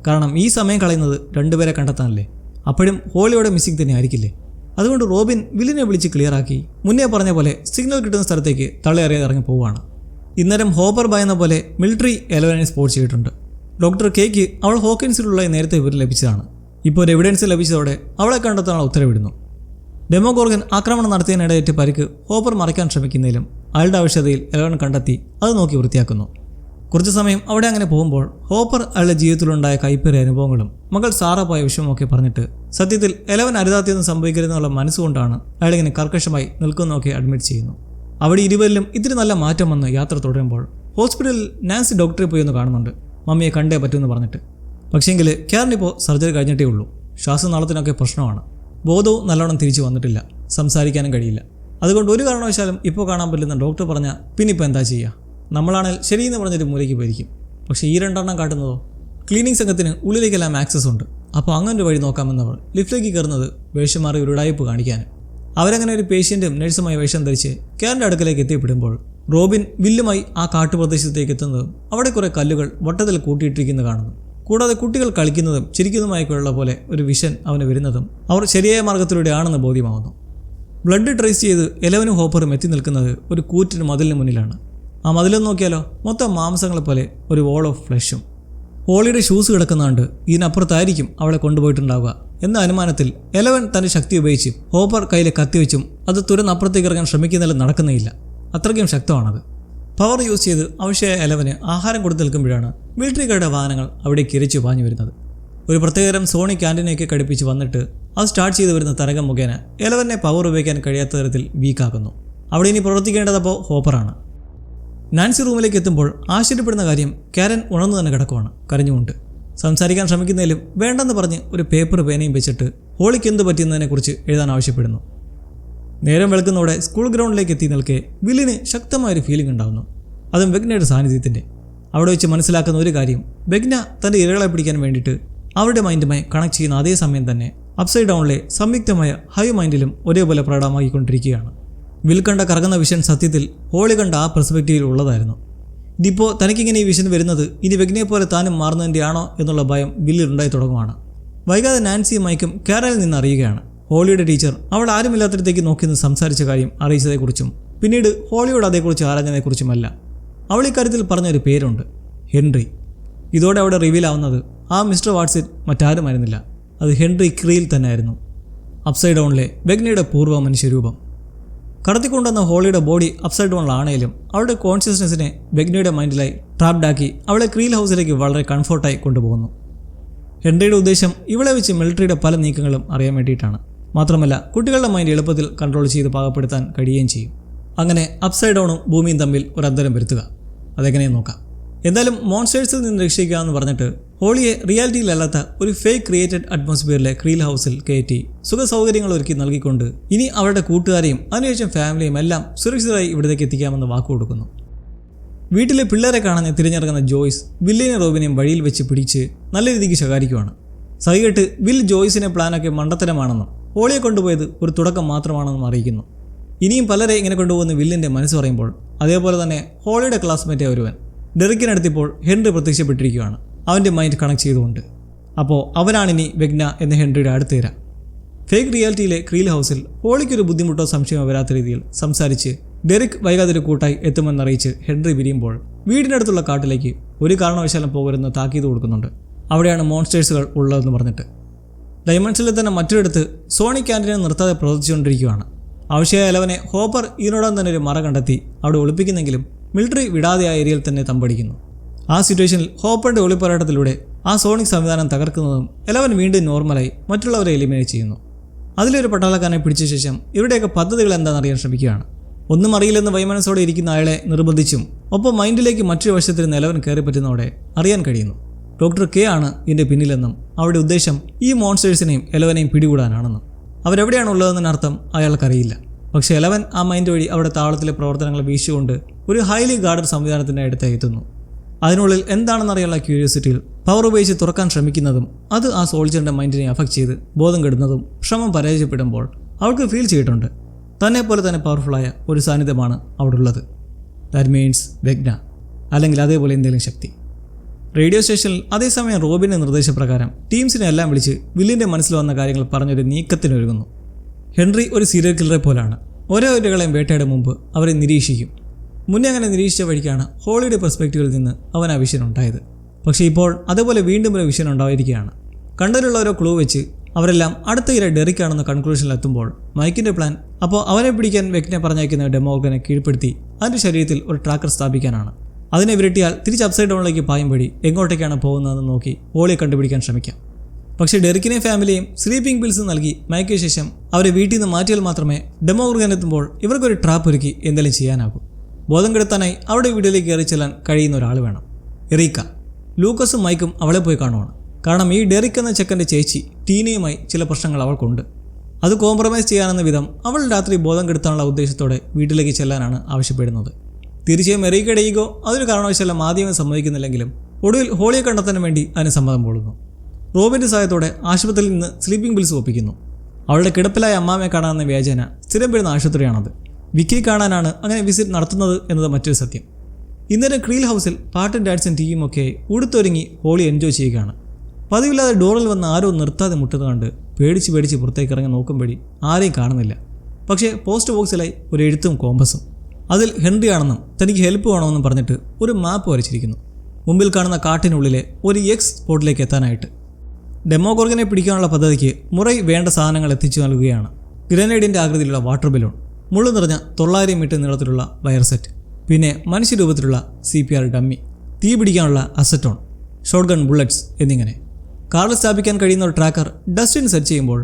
കാരണം ഈ സമയം കളയുന്നത് 2 പേരെ കണ്ടെത്താനല്ലേ. അപ്പോഴും ഹോളിയോടെ മിസ്സിംഗ് തന്നെ ആയിരിക്കില്ലേ. അതുകൊണ്ട് റോബിൻ വില്ലിനെ വിളിച്ച് ക്ലിയറാക്കി മുന്നേ പറഞ്ഞ പോലെ സിഗ്നൽ കിട്ടുന്ന സ്ഥലത്തേക്ക് തള്ളിയറിയാതെ ഇറങ്ങി പോവുകയാണ്. ഇന്നേരം ഹോപ്പർ ഭയന്ന പോലെ മിലിറ്ററി എലവനെ സ്പോട്ട് ചെയ്തിട്ടുണ്ട്. ഡോക്ടർ കെയ്ക്ക് അവൾ ഹോക്കിൻസിലുള്ള നേരത്തെ വിവരം ലഭിച്ചതാണ്. ഇപ്പോൾ ഒരു എവിഡൻസ് ലഭിച്ചതോടെ അവളെ കണ്ടെത്താനുള്ള ഉത്തരവിടുന്നു. ഡെമോഗോർഗൻ ആക്രമണം നടത്തിയതിനിടയേറ്റ് പരിക്ക് ഹോപ്പർ മറയ്ക്കാൻ ശ്രമിക്കുന്നതിലും അയാളുടെ ആവശ്യതയിൽ എലവൻ കണ്ടെത്തി അത് നോക്കി വൃത്തിയാക്കുന്നു. കുറച്ചു സമയം അവിടെ അങ്ങനെ പോകുമ്പോൾ ഹോപ്പർ അയാളുടെ ജീവിതത്തിലുണ്ടായ കൈപ്പേറിയ അനുഭവങ്ങളും മകൾ സാറ പോയ വിഷയമൊക്കെ പറഞ്ഞിട്ട് സത്യത്തിൽ എലവൻ അരുതാത്തിയൊന്നും സംഭവിക്കരുതെന്നുള്ള മനസ്സുകൊണ്ടാണ് അയാളിങ്ങനെ കർക്കശമായി നിൽക്കുന്നതൊക്കെ അഡ്മിറ്റ് ചെയ്യുന്നു. അവിടെ ഇരുവരിലും ഇത്തിരി നല്ല മാറ്റം വന്ന് യാത്ര തുടരുമ്പോൾ ഹോസ്പിറ്റലിൽ നാൻസി ഡോക്ടറെ പോയി ഒന്ന് കാണുന്നുണ്ട്, മമ്മിയെ കണ്ടേ പറ്റുമെന്ന് പറഞ്ഞിട്ട്. പക്ഷേങ്കിൽ ക്യാരനിപ്പോൾ സർജറി കഴിഞ്ഞിട്ടേ ഉള്ളൂ. ശ്വാസനാളത്തിനൊക്കെ പ്രശ്നമാണ്. ബോധവും നല്ലോണം തിരിച്ചു വന്നിട്ടില്ല. സംസാരിക്കാനും കഴിയില്ല. അതുകൊണ്ട് ഒരു കാരണവശാലും ഇപ്പോൾ കാണാൻ പറ്റില്ലെന്ന് ഡോക്ടർ പറഞ്ഞാൽ പിന്നിപ്പോൾ എന്താ ചെയ്യുക? നമ്മളാണെങ്കിൽ ശരിയെന്ന് പറഞ്ഞൊരു മൂലയ്ക്ക് പോയിരിക്കും. പക്ഷേ ഈ 2 എണ്ണം കാട്ടുന്നതോ ക്ലീനിങ് സംഘത്തിന് ഉള്ളിലേക്കെല്ലാം ആക്സസ് ഉണ്ട്. അപ്പോൾ അങ്ങനൊരു വഴി നോക്കാമെന്നവർ ലിഫ്റ്റിലേക്ക് കയറുന്നത് വേഷം മാറി ഒരു ഉടായിപ്പ് കാണിക്കാൻ. അവരങ്ങനെ ഒരു പേഷ്യൻറ്റും നഴ്സുമായി വേഷം ധരിച്ച് ക്യാരൻ്റെ അടുക്കലേക്ക് എത്തിപ്പെടുമ്പോൾ റോബിൻ വില്ലുമായി ആ കാട്ടുപ്രദേശത്തേക്ക് എത്തുന്നതും അവിടെ കുറേ കല്ലുകൾ വട്ടത്തിൽ കൂട്ടിയിട്ടിരിക്കുന്നത് കാണുന്നു. കൂടാതെ കുട്ടികൾ കളിക്കുന്നതും ചിരിക്കുന്നതുമായൊക്കെയുള്ള പോലെ ഒരു വിഷൻ അവന് വരുന്നതും അവർ ശരിയായ മാർഗത്തിലൂടെയാണെന്ന് ബോധ്യമാവുന്നു. ബ്ലഡ് ട്രേസ് ചെയ്ത് എലവനും ഹോപ്പറും എത്തി നിൽക്കുന്നത് ഒരു കൂറ്റിന് മതിലിന് മുന്നിലാണ്. ആ മതിലൊന്ന് നോക്കിയാലോ, മൊത്തം മാംസങ്ങളെ പോലെ ഒരു വോൾ ഓഫ് ഫ്ലഷും. ഹോളിയുടെ ഷൂസ് കിടക്കുന്നുണ്ട്. ഇതിനപ്പുറത്തായിരിക്കും അവളെ കൊണ്ടുപോയിട്ടുണ്ടാവുക എന്ന അനുമാനത്തിൽ എലവൻ തൻ്റെ ശക്തി ഉപയോഗിച്ച് ഹോപ്പർ കയ്യിൽ കത്തിവെച്ചും അത് തുരന്നപ്പുറത്തേക്ക് ഇറങ്ങാൻ ശ്രമിക്കുന്നതിൽ നടക്കുന്നേയില്ല. അത്രയ്ക്കും ശക്തമാണത്. പവർ യൂസ് ചെയ്ത് ആവശ്യമായ എലവന് ആഹാരം കൊടുത്ത് നിൽക്കുമ്പോഴാണ് മിലിറ്ററിക്കാരുടെ വാഹനങ്ങൾ അവിടേക്ക് ഇരച്ചു പാഞ്ഞു വരുന്നത്. ഒരു പ്രത്യേകതരം സോണി ക്യാൻറ്റീനൊക്കെ ഘടിപ്പിച്ച് വന്നിട്ട് അത് സ്റ്റാർട്ട് ചെയ്ത് വരുന്ന തരംഗം മുഖേന എലവനെ പവർ ഉപയോഗിക്കാൻ കഴിയാത്ത തരത്തിൽ വീക്കാക്കുന്നു. അവിടെ ഇനി പ്രവർത്തിക്കേണ്ടതപ്പോൾ ഹോപ്പറാണ്. നാൻസി റൂമിലേക്ക് എത്തുമ്പോൾ ആശ്ചര്യപ്പെടുന്ന കാര്യം കാരൻ ഉണർന്നു തന്നെ കിടക്കുവാണ്, കരഞ്ഞുകൊണ്ട്. സംസാരിക്കാൻ ശ്രമിക്കുന്നതിലും വേണ്ടെന്ന് പറഞ്ഞ് ഒരു പേപ്പർ പേനയും വെച്ചിട്ട് ഹോളിക്ക് എന്ത് പറ്റിയെന്നതിനെക്കുറിച്ച് എഴുതാൻ ആവശ്യപ്പെടുന്നു. നേരം വെളുക്കുന്നതോടെ സ്കൂൾ ഗ്രൗണ്ടിലേക്ക് എത്തി നിൽക്കെ വില്ലിന് ശക്തമായൊരു ഫീലിംഗ് ഉണ്ടാകുന്നു. അതും വെഗ്നയുടെ സാന്നിധ്യത്തിൻ്റെ. അവിടെ വെച്ച് മനസ്സിലാക്കുന്ന ഒരു കാര്യം, വെഗ്ന തൻ്റെ ഇരകളെ പിടിക്കാൻ വേണ്ടിയിട്ട് അവരുടെ മൈൻഡുമായി കണക്ട് ചെയ്യുന്ന അതേ സമയം തന്നെ അപ്സൈഡ് ഡൗണിലെ സംയുക്തമായ ഹൈ മൈൻഡിലും ഒരേപോലെ പ്രകടമാക്കിക്കൊണ്ടിരിക്കുകയാണ്. വിൽ കണ്ട കറങ്ങുന്ന വിഷൻ സത്യത്തിൽ ഹോളി കണ്ട ആ പെർസ്പെക്റ്റീവിൽ ഉള്ളതായിരുന്നു. ഇതിപ്പോൾ തനിക്കിങ്ങനെ ഈ വിഷൻ വരുന്നത് ഇനി വെഗ്നയെ പോലെ താനും മാറുന്നതിൻ്റെ ആണോ എന്നുള്ള ഭയം വില്ലിൽ ഉണ്ടായി തുടങ്ങുവാണ്. വൈകാതെ നാൻസിയും മൈക്കും കാരനിൽ നിന്ന് അറിയുകയാണ്. ഹോളിയുടെ ടീച്ചർ അവൾ ആരുമില്ലാത്തിടത്തേക്ക് നോക്കി നിന്ന് സംസാരിച്ച കാര്യം അറിയിച്ചതെക്കുറിച്ചും പിന്നീട് ഹോളിയോട് അതേക്കുറിച്ച് ആരാഞ്ഞതിനെക്കുറിച്ചുമല്ല. അവൾ ഇക്കാര്യത്തിൽ പറഞ്ഞൊരു പേരുണ്ട്, ഹെൻറി. ഇതോടെ അവിടെ റിവീൽ ആവുന്നത് ആ മിസ്റ്റർ വാട്സിറ്റ് മറ്റാരുമായിരുന്നില്ല, അത് ഹെൻറി ക്രീൽ തന്നെയായിരുന്നു. അപ്സൈഡ് ഡൗണിലെ വെഗ്നയുടെ പൂർവ്വ മനുഷ്യരൂപം. കടത്തിക്കൊണ്ടുവന്ന ഹോളിയുടെ ബോഡി അപ്സൈഡ് ഡൗണിലാണേലും അവളുടെ കോൺഷ്യസ്നെസ്സിനെ വെഗ്നയുടെ മൈൻഡിലായി ട്രാപ്ഡാക്കി അവളെ ക്രീൽ ഹൗസിലേക്ക് വളരെ കംഫർട്ടായി കൊണ്ടുപോകുന്നു. ഹെൻറിയുടെ ഉദ്ദേശം ഇവളെ വെച്ച് മിലിറ്ററിയുടെ പല നീക്കങ്ങളും അറിയാൻ വേണ്ടിയിട്ടാണ്. മാത്രമല്ല കുട്ടികളുടെ മൈൻഡ് എളുപ്പത്തിൽ കൺട്രോൾ ചെയ്ത് പാകപ്പെടുത്താൻ കഴിയുകയും ചെയ്യും. അങ്ങനെ അപ്സൈഡ് ഡൗണും ഭൂമിയും തമ്മിൽ ഒരു അന്തരം വരുത്തുക. അതെങ്ങനെയും നോക്കാം. എന്തായാലും മോൺസ്റ്റേഴ്സിൽ നിന്ന് രക്ഷിക്കുക എന്ന് പറഞ്ഞിട്ട് ഹോളിയെ റിയാലിറ്റിയിലല്ലാത്ത ഒരു ഫേക്ക് ക്രിയേറ്റഡ് അറ്റ്മോസ്ഫിയറിലെ ക്രീൽ ഹൗസിൽ കയറ്റി സുഖ സൗകര്യങ്ങൾ ഒരുക്കി നൽകിക്കൊണ്ട് ഇനി അവരുടെ കൂട്ടുകാരെയും അതിനുശേഷം ഫാമിലിയും എല്ലാം സുരക്ഷിതരായി ഇവിടത്തേക്ക് എത്തിക്കാമെന്ന് വാക്കുകൊടുക്കുന്നു. വീട്ടിലെ പിള്ളേരെ കാണാൻ തിരിഞ്ഞിറങ്ങുന്ന ജോയ്സ് വില്ലിനെ റോബിനെയും വഴിയിൽ വെച്ച് പിടിച്ച് നല്ല രീതിക്ക് ശകാരിക്കുവാണ്. സഹികെട്ട് വിൽ ജോയ്സിനെ പ്ലാനൊക്കെ മണ്ടത്തരമാണെന്നും ഹോളിയെ കൊണ്ടുപോയത് ഒരു തുടക്കം മാത്രമാണെന്നും അറിയിക്കുന്നു. ഇനിയും പലരെ ഇങ്ങനെ കൊണ്ടുപോകുന്ന വില്ലിൻ്റെ മനസ്സ് പറയുമ്പോൾ അതേപോലെ തന്നെ ഹോളിയുടെ ക്ലാസ്മേറ്റ് ഒരുവൻ ഡെറിക്കിനടുത്തിപ്പോൾ ഹെൻറി പ്രത്യക്ഷപ്പെട്ടിരിക്കുകയാണ്, അവൻ്റെ മൈൻഡ് കണക്ട് ചെയ്തുകൊണ്ട്. അപ്പോൾ അവനാണിനി വെഗ്ന എന്ന ഹെൻറിയുടെ അടുത്ത് തരാം. ഫേക്ക് റിയാലിറ്റിയിലെ ക്രീൽ ഹൗസിൽ ഹോളിക്കൊരു ബുദ്ധിമുട്ടോ സംശയമോ വരാത്ത രീതിയിൽ സംസാരിച്ച് ഡെറിക് വൈകാതെ ഒരു കൂട്ടായി എത്തുമെന്നറിയിച്ച് ഹെൻറി പിരിയുമ്പോൾ വീടിനടുത്തുള്ള കാട്ടിലേക്ക് ഒരു കാരണവശാലും പോകരുതെന്ന് താക്കീത് കൊടുക്കുന്നുണ്ട്. അവിടെയാണ് മോൺസ്റ്റേഴ്സുകൾ ഉള്ളതെന്ന് പറഞ്ഞിട്ട്. ഡയമണ്ട്സിലെ തന്നെ മറ്റൊരിടത്ത് സോണി ക്യാൻറ്റീനെ നിർത്താതെ പ്രവർത്തിച്ചുകൊണ്ടിരിക്കുകയാണ്. ആവശ്യമായ ഇലവനെ ഹോപ്പർ ഇതിനോടൊപ്പം തന്നെ ഒരു മറ കണ്ടെത്തി അവിടെ ഒളിപ്പിക്കുന്നെങ്കിലും മിലിറ്ററി വിടാതെ ആ ഏരിയയിൽ തന്നെ തമ്പടിക്കുന്നു. ആ സിറ്റുവേഷനിൽ ഹോപ്പറിൻ്റെ ഒളിപ്പോരാട്ടത്തിലൂടെ ആ സോണിക് സംവിധാനം തകർക്കുന്നതും ഇലവൻ വീണ്ടും നോർമലായി മറ്റുള്ളവരെ എലിമിനേറ്റ് ചെയ്യുന്നു. അതിലൊരു പട്ടാളക്കാരനെ പിടിച്ച ശേഷം ഇവരുടെയൊക്കെ പദ്ധതികൾ എന്താണെന്നറിയാൻ ശ്രമിക്കുകയാണ്. ഒന്നും അറിയില്ലെന്ന് വൈമനസ്സോടെ ഇരിക്കുന്ന അയാളെ നിർബന്ധിച്ചും ഒപ്പം മൈൻഡിലേക്ക് മറ്റൊരു വശത്തിൽ നിലവൻ കയറി പറ്റുന്നതോടെ അറിയാൻ കഴിയുന്നു ഡോക്ടർ കെ ആണ് ഇതിൻ്റെ പിന്നിലെന്നും അവരുടെ ഉദ്ദേശം ഈ മോൺസ്റ്റേഴ്സിനെയും എലവനെയും പിടികൂടാനാണെന്നും. അവരെവിടെയാണ് ഉള്ളതെന്നതിനർത്ഥം അയാൾക്കറിയില്ല. പക്ഷേ എലവൻ ആ മൈൻഡ് വഴി അവിടെ താളത്തിലെ പ്രവർത്തനങ്ങൾ വീശിക്കൊണ്ട് ഒരു ഹൈലി ഗാർഡഡ് സംവിധാനത്തിൻ്റെ അടുത്ത് എത്തുന്നു. അതിനുള്ളിൽ എന്താണെന്നറിയാനുള്ള ക്യൂരിയോസിറ്റിയിൽ പവർ ഉപയോഗിച്ച് തുറക്കാൻ ശ്രമിക്കുന്നതും അത് ആ സോൾജറിൻ്റെ മൈൻഡിനെ അഫക്റ്റ് ചെയ്ത് ബോധം കെടുന്നതും ശ്രമം പരാജയപ്പെടുമ്പോൾ അവൾക്ക് ഫീൽ ചെയ്തിട്ടുണ്ട് തന്നെ പോലെ തന്നെ പവർഫുള്ളായ ഒരു സാന്നിധ്യമാണ് അവിടെ ഉള്ളത്. ദാറ്റ് മീൻസ് വെഗ്ന, അല്ലെങ്കിൽ അതേപോലെ എന്തെങ്കിലും ശക്തി. റേഡിയോ സ്റ്റേഷനിൽ അതേസമയം റോബിൻ്റെ നിർദ്ദേശപ്രകാരം ടീംസിനെ എല്ലാം വിളിച്ച് വില്ലിൻ്റെ മനസ്സിൽ വന്ന കാര്യങ്ങൾ പറഞ്ഞൊരു നീക്കത്തിനൊരുങ്ങുന്നു. ഹെൻറി ഒരു സീരിയൽ കില്ലറെ പോലാണ്. ഓരോ ഒരകളെയും വേട്ടയുടെ മുമ്പ് അവരെ നിരീക്ഷിക്കും. മുന്നേ അങ്ങനെ നിരീക്ഷിച്ച വഴിക്കാണ് ഹോളിയുടെ പെർസ്പെക്റ്റീവിൽ നിന്ന് അവൻ ആ വിഷൻ ഉണ്ടായത്. പക്ഷേ ഇപ്പോൾ അതുപോലെ വീണ്ടും ഒരു വിഷൻ ഉണ്ടായിരിക്കുകയാണ്. കണ്ടതിലുള്ള ഓരോ ക്ലൂ വെച്ച് അവരെല്ലാം അടുത്ത ഇര ഡെറിക്കാണെന്ന കൺക്ലൂഷനിലെത്തുമ്പോൾ മൈക്കിൻ്റെ പ്ലാൻ അപ്പോൾ അവനെ പിടിക്കാൻ വെഗ്നെ പറഞ്ഞയക്കുന്ന ഡെമോർഗനെ കീഴ്പ്പെടുത്തി അതിൻ്റെ ശരീരത്തിൽ ഒരു ട്രാക്കർ സ്ഥാപിക്കാനാണ്. അതിനെ വിരട്ടിയാൽ തിരിച്ച് അപ്സൈഡ് ഡൗണിലേക്ക് പായും വഴി എങ്ങോട്ടേക്കാണ് പോകുന്നതെന്ന് നോക്കി ഹോളിയെ കണ്ടുപിടിക്കാൻ ശ്രമിക്കാം. പക്ഷേ ഡെറിക്കിനെയും ഫാമിലിയും സ്ലീപ്പിംഗ് പിൽസ് നൽകി മയക്കിയ ശേഷം അവരെ വീട്ടിൽ നിന്ന് മാറ്റിയാൽ മാത്രമേ ഡെമോർഗൻ എത്തുമ്പോൾ ഇവർക്കൊരു ട്രാപ്പ് ഒരുക്കി എന്തെങ്കിലും ചെയ്യാനാകൂ. ബോധം കെടുത്താനായി അവിടെ വീട്ടിലേക്ക് കയറി ചെല്ലാൻ കഴിയുന്ന ഒരാൾ വേണം. എറീക്ക. ലൂക്കസും മൈക്കും അവളെ പോയി കാണുവാണ്. കാരണം ഈ ഡെറിക് എന്ന ചെക്കൻ്റെ ചേച്ചി ടീനയുമായി ചില പ്രശ്നങ്ങൾ അവൾക്കുണ്ട്. അത് കോംപ്രമൈസ് ചെയ്യാനെന്ന വിധം അവൾ രാത്രി ബോധം കെടുത്താനുള്ള ഉദ്ദേശത്തോടെ വീട്ടിലേക്ക് ചെല്ലാനാണ് ആവശ്യപ്പെടുന്നത്. തീർച്ചയായും എറീക്കയുടെ ഈഗോ അതൊരു കാരണവശാലും ആദ്യമേ സമ്മതിക്കുന്നില്ലെങ്കിലും ഒടുവിൽ ഹോളിയെ കണ്ടെത്താൻ വേണ്ടി അതിന് സമ്മതം കൊള്ളുന്നു. റോബിൻ്റെ സഹായത്തോടെ ആശുപത്രിയിൽ നിന്ന് സ്ലീപ്പിംഗ് പിൽസ് ഒപ്പിക്കുന്നു. അവളുടെ കിടപ്പിലായ അമ്മാമയെ കാണാമെന്ന വ്യാജേന സ്ഥിരം വരുന്ന ആശുപത്രിയാണത്. വിക്കി കാണാനാണ് അങ്ങനെ വിസിറ്റ് നടത്തുന്നത് എന്നത് മറ്റൊരു സത്യം. ഇന്നലെ ക്രീൽ ഹൗസിൽ പാട്ടും ഡാൻസും ടീയും ഒക്കെയായി ഉടുത്തൊരുങ്ങി ഹോളി എൻജോയ് ചെയ്യുകയാണ്. പതിവില്ലാതെ ഡോറിൽ വന്ന് ആരോ നിർത്താതെ മുട്ടുന്നത് കണ്ട് പേടിച്ച് പുറത്തേക്ക് ഇറങ്ങി നോക്കുമ്പോഴേ ആരെയും കാണുന്നില്ല. പക്ഷേ പോസ്റ്റ് ബോക്സിലായി ഒരു എഴുത്തും കോമ്പസും. അതിൽ ഹെൻറി ആണെന്നും തനിക്ക് ഹെൽപ്പ് വേണമെന്നും പറഞ്ഞിട്ട് ഒരു മാപ്പ് വരച്ചിരിക്കുന്നു. മുമ്പിൽ കാണുന്ന കാട്ടിനുള്ളിലെ ഒരു എക്സ് സ്പോട്ടിലേക്ക് എത്താനായിട്ട്. ഡെമോഗോർഗനെ പിടിക്കാനുള്ള പദ്ധതിക്ക് മുറൈ വേണ്ട സാധനങ്ങൾ എത്തിച്ചു നൽകുകയാണ്. ഗ്രനേഡിൻ്റെ ആകൃതിയിലുള്ള വാട്ടർ ബലൂൺ, മുള്ളു നിറഞ്ഞ 900 മീറ്റർ നീളത്തിലുള്ള വയർ സെറ്റ്, പിന്നെ മനുഷ്യരൂപത്തിലുള്ള CPR ഡമ്മി, തീ പിടിക്കാനുള്ള അസറ്റോൺ, ഷോട്ട് ഗൺ ബുള്ളറ്റ്സ് എന്നിങ്ങനെ. കാറിൽ സ്ഥാപിക്കാൻ കഴിയുന്ന ഒരു ട്രാക്കർ ഡസ്റ്റിൻ സെറ്റ് ചെയ്യുമ്പോൾ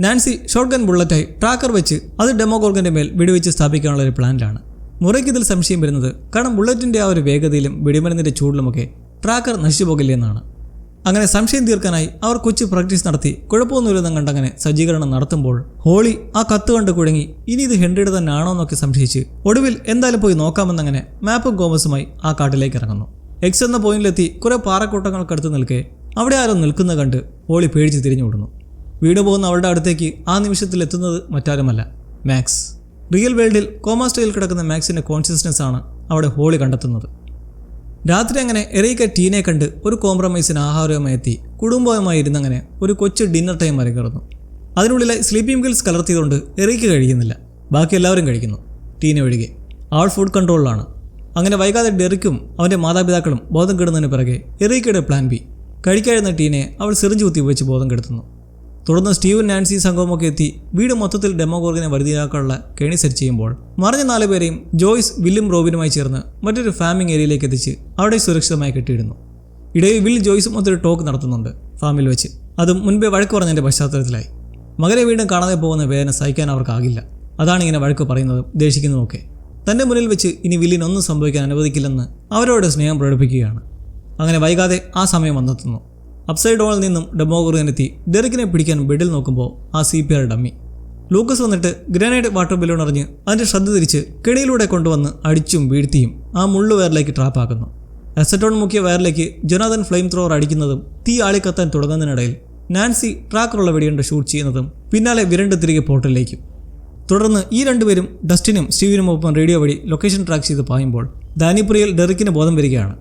നാൻസി ഷോട്ട് ഗൺ ബുള്ളറ്റായി ട്രാക്കർ വെച്ച് അത് ഡെമോഗോർഗൻ്റെ മേൽ വെടിവെച്ച് സ്ഥാപിക്കാനുള്ള ഒരു പ്ലാനിലാണ്. മുറയ്ക്ക് ഇതിൽ സംശയം വരുന്നത് കാരണം ബുള്ളറ്റിൻ്റെ ആ ഒരു വേഗതയിലും വെടിമരുന്നിൻ്റെ ചൂടിലുമൊക്കെ ട്രാക്കർ നശിച്ചു പോകില്ലെന്നാണ്. അങ്ങനെ സംശയം തീർക്കാനായി അവർ കൊച്ചു പ്രാക്ടീസ് നടത്തി കുഴപ്പമൊന്നുമില്ലെന്നും കണ്ടങ്ങനെ സജ്ജീകരണം നടത്തുമ്പോൾ ഹോളി ആ കത്ത് കണ്ട് കുഴങ്ങി ഇനി ഇത് ഹെൻറിയുടെ തന്നെ ആണോ എന്നൊക്കെ സംശയിച്ച് ഒടുവിൽ എന്തായാലും പോയി നോക്കാമെന്നങ്ങനെ മാപ്പും കോമ്പസുമായി ആ കാട്ടിലേക്ക് ഇറങ്ങുന്നു. എക്സ് എന്ന പോയിന്റിലെത്തി കുറെ പാറക്കൂട്ടങ്ങൾക്കടുത്ത് നിൽക്കെ അവിടെ ആരോ നിൽക്കുന്നത് കണ്ട് ഹോളി പേടിച്ച് തിരിഞ്ഞു വിടുന്നു. വീട് പോകുന്ന അവളുടെ അടുത്തേക്ക് ആ നിമിഷത്തിൽ എത്തുന്നത് മറ്റാരുമല്ല, മാക്സ്. റിയൽ വേൾഡിൽ കോമാ സ്റ്റൈൽ കിടക്കുന്ന മാക്സിൻ്റെ കോൺഷ്യസ്നെസ് ആണ് അവിടെ ഹോളി കണ്ടെത്തുന്നത്. രാത്രി അങ്ങനെ എറീക്ക ടീനെ കണ്ട് ഒരു കോംപ്രമൈസിന് ആഹാരവുമായി എത്തി കുടുംബവുമായി ഇരുന്നങ്ങനെ ഒരു കൊച്ചു ഡിന്നർ ടൈം മറികടന്നു. അതിനുള്ളിലെ സ്ലീപ്പിംഗ് പിൽസ് കലർത്തിയതുകൊണ്ട് എറീക്ക കഴിക്കുന്നില്ല, ബാക്കി എല്ലാവരും കഴിക്കുന്നു, ടീനെ ഒഴികെ. അവൾ ഫുഡ് കൺട്രോളിലാണ്. അങ്ങനെ വൈകാതെ ഡെറിക്കും അവൻ്റെ മാതാപിതാക്കളും ബോധം കെടുന്നതിന് പിറകെ എറീക്കയുടെ പ്ലാൻ ബി. കഴിക്കാതിരുന്ന ടീനെ അവൾ സിറിഞ്ച് കുത്തി ഉപയോഗിച്ച് ബോധം കെടുത്തുന്നു. തുടർന്ന് സ്റ്റീവും നാൻസി സംഘവുമൊക്കെ എത്തി വീട് മൊത്തത്തിൽ ഡെമോഗോർഗനെ വരുതിയാക്കാനുള്ള കെണി സെറ്റ് ചെയ്യുമ്പോൾ മറിഞ്ഞ 4 പേരെയും ജോയ്സ് വില്ലും റോബിനുമായി ചേർന്ന് മറ്റൊരു ഫാമിംഗ് ഏരിയയിലേക്ക് എത്തിച്ച് അവിടെ സുരക്ഷിതമായി കെട്ടിയിടുന്നു. ഇടയിൽ വിൽ ജോയ്സും ഒത്തൊരു ടോക്ക് നടത്തുന്നുണ്ട് ഫാമിൽ വെച്ച്. അതും മുൻപേ വഴക്ക് പറഞ്ഞതിൻ്റെ പശ്ചാത്തലത്തിലായി. മകനെ വീണ്ടും കാണാതെ പോകുന്ന വേദന സഹിക്കാൻ അവർക്കാകില്ല. അതാണ് ഇങ്ങനെ വഴക്ക് പറയുന്നതും ദേഷിക്കുന്നതുമൊക്കെ. തൻ്റെ മുന്നിൽ വെച്ച് ഇനി വില്ലിന് ഒന്നും സംഭവിക്കാൻ അനുവദിക്കില്ലെന്ന് അവരോട് സ്നേഹം പ്രകടിപ്പിക്കുകയാണ്. അങ്ങനെ വൈകാതെ ആ സമയം വന്നെത്തുന്നു. അപ്സൈഡ് ഡൗണിൽ നിന്നും ഡെമോഗോർഗൻ എത്തി ഡെറിക്കിനെ പിടിക്കാൻ ബെഡിൽ നോക്കുമ്പോൾ ആ CPR ഡമ്മി. ലൂക്കസ് വന്നിട്ട് ഗ്രനേഡ് വാട്ടർ ബലൂൺ എറിഞ്ഞ് അതിൻ്റെ ശ്രദ്ധ തിരിച്ച് കെണിയിലൂടെ കൊണ്ടുവന്ന് അടിച്ചും വീഴ്ത്തിയും ആ മുള്ളു വയറിലേക്ക് ട്രാപ്പാക്കുന്നു. അസറ്റോൺ മുക്കിയ വയറിലേക്ക് ജൊനാഥൻ ഫ്ലെയിം ത്രോവർ അടിക്കുന്നതും തീ ആളിക്കത്താൻ തുടങ്ങുന്നതിനിടയിൽ നാൻസി ട്രാക്കറുള്ള വെടിയുണ്ട് ഷൂട്ട് ചെയ്യുന്നതും പിന്നാലെ വിരണ്ട് തിരികെ പോർട്ടലിലേക്കും. തുടർന്ന് ഈ രണ്ടുപേരും ഡസ്റ്റിനും സ്റ്റീവിനുമൊപ്പം റേഡിയോ വഴി ലൊക്കേഷൻ ട്രാക്ക് ചെയ്ത് പായുമ്പോൾ ദാനിപ്രിയയിൽ ഡെറിക്കിന് ബോധം വരികയാണ്.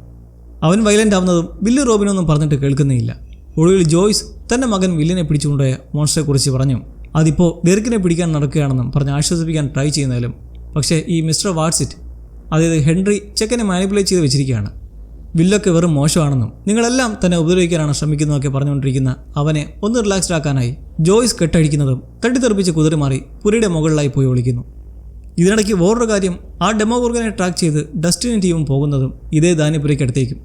അവൻ വയലൻ്റ് ആവുന്നതും വില്ല് റോബിനൊന്നും പറഞ്ഞിട്ട് കേൾക്കുന്നേയില്ല. ഒടുവിൽ ജോയ്സ് തൻ്റെ മകൻ വില്ലിനെ പിടിച്ചുകൊണ്ടുപോയ മോൺസ്റ്ററെക്കുറിച്ച് പറഞ്ഞു അതിപ്പോൾ ഡെറിക്കിനെ പിടിക്കാൻ നടക്കുകയാണെന്നും പറഞ്ഞ് ആശ്വസിപ്പിക്കാൻ ട്രൈ ചെയ്യുന്നതിലും പക്ഷേ ഈ മിസ്റ്റർ വാട്സിറ്റ്, അതായത് ഹെൻറി, ചെക്കനെ മാനിപ്പുലേറ്റ് ചെയ്ത് വെച്ചിരിക്കുകയാണ്. വില്ലൊക്കെ വെറും മോശമാണെന്നും നിങ്ങളെല്ലാം തന്നെ ഉപദ്രവിക്കാനാണ് ശ്രമിക്കുന്നതൊക്കെ പറഞ്ഞുകൊണ്ടിരിക്കുന്ന അവനെ ഒന്ന് റിലാക്സ്ഡ് ആക്കാനായി ജോയ്സ് കെട്ടടിക്കുന്നതും തട്ടിത്തെറിപ്പിച്ച് കുതിരമാറി പുരയുടെ മുകളിലായി പോയി ഒളിക്കുന്നു. ഇതിനിടയ്ക്ക് വേറൊരു കാര്യം, ആ ഡെമോഗോർഗനെ ട്രാക്ക് ചെയ്ത് ഡസ്റ്റിനും ടീമും പോകുന്നതും ഇതേ ദാനിപുരയ്ക്കടുത്തേക്കും.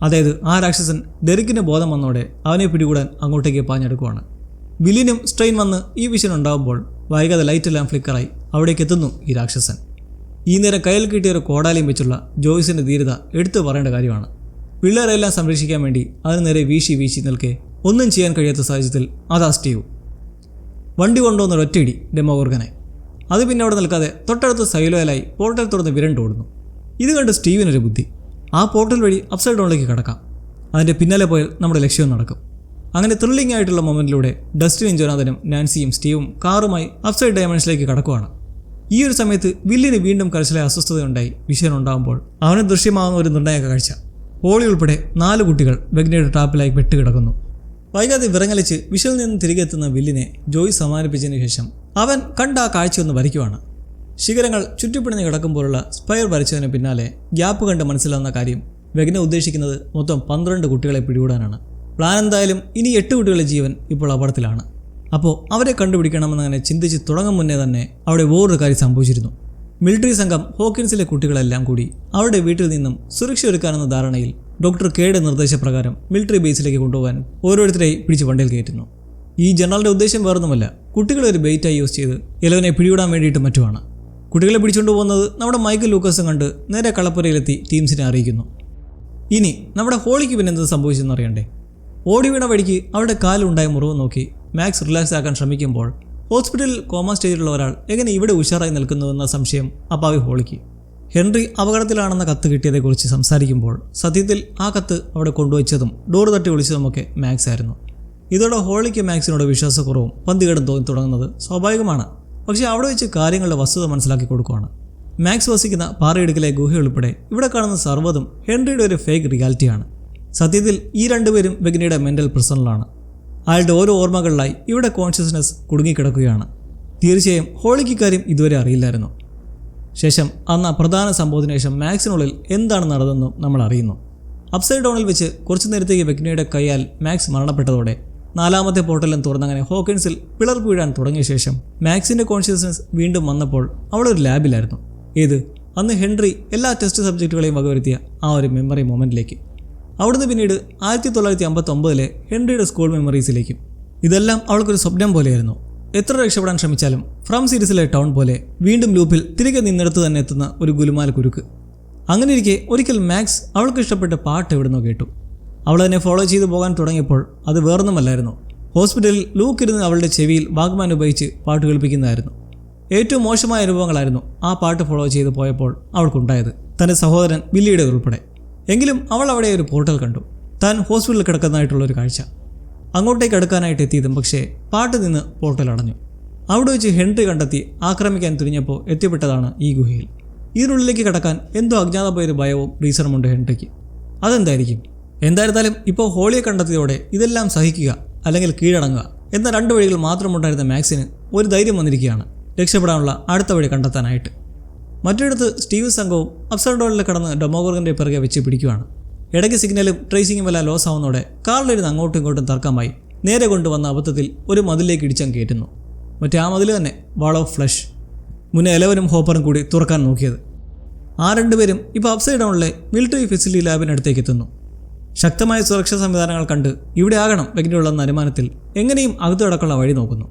അതായത് ആ രാക്ഷസൻ ഡെറിക്കിന് ബോധം വന്നോടെ അവനെ പിടികൂടാൻ അങ്ങോട്ടേക്ക് പാഞ്ഞെടുക്കുവാണ്. വില്ലിനും സ്ട്രെയിൻ വന്ന് ഈ വിഷൻ ഉണ്ടാകുമ്പോൾ വൈകാതെ ലൈറ്റെല്ലാം ഫ്ലിക്കറായി അവിടേക്ക് എത്തുന്നു ഈ രാക്ഷസൻ. ഈ നേരം കയ്യിൽ കിട്ടിയ ഒരു കോടാലിയും വെച്ചുള്ള ജോയ്സിൻ്റെ ധീരത എടുത്തു പറയേണ്ട കാര്യമാണ്. പിള്ളേരെല്ലാം സംരക്ഷിക്കാൻ വേണ്ടി അതിന് നേരെ വീശി നിൽക്കെ ഒന്നും ചെയ്യാൻ കഴിയാത്ത സാഹചര്യത്തിൽ അതാ സ്റ്റീവ് വണ്ടി കൊണ്ടുവന്ന ഒറ്റയിടി ഡെമോഗോർഗനെ. അത് പിന്നെ അവിടെ നിൽക്കാതെ തൊട്ടടുത്ത് സൈലോയിലായി പോർട്ടൽ തുറന്ന് വിരണ്ടോടുന്നു. ഇത് കണ്ട് സ്റ്റീവിനൊരു ബുദ്ധി, ആ പോർട്ടൽ വഴി അപ്സൈഡ് ഡൗണിലേക്ക് കടക്കാം, അതിൻ്റെ പിന്നാലെ പോയാൽ നമ്മുടെ ലക്ഷ്യം നടക്കും. അങ്ങനെ ത്രില്ലിംഗ് ആയിട്ടുള്ള മൊമെൻറ്റിലൂടെ ഡസ്റ്റിനും ജോനാഥനും നാൻസിയും സ്റ്റീവും കാറുമായി അപ്സൈഡ് ഡയമെൻഷനിലേക്ക് കടക്കുവാണ്. ഈ ഒരു സമയത്ത് വില്ലിന് വീണ്ടും കരച്ചിലെ അസ്വസ്ഥതയുണ്ടായി വിഷയം ഉണ്ടാകുമ്പോൾ അവന് ദൃശ്യമാകുന്ന ഒരു നിർണായക കാഴ്ച. ഹോളി ഉൾപ്പെടെ 4 കുട്ടികൾ വെഗ്നയുടെ ട്രാപ്പിലായി പെട്ടുകിടക്കുന്നു. വൈകാതെ വിറങ്ങലിച്ച് വിഷയിൽ നിന്ന് തിരികെ എത്തുന്ന വില്ലിനെ ജോയ് സമാനിപ്പിച്ചതിന് ശേഷം അവൻ കണ്ട ആ കാഴ്ചയൊന്ന് വരയ്ക്കുവാണ്. ശിഖരങ്ങൾ ചുറ്റിപ്പിടിഞ്ഞ് കിടക്കുമ്പോഴുള്ള സ്പയർ വരച്ചതിന് പിന്നാലെ ഗ്യാപ്പ് കണ്ട് മനസ്സിലാവുന്ന കാര്യം വെഗ്ന ഉദ്ദേശിക്കുന്നത് മൊത്തം 12 കുട്ടികളെ പിടികൂടാനാണ്. പ്ലാൻ എന്തായാലും ഇനി 8 കുട്ടികളുടെ ജീവൻ ഇപ്പോൾ അപകടത്തിലാണ്. അപ്പോൾ അവരെ കണ്ടുപിടിക്കണമെന്നങ്ങനെ ചിന്തിച്ച് തുടങ്ങും മുന്നേ തന്നെ അവിടെ വേറൊരു കാര്യം സംഭവിച്ചിരുന്നു. മിലിറ്ററി സംഘം ഹോക്കിൻസിലെ കുട്ടികളെല്ലാം കൂടി അവരുടെ വീട്ടിൽ നിന്നും സുരക്ഷ ഒരുക്കാനെന്ന ധാരണയിൽ ഡോക്ടർ കെയുടെ നിർദ്ദേശപ്രകാരം മിലിറ്ററി ബേസിലേക്ക് കൊണ്ടുപോകാൻ ഓരോരുത്തരെയും പിടിച്ച് വണ്ടിയിൽ കയറ്റുന്നു. ഈ ജനറലിൻ്റെ ഉദ്ദേശം വേറൊന്നുമല്ല, കുട്ടികളെ ഒരു ബെയ്റ്റായി യൂസ് ചെയ്ത് ഇലവനെ പിടികൂടാൻ വേണ്ടിയിട്ട് മറ്റുമാണ്. കുട്ടികളെ പിടിച്ചുകൊണ്ട് പോകുന്നത് നമ്മുടെ മൈക്കിൾ ലൂക്കസും കണ്ട് നേരെ കളപ്പുരയിലെത്തി ടീംസിനെ അറിയിക്കുന്നു. ഇനി നമ്മുടെ ഹോളിക്ക് പിന്നെ എന്ത് സംഭവിച്ചെന്ന് അറിയണ്ടേ? ഓടി വീണ വഴിക്ക് അവരുടെ കാലുണ്ടായ മുറിവ് നോക്കി മാക്സ് റിലാക്സ് ആക്കാൻ ശ്രമിക്കുമ്പോൾ ഹോസ്പിറ്റലിൽ കോമ സ്റ്റേജിലുള്ള ഒരാൾ എങ്ങനെ ഇവിടെ ഉഷാറായി നിൽക്കുന്നുവെന്ന സംശയം അപ്പാവി ഹോളിക്ക്. ഹെൻറി അപകടത്തിലാണെന്ന കത്ത് കിട്ടിയതേക്കുറിച്ച് സംസാരിക്കുമ്പോൾ സത്യത്തിൽ ആ കത്ത് അവിടെ കൊണ്ടുവച്ചതും ഡോറ് തട്ടി വിളിച്ചതുമൊക്കെ മാക്സ് ആയിരുന്നു. ഇതോടെ ഹോളിക്ക് മാക്സിനോട് വിശ്വാസക്കുറവും പന്തികേടും തോന്നി തുടങ്ങുന്നത് സ്വാഭാവികമാണ്. പക്ഷേ അവിടെ വെച്ച് കാര്യങ്ങളുടെ വസ്തുത മനസ്സിലാക്കി കൊടുക്കുകയാണ്. മാക്സ് വസിക്കുന്ന പാറയിടുക്കിലെ ഗുഹ ഉൾപ്പെടെ ഇവിടെ കാണുന്ന സർവ്വതും ഹെൻറിയുടെ ഒരു ഫേക്ക് റിയാലിറ്റിയാണ്. സത്യത്തിൽ ഈ രണ്ടുപേരും വെഗ്നയുടെ മെൻ്റൽ പ്രിസണിലാണ്. അയാളുടെ ഓരോ ഓർമ്മകളിലായി ഇവിടെ കോൺഷ്യസ്നെസ് കുടുങ്ങിക്കിടക്കുകയാണ്. തീർച്ചയായും ഹോളിക്ക് കാര്യം ഇതുവരെ അറിയില്ലായിരുന്നു. ശേഷം അന്ന് പ്രധാന സംഭവത്തിന് ശേഷം മാക്സിനുള്ളിൽ എന്താണ് നടന്നതെന്നും നമ്മൾ അറിയുന്നു. അപ്സൈഡ് ഡൗണിൽ വെച്ച് കുറച്ചു നേരത്തേക്ക് വെഗ്നയുടെ കൈയാൽ മാക്സ് മരണപ്പെട്ടതോടെ 4ാമത്തെ പോർട്ടലും തുറന്നങ്ങനെ ഹോക്കിൻസിൽ പിളർപ്പ് വീഴാൻ തുടങ്ങിയ ശേഷം മാക്സിൻ്റെ കോൺഷ്യസ്നെസ് വീണ്ടും വന്നപ്പോൾ അവളൊരു ലാബിലായിരുന്നു. ഏത് അന്ന് ഹെൻറി എല്ലാ ടെസ്റ്റ് സബ്ജക്റ്റുകളെയും വകവരുത്തിയ ആ ഒരു മെമ്മറി മൊമെൻറ്റിലേക്ക്. അവിടുന്ന് പിന്നീട് 1959 ഹെൻറിയുടെ സ്കൂൾ മെമ്മറീസിലേക്കും. ഇതെല്ലാം അവൾക്കൊരു സ്വപ്നം പോലെയായിരുന്നു. എത്ര രക്ഷപ്പെടാൻ ശ്രമിച്ചാലും ഫ്രം സീരീസിലെ ടൗൺ പോലെ വീണ്ടും ലൂപ്പിൽ തിരികെ നിന്നെടുത്ത് തന്നെ എത്തുന്ന ഒരു ഗുലുമാൽ കുരുക്ക്. അങ്ങനെ ഇരിക്കെ ഒരിക്കൽ മാക്സ് അവൾക്ക് ഇഷ്ടപ്പെട്ട പാട്ട് എവിടുന്നോ കേട്ടു. അവൾ അതിനെ ഫോളോ ചെയ്ത് പോകാൻ തുടങ്ങിയപ്പോൾ അത് വേറൊന്നുമല്ലായിരുന്നു, ഹോസ്പിറ്റലിൽ ലൂക്ക് ഇരുന്ന് അവളുടെ ചെവിയിൽ വാഗ്മാൻ ഉപയോഗിച്ച് പാട്ട് കേൾപ്പിക്കുന്നതായിരുന്നു. ഏറ്റവും മോശമായ അനുഭവങ്ങളായിരുന്നു ആ പാട്ട് ഫോളോ ചെയ്ത് പോയപ്പോൾ അവൾക്കുണ്ടായത്, തൻ്റെ സഹോദരൻ ബില്ലിയുടെ ഉൾപ്പെടെ. എങ്കിലും അവൾ അവിടെ ഒരു പോർട്ടൽ കണ്ടു, താൻ ഹോസ്പിറ്റലിൽ കിടക്കുന്നതായിട്ടുള്ളൊരു കാഴ്ച. അങ്ങോട്ടേക്ക് അടുക്കാനായിട്ട് എത്തിയതും പക്ഷേ പാട്ട് നിന്ന് പോർട്ടൽ അടഞ്ഞു. അവിടെ വെച്ച് ഹെൻറി കണ്ടെത്തി ആക്രമിക്കാൻ തുനിഞ്ഞപ്പോൾ എത്തിപ്പെട്ടതാണ് ഈ ഗുഹയിൽ. ഇതിനുള്ളിലേക്ക് കടക്കാൻ എന്തോ അജ്ഞാതമായൊരു ഭയവും റീസണുമുണ്ട് ഹെൻറിക്ക്. അതെന്തായിരിക്കും? എന്തായിരുന്നാലും ഇപ്പോൾ ഹോളിയെ കണ്ടെത്തിയതോടെ ഇതെല്ലാം സഹിക്കുക അല്ലെങ്കിൽ കീഴടങ്ങുക എന്ന 2 വഴികൾ മാത്രമുണ്ടായിരുന്ന മാക്സിന് ഒരു ധൈര്യം വന്നിരിക്കുകയാണ് രക്ഷപ്പെടാനുള്ള അടുത്ത വഴി കണ്ടെത്താനായിട്ട്. മറ്റൊരിടത്ത് സ്റ്റീവ് സംഘവും അപ്സൈഡ് ഡൗണിൽ കടന്ന് ഡെമോഗോർഗൻ്റെ പിറകെ വെച്ച് പിടിക്കുകയാണ്. ഇടയ്ക്ക് സിഗ്നലും ട്രേസിങ്ങും എല്ലാം ലോസ് ആവുന്നതോടെ കാറിലിരുന്ന് അങ്ങോട്ടും ഇങ്ങോട്ടും തർക്കമായി നേരെ കൊണ്ടുവന്ന അബദ്ധത്തിൽ ഒരു മതിലേക്ക് ഇടിച്ചങ്ങ് കയറ്റുന്നു. മറ്റേ ആ മതിൽ തന്നെ വാൾ ഓഫ് ഫ്ലഷ്. മുന്നേ എലവനും ഹോപ്പറും കൂടി തുറക്കാൻ നോക്കിയത്. ആ 2 പേരും ഇപ്പോൾ അപ്സൈഡ് ഡൗണിലെ മിലിറ്ററി ഫെസിലിറ്റി ലാബിനടുത്തേക്ക് എത്തുന്നു. ശക്തമായ സുരക്ഷാ സംവിധാനങ്ങൾ കണ്ട് ഇവിടെ ആകണം വെഗ്നയുള്ളെന്ന അനുമാനത്തിൽ എങ്ങനെയും അകത്തു കടക്കാനുള്ള വഴി നോക്കുന്നു.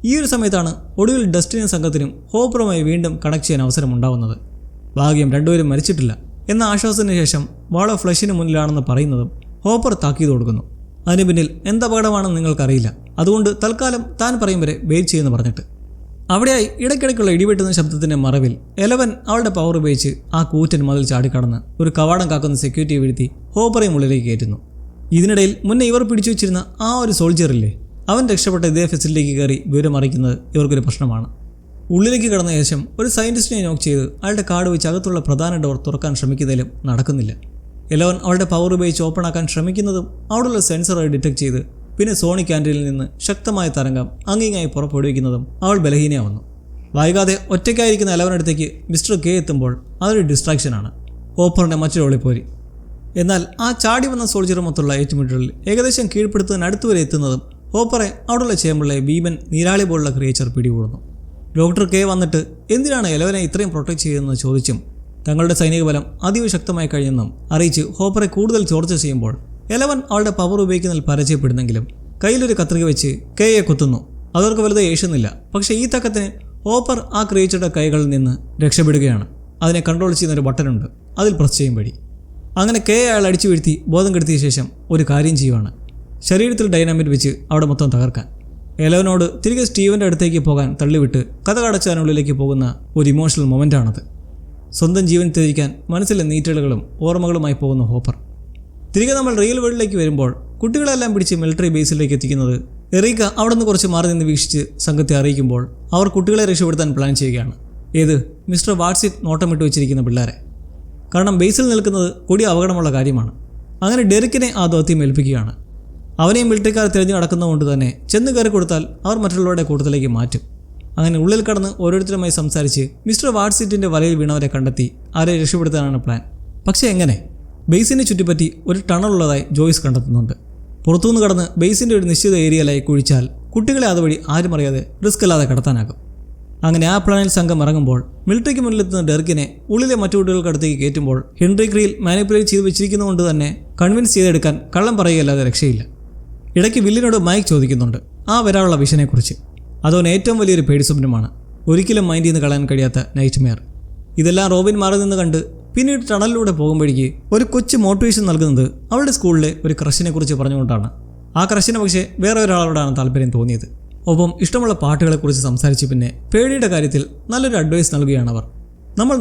ഈ ഒരു സമയത്താണ് ഒടുവിൽ ഡസ്റ്റിനും സംഘത്തിനും ഹോപ്പറുമായി വീണ്ടും കണക്ട് ചെയ്യാൻ അവസരമുണ്ടാവുന്നത്. ഭാഗ്യം രണ്ടുപേരും മരിച്ചിട്ടില്ല എന്ന ആശ്വാസത്തിന് ശേഷം വാൾ ഓഫ് ഫ്ലഷിന് മുന്നിലാണെന്ന് പറയുന്നതും ഹോപ്പർ താക്കീത് കൊടുക്കുന്നു. അതിന് പിന്നിൽ എന്തപകടമാണെന്ന് നിങ്ങൾക്കറിയില്ല, അതുകൊണ്ട് തൽക്കാലം താൻ പറയും വരെ വെയിറ്റ് ചെയ്യുമെന്ന് പറഞ്ഞിട്ട്. അവിടെയായി ഇടയ്ക്കിടയ്ക്കുള്ള ഇടിവെട്ടുന്ന ശബ്ദത്തിൻ്റെ മറവിൽ 11 അവളുടെ പവർ ഉപയോഗിച്ച് ആ കൂറ്റൻ മതിൽ ചാടിക്കടന്ന് ഒരു കവാടം കാക്കുന്ന സെക്യൂരിറ്റിയെ വീഴ്ത്തി ഹോപ്പറയും ഉള്ളിലേക്ക് കയറ്റുന്നു. ഇതിനിടയിൽ മുന്നേ ഇവർ പിടിച്ചു വെച്ചിരുന്ന ആ ഒരു സോൾജിയറില്ലേ, അവൻ രക്ഷപ്പെട്ട ഇതേ ഫെസിലിറ്റിക്ക് കയറി വിവരം അറിയിക്കുന്നത് ഇവർക്കൊരു പ്രശ്നമാണ്. ഉള്ളിലേക്ക് കടന്ന ശേഷം ഒരു സയൻറ്റിസ്റ്റിനെ നോക്ക് ചെയ്ത് അയാളുടെ കാർഡ് വെച്ച് അകത്തുള്ള പ്രധാന ഡോർ തുറക്കാൻ ശ്രമിക്കുന്നതിലും നടക്കുന്നില്ല. 11 അവളുടെ പവർ ഉപയോഗിച്ച് ഓപ്പൺ ആക്കാൻ ശ്രമിക്കുന്നതും അവിടെയുള്ള സെൻസറായി ഡിറ്റക്ട് ചെയ്ത് പിന്നെ സോണിക് ക്യാൻഡിലിൽ നിന്ന് ശക്തമായ തരംഗം അങ്ങിങ്ങായി പുറപ്പെടുവിക്കുന്നതും അവൾ ബലഹീനയാവുന്നു. വൈകാതെ ഒറ്റയ്ക്കായിരിക്കുന്ന 11 അടുത്തേക്ക് മിസ്റ്റർ കെ എത്തുമ്പോൾ അതൊരു ഡിസ്ട്രാക്ഷനാണ്, ഹോപ്പറിൻ്റെ മറ്റൊരു ഒളിപ്പോരി. എന്നാൽ ആ ചാടി വന്ന സോൾജിയറുമൊത്തുള്ള ഏറ്റുമുട്ടലിൽ ഏകദേശം കീഴ്പ്പെടുത്തുന്നതിന് അടുത്തുവരെ എത്തുന്നതും ഹോപ്പറെ അവിടെയുള്ള ചേമ്പറിലെ ഭീമൻ നീരാളി പോലുള്ള ക്രിയേച്ചർ പിടികൂടുന്നു. ഡോക്ടർ കെ വന്നിട്ട് എന്തിനാണ് 11 ഇത്രയും പ്രൊട്ടക്ട് ചെയ്യുന്നതെന്ന് ചോദിച്ചും തങ്ങളുടെ സൈനിക ബലം അതീവ ശക്തമായി കഴിഞ്ഞെന്നും അറിയിച്ച് ഹോപ്പറെ കൂടുതൽ ചോർച്ച ചെയ്യുമ്പോൾ 11 അവളുടെ പവർ ഉപയോഗിക്കുന്നതിൽ പരാജയപ്പെടുന്നെങ്കിലും കയ്യിലൊരു കത്രിക വെച്ച് കെയെ കുത്തുന്നു. അതവർക്ക് വലുത് ഏഷുന്നില്ല. പക്ഷേ ഈ തക്കത്തിന് ഹോപ്പർ ആ ക്രിയേച്ചറുടെ കൈകളിൽ നിന്ന് രക്ഷപ്പെടുകയാണ്. അതിനെ കൺട്രോൾ ചെയ്യുന്നൊരു ബട്ടനുണ്ട്, അതിൽ പ്രസ് ചെയ്യും വഴി. അങ്ങനെ കെ അയാൾ അടിച്ചു വീഴ്ത്തി ബോധം കെടുത്തിയ ശേഷം ഒരു കാര്യം ചെയ്യുവാണ്, ശരീരത്തിൽ ഡൈനാമിറ്റ് വെച്ച് അവിടെ മൊത്തം തകർക്കാൻ. 11നോട് തിരികെ സ്റ്റീവൻ്റെ അടുത്തേക്ക് പോകാൻ തള്ളിവിട്ട് കഥ കടച്ചാനുള്ളിലേക്ക് പോകുന്ന ഒരു ഇമോഷണൽ മൊമെൻ്റാണത്. സ്വന്തം ജീവൻ ത്യജിക്കാൻ മനസ്സിലെ നീറ്റലുകളും ഓർമ്മകളുമായി പോകുന്ന ഹോപ്പർ. തിരികെ നമ്മൾ റിയൽ വേൾഡിലേക്ക് വരുമ്പോൾ കുട്ടികളെല്ലാം പിടിച്ച് മിലിറ്ററി ബേസിലേക്ക് എത്തിക്കുന്നത് എറീക്ക അവിടെ നിന്ന് കുറച്ച് മാറി നിന്ന് വീക്ഷിച്ച് സംഘത്തെ അറിയിക്കുമ്പോൾ അവർ കുട്ടികളെ രക്ഷപ്പെടുത്താൻ പ്ലാൻ ചെയ്യുകയാണ്. ഏത് മിസ്റ്റർ വാട്സിറ്റ് നോട്ടമിട്ട് വെച്ചിരിക്കുന്ന പിള്ളേരെ. കാരണം ബേസിൽ നിൽക്കുന്നത് കൊടിയ അപകടമുള്ള കാര്യമാണ്. അങ്ങനെ ഡെറിക്കിനെ ആ ദൗത്യം ഏൽപ്പിക്കുകയാണ്. അവനെയും മിലിറ്ററിക്കാർ തിരഞ്ഞു നടക്കുന്നതുകൊണ്ട് തന്നെ ചെന്ന് കയറി കൊടുത്താൽ അവർ മറ്റുള്ളവരുടെ കൂട്ടത്തിലേക്ക് മാറ്റും. അങ്ങനെ ഉള്ളിൽ കടന്ന് ഓരോരുത്തരുമായി സംസാരിച്ച് മിസ്റ്റർ വാട്സിറ്റിൻ്റെ വലയിൽ വീണവരെ കണ്ടെത്തി അവരെ രക്ഷപ്പെടുത്താനാണ് പ്ലാൻ. പക്ഷേ എങ്ങനെ? ബേസിനെ ചുറ്റിപ്പറ്റി ഒരു ടണലുള്ളതായി ജോയ്സ് കണ്ടെത്തുന്നുണ്ട്. പുറത്തുനിന്ന് കടന്ന് ബേസിൻ്റെ ഒരു നിശ്ചിത ഏരിയയിലായി കുഴിച്ചാൽ കുട്ടികളെ അതുവഴി ആരും അറിയാതെ റിസ്ക് അല്ലാതെ കടത്താനാകും. അങ്ങനെ ആ പ്ലാനിൽ സംഘം ഇറങ്ങുമ്പോൾ മിലിറ്ററിക്ക് മുന്നിലെത്തുന്ന ഡെർക്കിനെ ഉള്ളിലെ മറ്റു കുട്ടികൾക്കടുത്തേക്ക് കയറ്റുമ്പോൾ ഹെൻറി ക്രീൽ മാനിപ്പുലേറ്റ് ചെയ്ത് വെച്ചിരിക്കുന്നതുകൊണ്ട് തന്നെ കൺവിൻസ് ചെയ്തെടുക്കാൻ കള്ളം പറയുകയല്ലാതെ രക്ഷയില്ല. ഇടയ്ക്ക് വില്ലിനോട് മൈക്ക് ചോദിക്കുന്നുണ്ട് ആ വരാനുള്ള വിഷനെക്കുറിച്ച്. അതവൻ ഏറ്റവും വലിയൊരു പേടി സ്വപ്നമാണ്, ഒരിക്കലും മൈൻഡ് ചെയ്ത് കളയാൻ കഴിയാത്ത നൈറ്റ് മെയർ. ഇതെല്ലാം റോബിൻ മാറി നിന്ന് കണ്ട് പിന്നീട് ടണലിലൂടെ പോകുമ്പോഴേക്ക് ഒരു കൊച്ചു മോട്ടിവേഷൻ നൽകുന്നത് അവളുടെ സ്കൂളിലെ ഒരു ക്രഷിനെ കുറിച്ച് പറഞ്ഞുകൊണ്ടാണ്. ആ ക്രഷിന് പക്ഷേ വേറെ ഒരാളോടാണ് താല്പര്യം തോന്നിയത്. ഒപ്പം ഇഷ്ടമുള്ള പാട്ടുകളെക്കുറിച്ച് സംസാരിച്ച് പിന്നെ പേടിയുടെ കാര്യത്തിൽ നല്ലൊരു അഡ്വൈസ് നൽകുകയാണ് അവർ.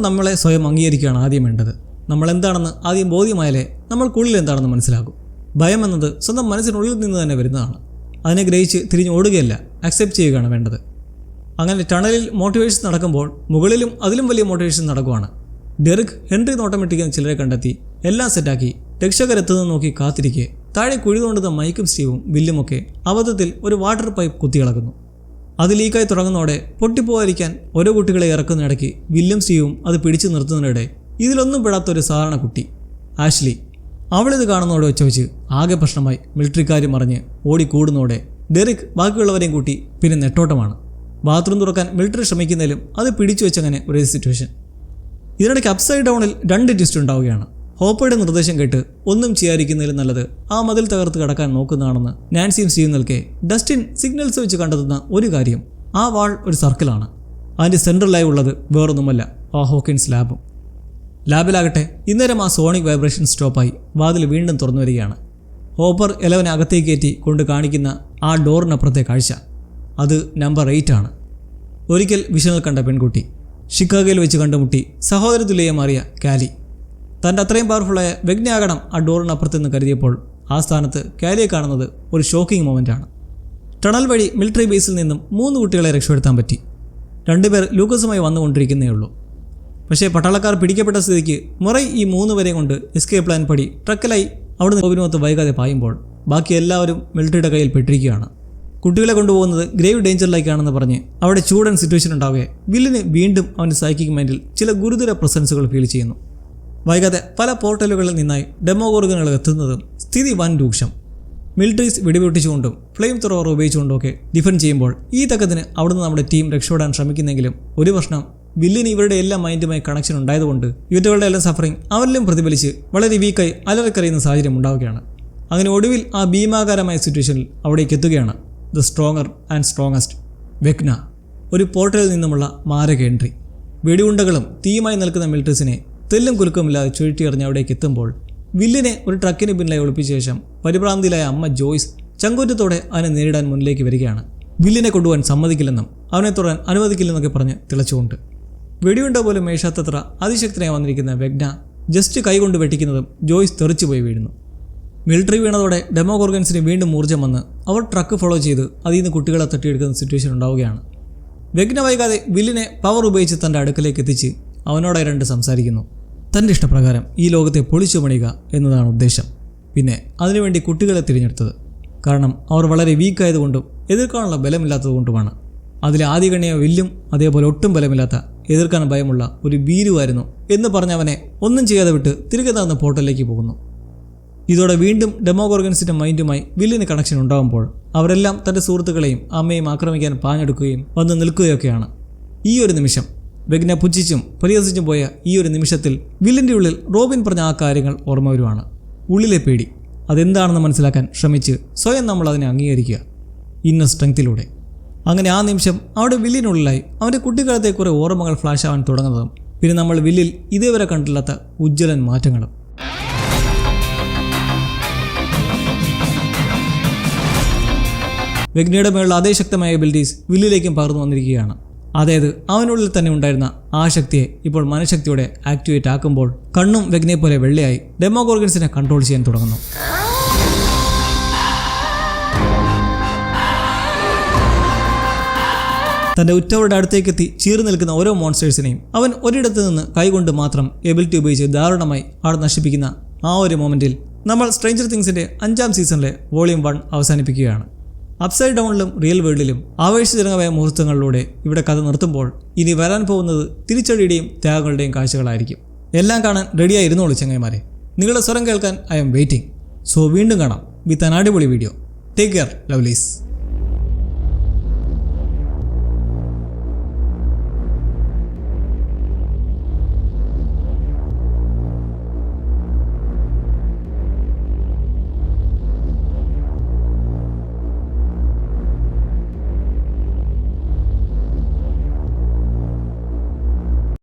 നമ്മളെ സ്വയം അംഗീകരിക്കുകയാണ് ആദ്യം വേണ്ടത്. നമ്മൾ എന്താണെന്ന് ആദ്യം ബോധ്യമായാലേ നമ്മൾക്കുള്ളിൽ എന്താണെന്ന് മനസ്സിലാകും. ഭയം എന്നത് സ്വന്തം മനസ്സിനുള്ളിൽ നിന്ന് തന്നെ വരുന്നതാണ്. അതിനെ ഗ്രഹിച്ച് തിരിഞ്ഞ് ഓടുകയല്ല, അക്സെപ്റ്റ് ചെയ്യുകയാണ് വേണ്ടത്. അങ്ങനെ ടണലിൽ മോട്ടിവേഷൻ നടക്കുമ്പോൾ മുകളിലും അതിലും വലിയ മോട്ടിവേഷൻ നടക്കുവാണ്. ഡെറിക് ഹെൻറി നോട്ടമിട്ടിക്കുന്ന ചിലരെ കണ്ടെത്തി എല്ലാം സെറ്റാക്കി രക്ഷകരെത്തുന്നത് നോക്കി കാത്തിരിക്കെ താഴെ കുഴിതുകൊണ്ടുന്ന മൈക്കും സ്റ്റീവും വില്ലുമൊക്കെ അബദ്ധത്തിൽ ഒരു വാട്ടർ പൈപ്പ് കുത്തിയിളകുന്നു. അത് ലീക്കായി തുടങ്ങുന്നതോടെ പൊട്ടിപ്പോകാതിരിക്കാൻ ഓരോ കുട്ടികളെ ഇറക്കുന്നിടയ്ക്ക് വില്ലും സ്റ്റീവും അത് പിടിച്ചു നിർത്തുന്നതിനിടെ ഇതിലൊന്നും പെടാത്ത ഒരു സാധാരണ കുട്ടി ആഷ്ലി. അവളിത് കാണുന്നതോടെ വെച്ച് ആകെ പ്രശ്നമായി. മിലിറ്ററിക്കാരും മറിഞ്ഞ് ഓടിക്കൂടുന്നതോടെ ഡെറിക് ബാക്കിയുള്ളവരെയും കൂട്ടി പിന്നെ നെട്ടോട്ടമാണ്. ബാത്റൂം തുറക്കാൻ മിലിറ്ററി ശ്രമിക്കുന്നതിലും അത് പിടിച്ചു വെച്ചങ്ങനെ ഒരു സിറ്റുവേഷൻ. ഇതിനിടയ്ക്ക് അപ്സൈഡ് ഡൗണിൽ 2 ട്വിസ്റ്റ് ഉണ്ടാവുകയാണ്. ഹോപ്പറുടെ നിർദ്ദേശം കേട്ട് ഒന്നും ചെയ്യാതിരിക്കുന്നതിലും നല്ലത് ആ മതിൽ തകർത്ത് കടക്കാൻ നോക്കുന്നതാണെന്ന് നാൻസിയും സ്റ്റീവും നിൽക്കെ ഡസ്റ്റിൻ സിഗ്നൽസ് വെച്ച് കണ്ടെത്തുന്ന ഒരു കാര്യം, ആ വാൾ ഒരു സർക്കിളാണ്. അതിൻ്റെ സെൻട്രലായി ഉള്ളത് വേറൊന്നുമല്ല, ആ ഹോക്കിൻസ് ലാബും. ലാബിലാകട്ടെ ഇന്നേരം ആ സോണിക് വൈബ്രേഷൻ സ്റ്റോപ്പായി വാതിൽ വീണ്ടും തുറന്നു വരികയാണ്. ഹോപ്പർ 11 അകത്തേക്ക് കയറ്റി കൊണ്ട് കാണിക്കുന്ന ആ ഡോറിനപ്പുറത്തെ കാഴ്ച, അത് നമ്പർ 8 ആണ്. ഒരിക്കൽ വിഷനിൽ കണ്ട പെൺകുട്ടി, ഷിക്കാഗോയിൽ വെച്ച് കണ്ടുമുട്ടി സഹോദര തുല്യയെ മാറിയ കാലി. തൻ്റെ അത്രയും പവർഫുള്ളായ വെഗ്നയാകണം ആ ഡോറിനപ്പുറത്തെന്ന് കരുതിയപ്പോൾ ആ സ്ഥാനത്ത് കാലിയെ കാണുന്നത് ഒരു ഷോക്കിംഗ് മൊമെൻ്റാണ്. ടണൽ വഴി മിലിറ്ററി ബേസിൽ നിന്നും 3 കുട്ടികളെ രക്ഷപ്പെടുത്താൻ പറ്റി. 2 പേർ ലൂക്കസുമായി വന്നുകൊണ്ടിരിക്കുന്നേ ഉള്ളൂ. പക്ഷേ പട്ടാളക്കാർ പിടിക്കപ്പെട്ട സ്ഥിതിക്ക് മുറൈ ഈ 3 പേരെ കൊണ്ട് എസ്കേപ്പ് പ്ലാൻ പടി ട്രക്കിലായി അവിടുന്ന് റോബിനുമൊത്ത് വൈകാതെ പായുമ്പോൾ ബാക്കി എല്ലാവരും മിലിറ്ററിയുടെ കയ്യിൽ പെട്ടിരിക്കുകയാണ്. കുട്ടികളെ കൊണ്ടുപോകുന്നത് ഗ്രേവ് ഡേഞ്ചറിലേക്കാണെന്ന് പറഞ്ഞ് അവിടെ ചൂടൻ സിറ്റുവേഷൻ ഉണ്ടാവുകയെ വില്ലിന് വീണ്ടും അവൻ്റെ സൈക്കിക് മൈൻഡിൽ ചില ഗുരുതര പ്രസൻസുകൾ ഫീൽ ചെയ്യുന്നു. വൈകാതെ പല പോർട്ടലുകളിൽ നിന്നായി ഡെമോഗോർഗനുകൾ എത്തുന്നതും സ്ഥിതി വൻ രൂക്ഷം. മിലിറ്ററീസ് വെടിപൊട്ടിച്ചുകൊണ്ടും ഫ്ലെയിം ത്രോവർ ഉപയോഗിച്ചുകൊണ്ടും ഒക്കെ ഡിഫെൻഡ് ചെയ്യുമ്പോൾ ഈ തക്കത്തിന് അവിടുന്ന് നമ്മുടെ ടീം രക്ഷപ്പെടാൻ ശ്രമിക്കുന്നെങ്കിലും ഒരു പ്രശ്നം, വില്ലിന് ഇവരുടെ എല്ലാ മൈൻഡുമായി കണക്ഷൻ ഉണ്ടായതുകൊണ്ട് ഇവരുടെ എല്ലാം സഫറിങ് അവരിലും പ്രതിഫലിച്ച് വളരെ വീക്കായി അലറിക്കറിയുന്ന സാഹചര്യം ഉണ്ടാവുകയാണ്. അങ്ങനെ ഒടുവിൽ ആ ഭീമാകാരമായ സിറ്റുവേഷനിൽ അവിടേക്ക് എത്തുകയാണ് ദ സ്ട്രോങ്ങർ ആൻഡ് സ്ട്രോങ്ങസ്റ്റ് വെഗ്ന. ഒരു പോർട്ടലിൽ നിന്നുമുള്ള മാരക എൻട്രി. വെടിയുണ്ടകളും തീയുമായി നിൽക്കുന്ന മിലിറ്ററീസിനെ തെല്ലും കുലുക്കമില്ലാതെ ചുഴറ്റിയെറിഞ്ഞ് അവിടേക്ക് എത്തുമ്പോൾ വില്ലിനെ ഒരു ട്രക്കിന് പിന്നിലായി ഒളിപ്പിച്ച ശേഷം പരിഭ്രാന്തിയിലായ അമ്മ ജോയ്സ് ചങ്കൂറ്റത്തോടെ അവനെ നേരിടാൻ മുന്നിലേക്ക് വരികയാണ്. വില്ലിനെ കൊണ്ടുപോകാൻ സമ്മതിക്കില്ലെന്നും അവനെ തൊടാൻ അനുവദിക്കില്ലെന്നൊക്കെ പറഞ്ഞ് തിളച്ചുകൊണ്ട് വെടിയുണ്ട പോലും മേശാത്തത്ര അതിശക്തനായി വന്നിരിക്കുന്ന വെഗ്ന ജസ്റ്റ് കൈകൊണ്ട് വെട്ടിക്കുന്നതും ജോയ്സ് തെറിച്ചുപോയി വീഴുന്നു. മിലിറ്ററി വീണതോടെ ഡെമോഗോർഗൻസിന് വീണ്ടും ഊർജ്ജം വന്ന് അവർ ട്രക്ക് ഫോളോ ചെയ്ത് അതിൽ നിന്ന് കുട്ടികളെ തട്ടിയെടുക്കുന്ന സിറ്റുവേഷൻ ഉണ്ടാവുകയാണ്. വെഗ്ന വൈകാതെ വില്ലിനെ പവർ ഉപയോഗിച്ച് തൻ്റെ അടുക്കലേക്ക് എത്തിച്ച് അവനോടായി രണ്ട് സംസാരിക്കുന്നു. തൻ്റെ ഇഷ്ടപ്രകാരം ഈ ലോകത്തെ പൊളിച്ചു പണിയുക എന്നതാണ് ഉദ്ദേശം. പിന്നെ അതിനുവേണ്ടി കുട്ടികളെ തിരഞ്ഞെടുത്തത് കാരണം അവർ വളരെ വീക്കായതുകൊണ്ടും എതിർക്കാനുള്ള ബലമില്ലാത്തതുകൊണ്ടുമാണ്. അതിലെ ആദ്യഗണ്യ വില്ലും അതേപോലെ ഒട്ടും ബലമില്ലാത്ത എതിർക്കാൻ ഭയമുള്ള ഒരു ഭീരുവായിരുന്നു എന്ന് പറഞ്ഞവനെ ഒന്നും ചെയ്യാതെ വിട്ട് തിരികെ നടന്ന പോർട്ടലിലേക്ക് പോകുന്നു. ഇതോടെ വീണ്ടും ഡെമോഗോർഗൻസിൻ്റെ മൈൻഡുമായി വില്ലിന് കണക്ഷൻ ഉണ്ടാകുമ്പോൾ അവരെല്ലാം തൻ്റെ സുഹൃത്തുക്കളെയും അമ്മയും ആക്രമിക്കാൻ പാഞ്ഞെടുക്കുകയും വന്ന് നിൽക്കുകയൊക്കെയാണ്. ഈ ഒരു നിമിഷം വെഗ്ന പുച്ഛിച്ചും പരിഹസിച്ചും പോയ ഈ ഒരു നിമിഷത്തിൽ വില്ലിൻ്റെ ഉള്ളിൽ റോബിൻ പറഞ്ഞ ആ കാര്യങ്ങൾ ഓർമ്മ വരുവാണ്. ഉള്ളിലെ പേടി അതെന്താണെന്ന് മനസ്സിലാക്കാൻ ശ്രമിച്ച് സ്വയം നമ്മൾ അതിനെ അംഗീകരിക്കുക ഇന്നർ സ്ട്രെങ്ത്തിലൂടെ. അങ്ങനെ ആ നിമിഷം അവിടെ വില്ലിനുള്ളിലായി അവൻ്റെ കുട്ടിക്കാലത്തെ കുറേ ഓർമ്മകൾ ഫ്ലാഷ് ആവാൻ തുടങ്ങുന്നതും പിന്നെ നമ്മൾ വില്ലിൽ ഇതേവരെ കണ്ടില്ലാത്ത ഉജ്ജ്വലൻ മാറ്റങ്ങളും. വെഗ്നയുടെ മേലുള്ള അതേ ശക്തമായ എബിലിറ്റീസ് വില്ലിലേക്കും പകർന്നു വന്നിരിക്കുകയാണ്. അതായത് അവനുള്ളിൽ തന്നെ ഉണ്ടായിരുന്ന ആ ശക്തിയെ ഇപ്പോൾ മനഃശക്തിയോടെ ആക്ടിവേറ്റ് ആക്കുമ്പോൾ കണ്ണും വെഗ്നയെ പോലെ വെള്ളയായി ഡെമോഗോർഗൻസിനെ കൺട്രോൾ ചെയ്യാൻ തുടങ്ങുന്നു. തൻ്റെ ഉറ്റവരുടെ അടുത്തേക്കെത്തി ചീറി നിൽക്കുന്ന ഓരോ മോൺസ്റ്റേഴ്സിനെയും അവൻ ഒരിടത്ത് നിന്ന് കൈകൊണ്ട് മാത്രം എബിലിറ്റി ഉപയോഗിച്ച് ദാരുണമായി ആൾ നശിപ്പിക്കുന്ന ആ ഒരു മൊമെൻറ്റിൽ നമ്മൾ സ്ട്രേഞ്ചർ തിങ്സിൻ്റെ 5ാം സീസണിലെ വോളിയം 1 അവസാനിപ്പിക്കുകയാണ്. അപ്സൈഡ് ഡൗണിലും റിയൽ വേൾഡിലും ആവേശജനകമായ മുഹൂർത്തങ്ങളിലൂടെ ഇവിടെ കഥ നിർത്തുമ്പോൾ ഇനി വരാൻ പോകുന്നത് തിരിച്ചടിയുടെയും ത്യാഗങ്ങളുടെയും കാഴ്ചകളായിരിക്കും. എല്ലാം കാണാൻ റെഡിയായി ഇരുന്നോളൂ ചങ്ങായിമാരെ. നിങ്ങളുടെ സ്വരം കേൾക്കാൻ ഐ എം വെയിറ്റിംഗ്. സോ വീണ്ടും കാണാം വിത്ത് ആൻ അടിപൊളി വീഡിയോ. Take care ലവ്ലീസ്.